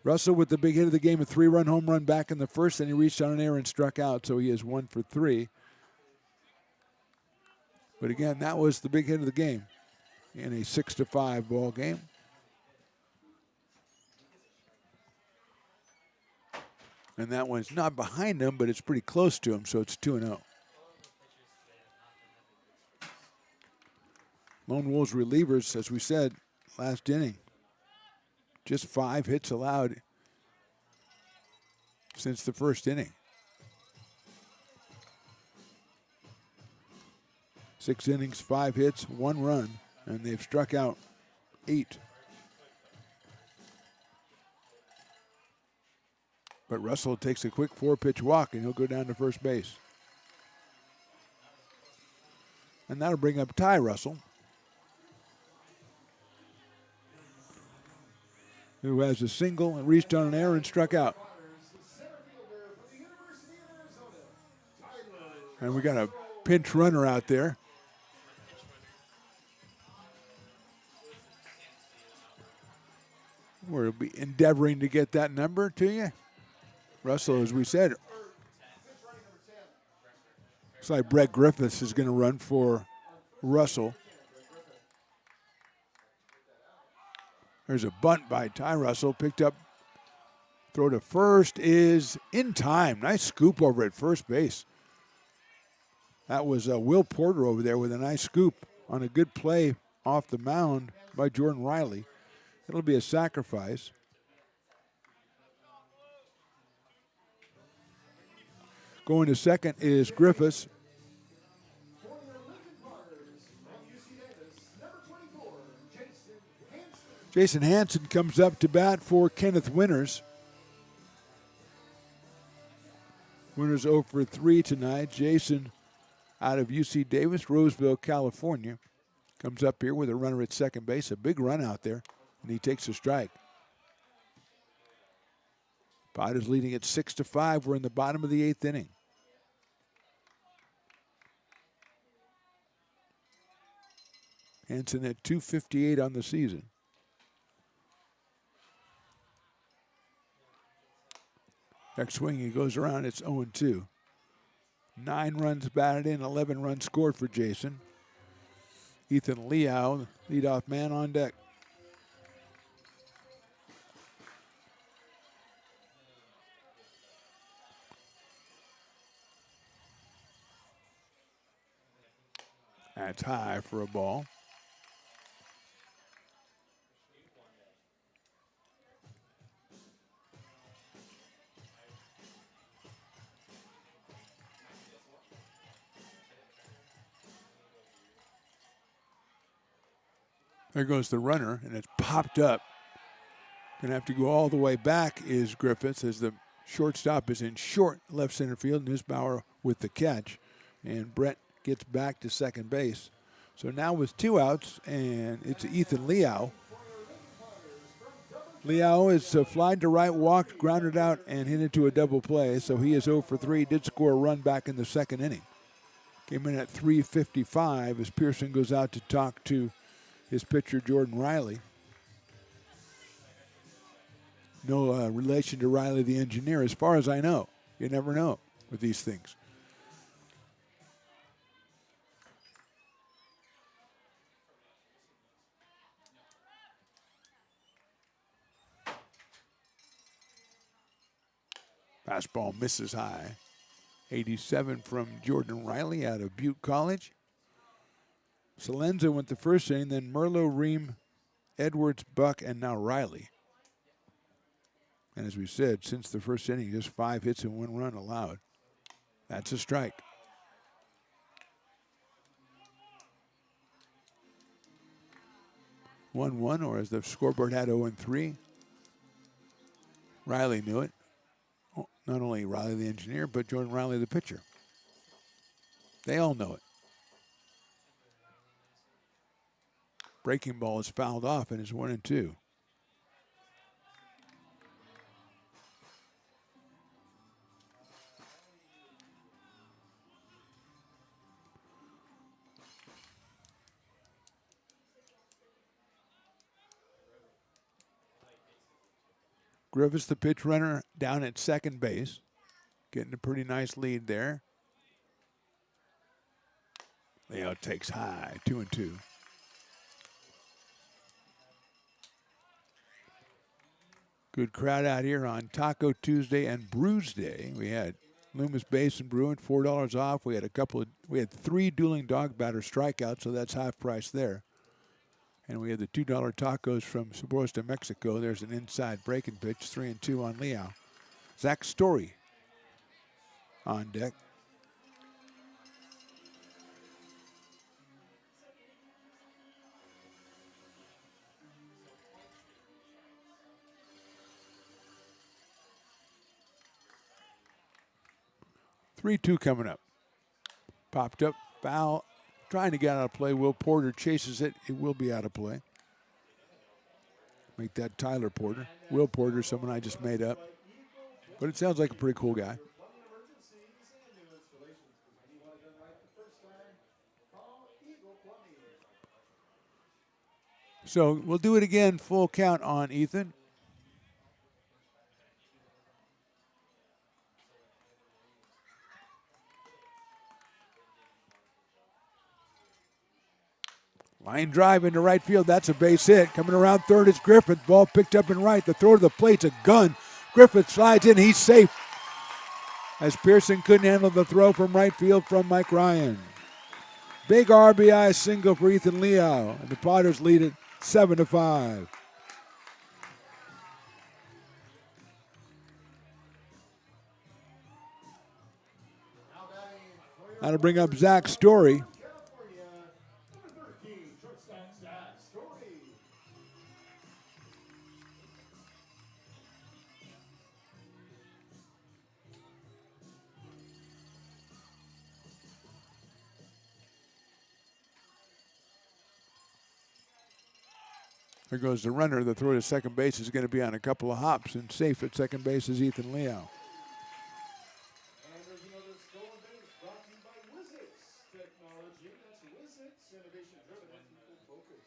Russell with the big hit of the game, a 3-run home run back in the first, and he reached on an error and struck out, so he is 1 for 3. But again, that was the big hit of the game in a 6-5 ball game. And that one's not behind him, but it's pretty close to him, so it's 2-0. Lone Wolves relievers, as we said, last inning. Just 5 hits allowed since the first inning. 6 innings, 5 hits, 1 run, and they've struck out 8. But Russell takes a quick 4-pitch walk, and he'll go down to first base. And that'll bring up Ty Russell, who has a single and reached on an error and struck out. And we got a pinch runner out there. We'll be endeavoring to get that number to you. Russell, as we said, looks like Brett Griffiths is going to run for Russell. There's a bunt by Ty Russell, picked up. Throw to first is in time. Nice scoop over at first base. That was Will Porter over there with a nice scoop on a good play off the mound by Jordan Riley. It'll be a sacrifice. Going to second is Griffiths. Jason Hansen comes up to bat for Kenneth Winters. Winters 0 for 3 tonight. Jason out of UC Davis, Roseville, California, comes up here with a runner at second base. A big run out there, and he takes a strike. Padres leading at 6-5. We're in the bottom of the 8th inning. Hansen at .258 on the season. Next swing, he goes around, it's 0-2. 9 runs batted in, 11 runs scored for Jason. Ethan Liao, leadoff man on deck. That's high for a ball. There goes the runner, and it's popped up. Gonna have to go all the way back is Griffiths as the shortstop is in short left center field. Nussbauer with the catch, and Brett gets back to second base. So now with 2 outs, and it's Ethan Liao. Liao is flied to right, walked, grounded out, and hit into a double play. So he is 0 for 3. Did score a run back in the second inning. Came in at .355 as Pearson goes out to talk to his pitcher, Jordan Riley. No relation to Riley the engineer, as far as I know. You never know with these things. Fastball misses high. 87 from Jordan Riley out of Butte College. Salenza went the first inning, then Merlo, Ream, Edwards, Buck, and now Riley. And as we said, since the first inning, just 5 hits and 1 run allowed. That's a strike. (1-1), or as the scoreboard had 0-3. Riley knew it. Not only Riley the engineer, but Jordan Riley the pitcher. They all know it. Breaking ball is fouled off and it's 1-2. Griffiths, the pitch runner, down at second base. Getting a pretty nice lead there. Leo takes high, 2-2. Good crowd out here on Taco Tuesday and Brews Day. We had Loomis Basin Brewing, $4 off. We had 3 dueling dog batter strikeouts, so that's half price there. And we have the $2 tacos from Sabores de Mexico. There's an inside breaking pitch, 3-2 on Liao. Zach Story on deck. Three-two coming up. Popped up, foul, trying to get out of play. Will Porter chases it. It will be out of play. Make that Tyler Porter. Will Porter, someone I just made up. But it sounds like a pretty cool guy. So we'll do it again, full count on Ethan. Line drive into right field. That's a base hit. Coming around third is Griffith. Ball picked up in right. The throw to the plate's a gun. Griffith slides in. He's safe. As Pearson couldn't handle the throw from right field from Mike Ryan. Big RBI single for Ethan Liao. And the Potters lead it 7-5. Now to bring up Zach Story. There goes the runner. The throw to second base is going to be on a couple of hops, and safe at second base is Ethan Liao. And there's another stolen base brought to you by Wizix Technology. That's Wizix, innovation driven and people focused.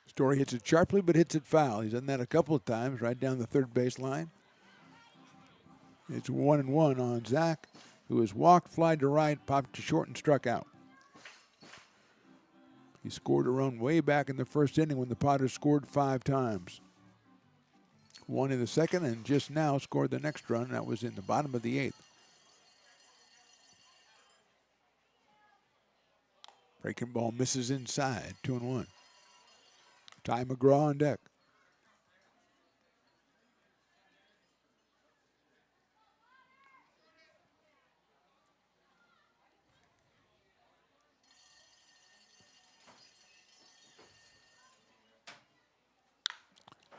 Story hits it sharply, but hits it foul. He's done that a couple of times, right down the third base line. It's 1-1 on Zach, who has walked, flied to right, popped to short, and struck out. He scored a run way back in the first inning when the Potters scored 5 times. One in the second, and just now scored the next run. That was in the bottom of the 8th. Breaking ball misses inside, 2-1. Ty McGraw on deck.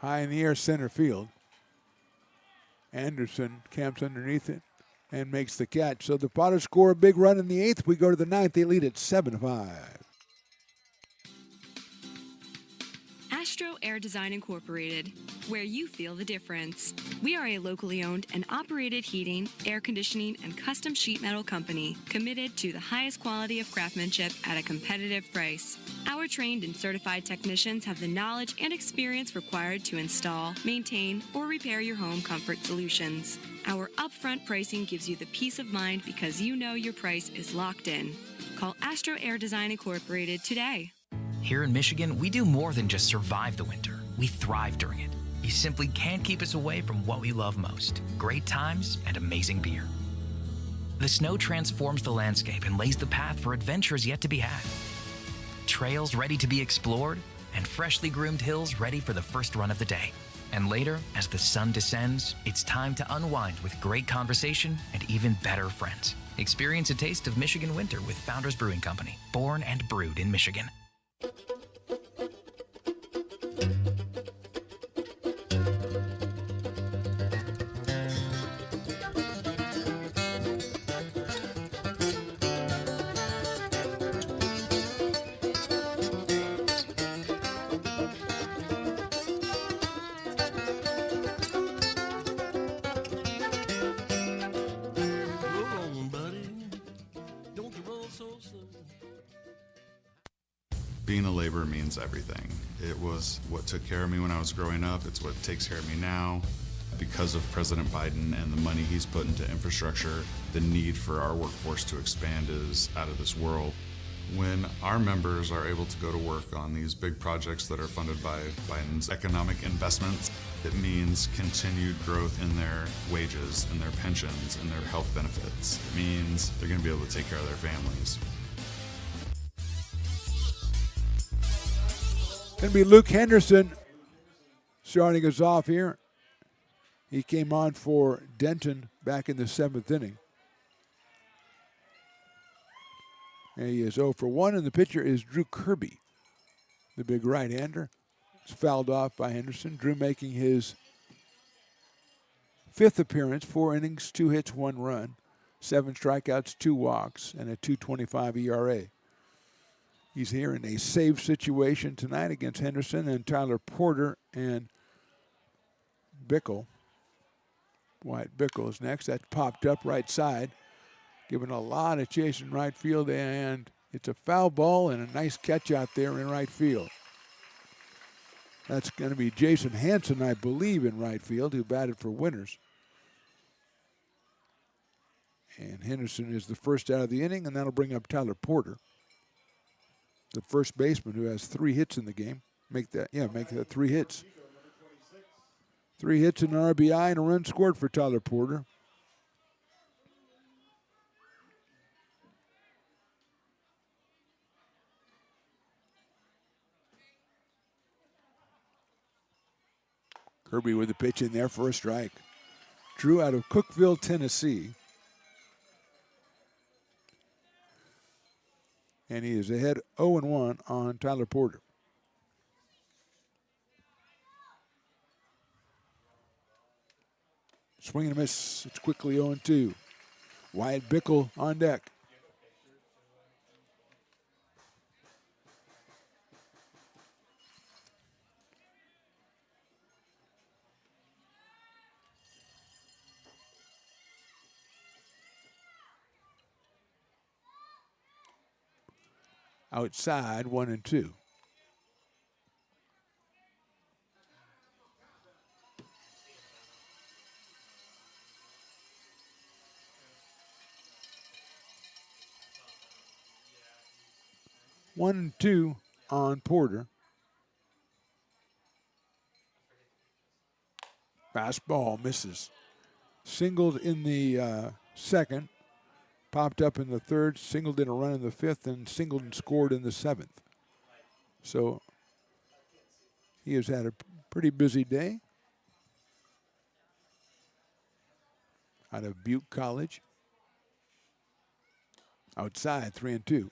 High in the air, center field. Anderson camps underneath it and makes the catch. So the Potters score a big run in the 8th. We go to the 9th. They lead at 7-5. Astro Air Design Incorporated, where you feel the difference. We are a locally owned and operated heating, air conditioning, and custom sheet metal company committed to the highest quality of craftsmanship at a competitive price. Our trained and certified technicians have the knowledge and experience required to install, maintain, or repair your home comfort solutions. Our upfront pricing gives you the peace of mind because you know your price is locked in. Call Astro Air Design Incorporated today. Here in Michigan, we do more than just survive the winter. We thrive during it. You simply can't keep us away from what we love most: great times and amazing beer. The snow transforms the landscape and lays the path for adventures yet to be had. Trails ready to be explored, and freshly groomed hills ready for the first run of the day. And later, as the sun descends, it's time to unwind with great conversation and even better friends. Experience a taste of Michigan winter with Founders Brewing Company, born and brewed in Michigan. Being a laborer means everything. It was what took care of me when I was growing up. It's what takes care of me now. Because of President Biden and the money he's put into infrastructure, the need for our workforce to expand is out of this world. When our members are able to go to work on these big projects that are funded by Biden's economic investments, it means continued growth in their wages, in their pensions, and their health benefits. It means they're going to be able to take care of their families. Going to be Luke Henderson starting us off here. He came on for Denton back in the 7th inning. And he is 0 for 1, and the pitcher is Drew Kirby, the big right-hander. It's fouled off by Henderson. Drew making his 5th appearance, 4 innings, 2 hits, 1 run, 7 strikeouts, 2 walks, and a 2.25 ERA. He's here in a save situation tonight against Henderson and Tyler Porter and Bickle. Wyatt Bickle is next. That's popped up right side, giving a lot of chase in right field, and it's a foul ball and a nice catch out there in right field. That's going to be Jason Hansen, I believe, in right field, who batted for Winners. And Henderson is the first out of the inning, and that'll bring up Tyler Porter, the first baseman who has 3 hits in the game. Make that 3 hits. 3 hits, an RBI, and a run scored for Tyler Porter. Kirby with the pitch in there for a strike. Drew out of Cookeville, Tennessee. And he is ahead 0-1 on Tyler Porter. Swing and a miss. It's quickly 0-2. Wyatt Bickle on deck. Outside, 1-2. One and two on Porter. Fastball misses. Singled in the second. Popped up in the third, singled in a run in the 5th, and singled and scored in the 7th. So he has had a pretty busy day out of Butte College. Outside, 3-2.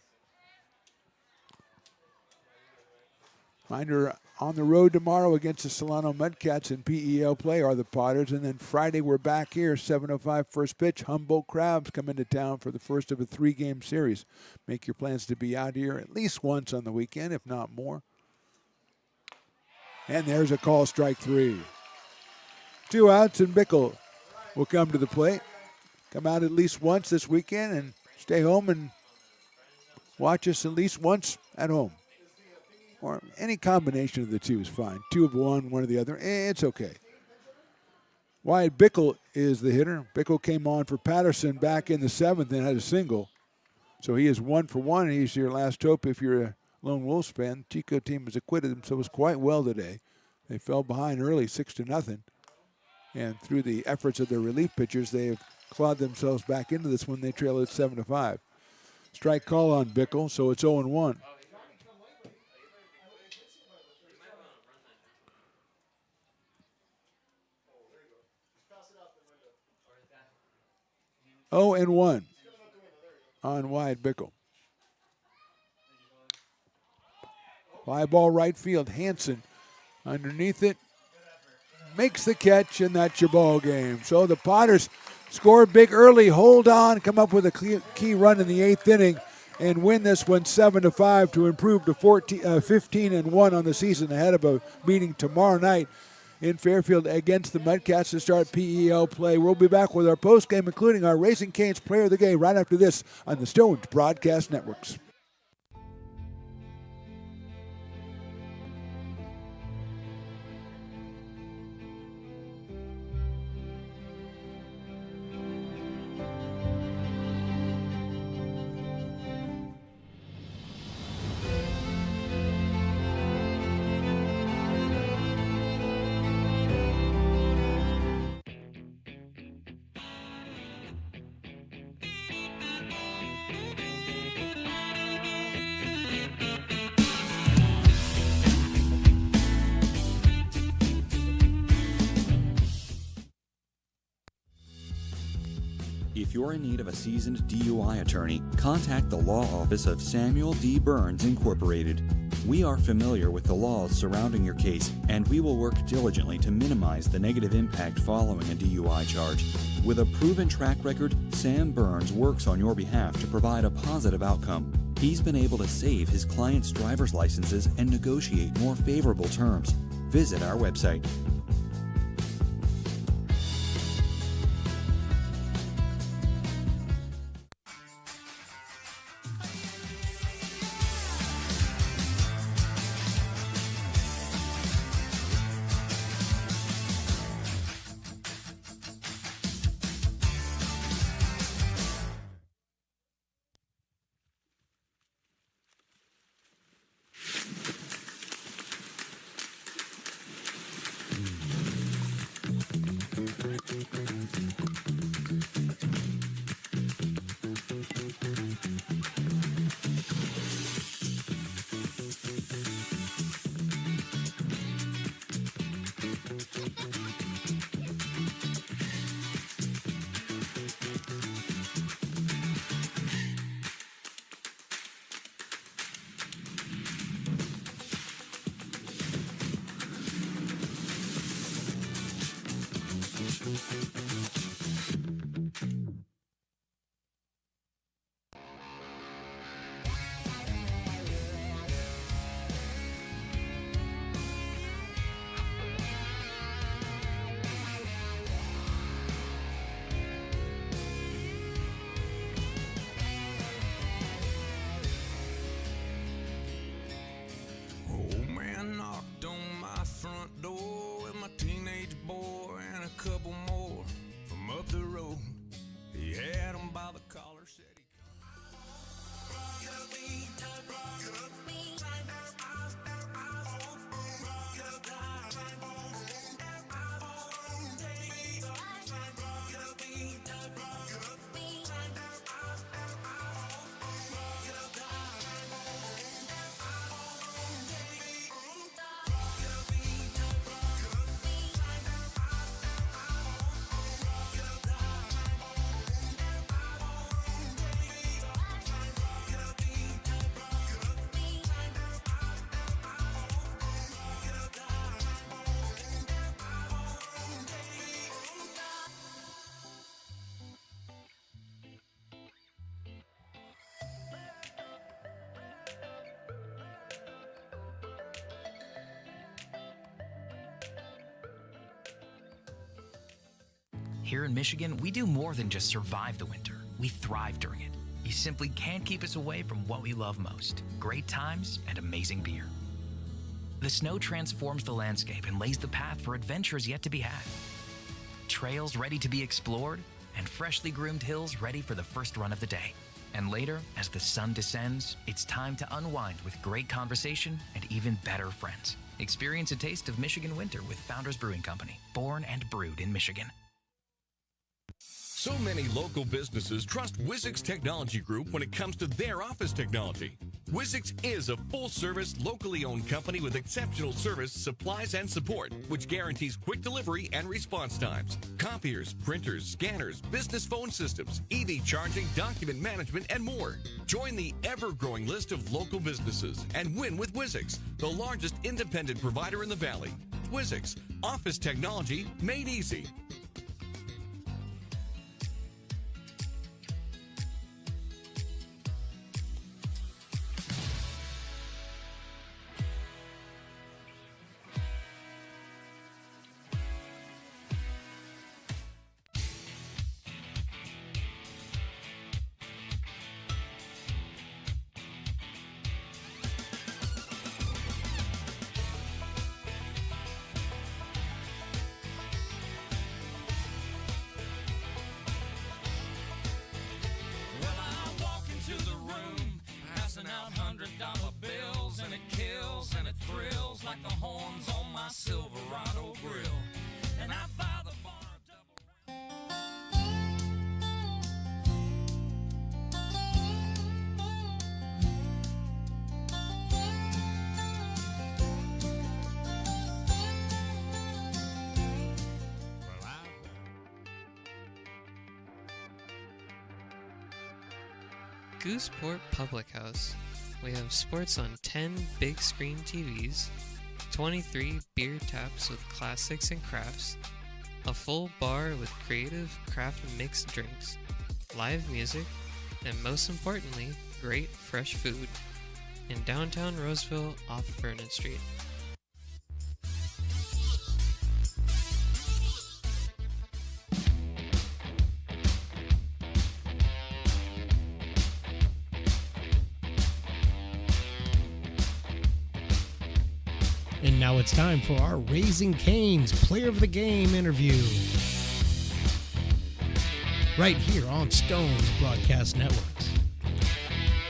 Reminder, on the road tomorrow against the Solano Mudcats in PEL play are the Potters. And then Friday we're back here, 7:05 first pitch. Humboldt Crabs come into town for the first of a 3-game series. Make your plans to be out here at least once on the weekend, if not more. And there's a call, strike 3. 2 outs, and Bickle will come to the plate. Come out at least once this weekend and stay home and watch us at least once at home. Or any combination of the two is fine. 2 of one, 1 of the other. It's okay. Wyatt Bickle is the hitter. Bickle came on for Patterson back in the 7th and had a single. So he is 1 for 1, and he's your last hope if you're a Lone Wolves fan. Chico team has acquitted themselves quite well today. They fell behind early, 6-0. And through the efforts of their relief pitchers, they have clawed themselves back into this one. They trail at 7-5. Strike call on Bickle, so it's 0-1. 0-1 on Wyatt Bickle. Fly ball right field. Hansen underneath it. Makes the catch, and that's your ball game. So the Potters score big early, hold on, come up with a key run in the 8th inning, and win this one 7-5 to improve to 15-1 on the season, ahead of a meeting tomorrow night in Fairfield against the Mudcats to start PEL play. We'll be back with our postgame, including our Raising Cane's Player of the Game, right after this on the Stones Broadcast Networks. If you're in need of a seasoned DUI attorney, contact the law office of Samuel D. Burns Incorporated. We are familiar with the laws surrounding your case, and we will work diligently to minimize the negative impact following a DUI charge. With a proven track record, Sam Burns works on your behalf to provide a positive outcome. He's been able to save his clients' driver's licenses and negotiate more favorable terms. Visit our website. Old man knocked on my front door with my teenage boy and a couple more from up the road. He had him by the collar, said he Here in Michigan, we do more than just survive the winter. We thrive during it. You simply can't keep us away from what we love most: great times and amazing beer. The snow transforms the landscape and lays the path for adventures yet to be had. Trails ready to be explored, and freshly groomed hills ready for the first run of the day. And later, as the sun descends, it's time to unwind with great conversation and even better friends. Experience a taste of Michigan winter with Founders Brewing Company, born and brewed in Michigan. So many local businesses trust Wizix Technology Group when it comes to their office technology. Wizix is a full-service, locally owned company with exceptional service, supplies, and support, which guarantees quick delivery and response times. Copiers, printers, scanners, business phone systems, EV charging, document management, and more. Join the ever-growing list of local businesses and win with Wizix, the largest independent provider in the Valley. Wizix, office technology made easy. Silverado grill, and I buy the bar Gooseport Public House. We have sports on 10 big screen TVs, 23 beer taps with classics and crafts, a full bar with creative craft mixed drinks, live music, and most importantly, great fresh food in downtown Roseville off Vernon Street. And now it's time for our Raising Cane's Player of the Game interview. Right here on Stone's Broadcast Networks.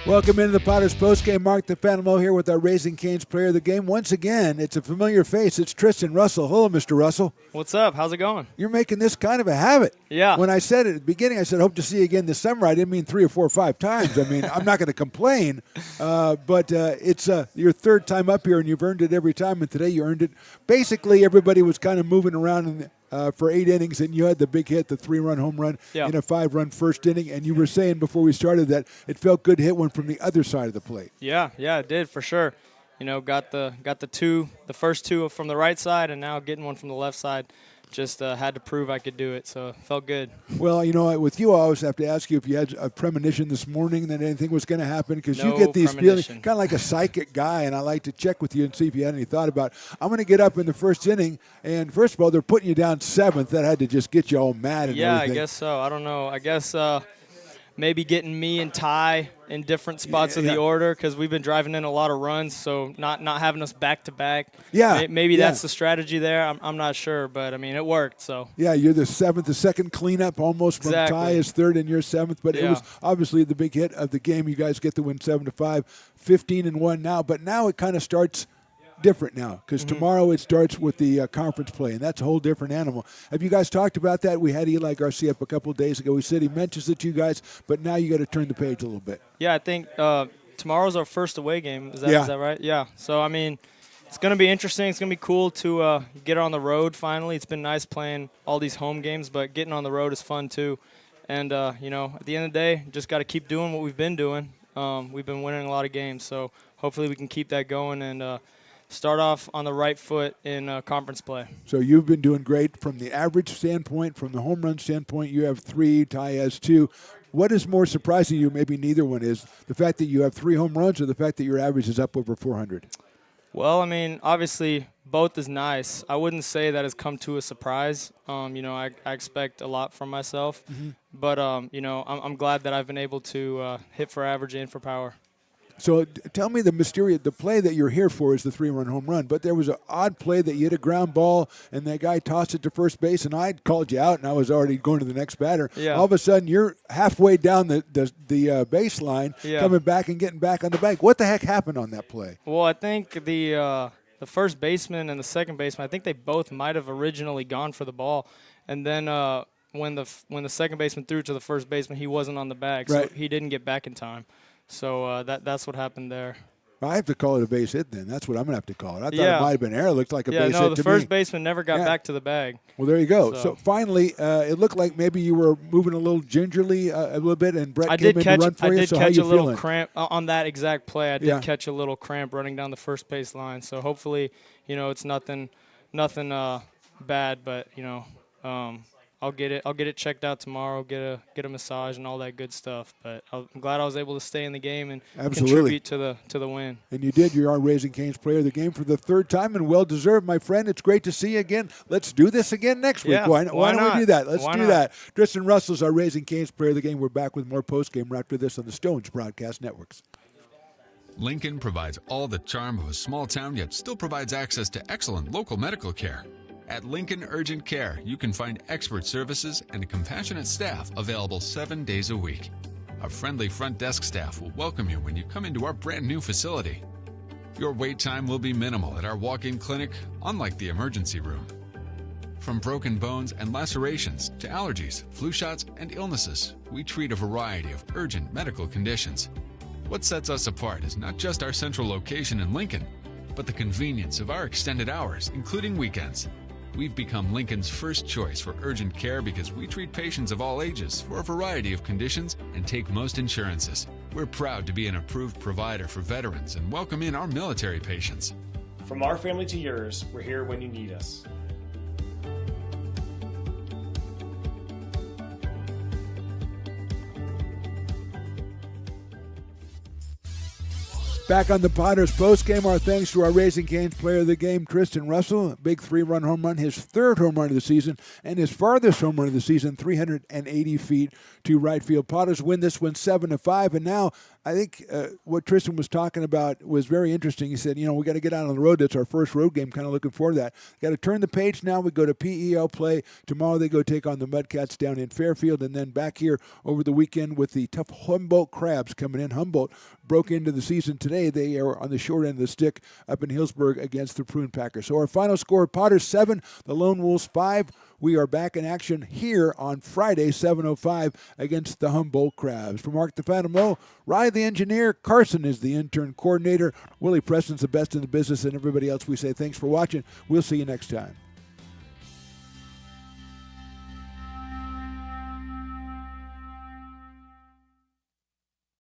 Welcome into the Potters Postgame. Mark the Phantom here with our Raising Cane's Player of the Game. Once again, it's a familiar face. It's Tristan Russell. Hello, Mr. Russell. What's up? How's it going? You're making this kind of a habit. Yeah. When I said at the beginning, I said, hope to see you again this summer. I didn't mean 3 or 4 or 5 times. I mean, I'm not going to complain, but it's your third time up here, and you've earned it every time, and today you earned it. Basically, everybody was kind of moving around for 8 innings, and you had the big hit, the 3-run home run in a 5-run first inning, and you were saying before we started that it felt good to hit one from the other side of the plate. Yeah, it did for sure. You know, got the first two from the right side, and now getting one from the left side. Just had to prove I could do it, so it felt good. Well, you know, with you, I always have to ask you if you had a premonition this morning that anything was going to happen, because you get these feelings, kind of like a psychic guy, and I like to check with you and see if you had any thought about, I'm going to get up in the first inning, and first of all, they're putting you down 7th. That had to just get you all mad and everything. I guess so. I don't know. I guess maybe getting me and Ty in different spots of the order, because we've been driving in a lot of runs, so not having us back-to-back. Yeah. Maybe that's the strategy there. I'm not sure, but, I mean, it worked. So. Yeah, you're the 7th, the second cleanup almost from Ty is 3rd, and you're 7th. But it was obviously the big hit of the game. You guys get the win 7-5, 15-1 now. But now it kind of starts different now, because tomorrow it starts with the conference play, and that's a whole different animal. Have you guys talked about that? We had Eli Garcia up a couple of days ago. He said he mentions it to you guys, but now you got to turn the page a little bit. Yeah, I think tomorrow's our first away game. Is that right? Yeah. So, I mean, it's going to be interesting. It's going to be cool to get on the road finally. It's been nice playing all these home games, but getting on the road is fun too. And, you know, at the end of the day, just got to keep doing what we've been doing. We've been winning a lot of games, so hopefully we can keep that going and start off on the right foot in conference play. So you've been doing great from the average standpoint, from the home run standpoint. You have 3, Ty has 2. What is more surprising to you, maybe neither one is, the fact that you have 3 home runs or the fact that your average is up over 400? Well, I mean, obviously both is nice. I wouldn't say that has come to a surprise. You know, I expect a lot from myself. But, you know, I'm glad that I've been able to hit for average and for power. So tell me the play that you're here for is the 3-run home run, but there was an odd play that you hit a ground ball and that guy tossed it to first base, and I called you out and I was already going to the next batter. Yeah. All of a sudden you're halfway down the baseline, coming back and getting back on the bank. What the heck happened on that play? Well, I think the first baseman and the second baseman, I think they both might have originally gone for the ball, and then when the second baseman threw to the first baseman, he wasn't on the bag, so he didn't get back in time. So that's what happened there. I have to call it a base hit then. That's what I'm going to have to call it. I thought it might have been error. It looked like a base hit to me. No, the first baseman never got back to the bag. Well, there you go. So finally, it looked like maybe you were moving a little gingerly a little bit, and Brett came in to run for you. So how you feeling? I did catch a little cramp on that exact play. I did catch a little cramp running down the first base line. So hopefully, you know, it's nothing bad, but, you know, I'll get it checked out tomorrow, get a massage and all that good stuff. But I'm glad I was able to stay in the game and contribute to the win. And you did. You're our Raising Cane's Player of the Game for the 3rd time, and well deserved, my friend. It's great to see you again. Let's do this again next week. Why don't we do that? Let's do that. Tristan Russell's our Raising Cane's Player of the Game. We're back with more postgame right after this on the Stones Broadcast Networks. Lincoln provides all the charm of a small town, yet still provides access to excellent local medical care. At Lincoln Urgent Care, you can find expert services and a compassionate staff available 7 days a week. A friendly front desk staff will welcome you when you come into our brand new facility. Your wait time will be minimal at our walk-in clinic, unlike the emergency room. From broken bones and lacerations to allergies, flu shots, and illnesses, we treat a variety of urgent medical conditions. What sets us apart is not just our central location in Lincoln, but the convenience of our extended hours, including weekends. We've become Lincoln's first choice for urgent care because we treat patients of all ages for a variety of conditions and take most insurances. We're proud to be an approved provider for veterans and welcome in our military patients. From our family to yours, we're here when you need us. Back on the Potters postgame, our thanks to our Raising Cane's player of the game, Tristan Russell. A big 3-run home run, his third home run of the season, and his farthest home run of the season, 380 feet to right field. Potters win this one 7-5, and now I think what Tristan was talking about was very interesting. He said, we got to get out on the road. That's our first road game. Kind of looking forward to that. Got to turn the page now. We go to PEL play. Tomorrow they go take on the Mudcats down in Fairfield, and then back here over the weekend with the tough Humboldt Crabs coming in. Humboldt broke into the season today. They are on the short end of the stick up in Hillsburg against the Prune Packers. So our final score, Potters 7, the Lone Wolves 5. We are back in action here on Friday, 7:05, against the Humboldt Crabs. For Mark the Phantom Lowe, Rye the engineer, Carson is the intern coordinator, Willie Preston's the best in the business, and everybody else, we say thanks for watching. We'll see you next time.